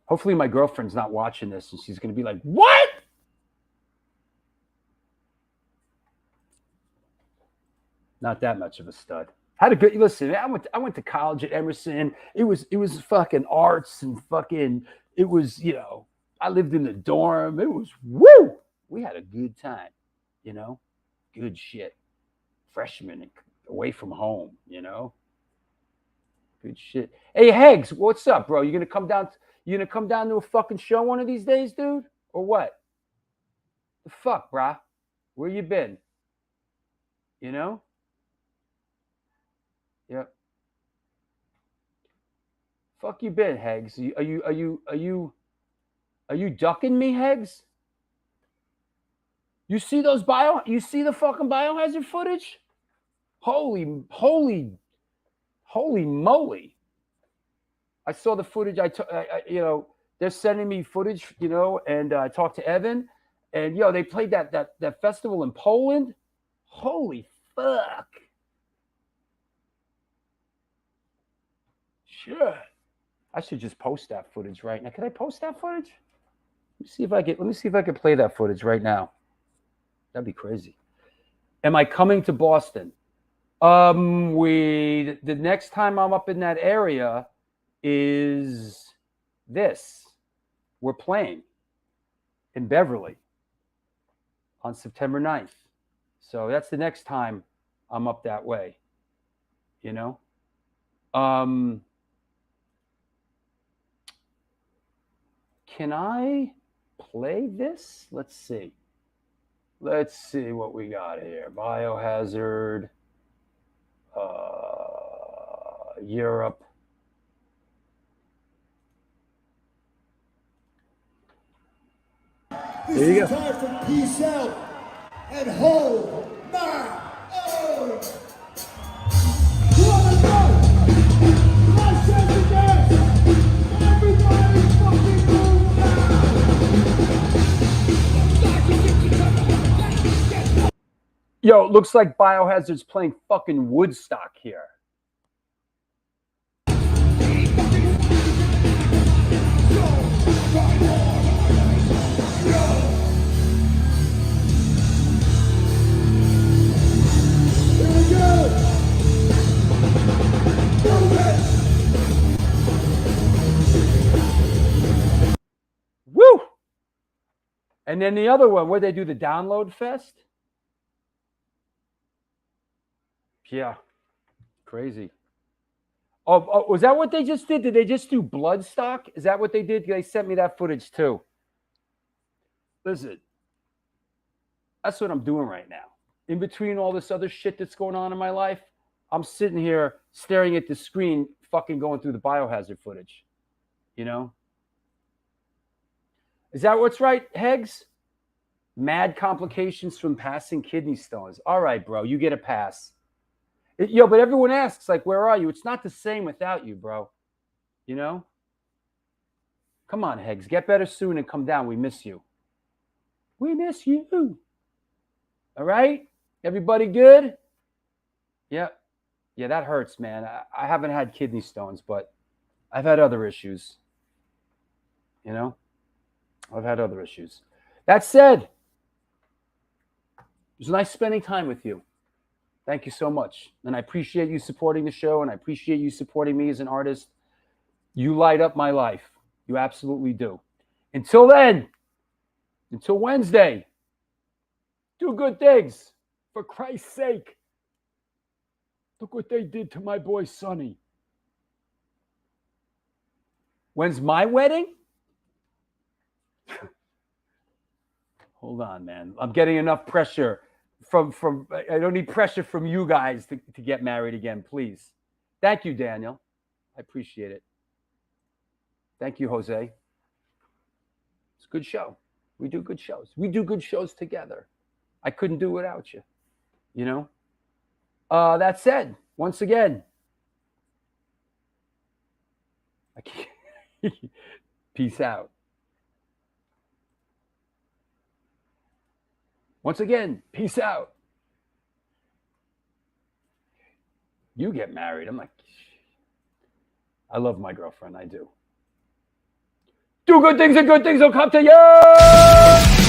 hopefully my girlfriend's not watching this and she's going to be like, what? Not that much of a stud. Had a good listen. I went to college at Emerson. It was fucking arts and fucking. It was I lived in the dorm. It was woo. We had a good time, good shit. Freshman away from home, Good Good shit. Hey, Hegs, what's up, bro? You gonna come down? You gonna come down to a fucking show one of these days, dude? Or what? The fuck, brah? Where you been? You know? Yep. Fuck you been, Hegs? Are you ducking me, Hegs? You see those you see the fucking biohazard footage? Holy moly. I saw the footage. You know, they're sending me footage, you know, and I talked to Evan, and they played that festival in Poland. Holy fuck. Sure. I should just post that footage right now. Can I post that footage? Let me see if I can play that footage right now. That'd be crazy. Am I coming to Boston? The next time I'm up in that area is this. We're playing in Beverly on September 9th. So that's the next time I'm up that way. You know? Can I play this? Let's see. Let's see what we got here. Biohazard, Europe. This There you is go. time for peace out and hold my own. You wanna go? Let's shake the dance. Everybody fucking move now. Yo, it looks like Biohazard's playing fucking Woodstock here. Woo! And then the other one, where they do the Download Fest. Yeah, crazy. Oh, was that what they just did? Did they just do Bloodstock? Is that what they did? They sent me that footage too. Listen, that's what I'm doing right now. In between all this other shit that's going on in my life, I'm sitting here staring at the screen, fucking going through the Biohazard footage. You know? Is that what's right, Hegs? Mad complications from passing kidney stones. All right, bro, you get a pass. But everyone asks, like, where are you? It's not the same without you, bro. You know? Come on, Hegs. Get better soon and come down. We miss you. We miss you. All right? Everybody good? Yeah. Yeah, that hurts, man. I haven't had kidney stones, but I've had other issues. You know? I've had other issues. That said, it was nice spending time with you. Thank you so much. And I appreciate you supporting the show, and I appreciate you supporting me as an artist. You light up my life. You absolutely do. Until then, until Wednesday, do good things. For Christ's sake. Look what they did to my boy Sonny. When's my wedding? Hold on, man. I'm getting enough pressure from I don't need pressure from you guys to get married again, please. Thank you, Daniel. I appreciate it. Thank you, Jose. It's a good show. We do good shows. We do good shows together. I couldn't do without you. You know? That said, once again, peace out. Once again, peace out. You get married. I'm like, I love my girlfriend. I do. Do good things and good things will come to you.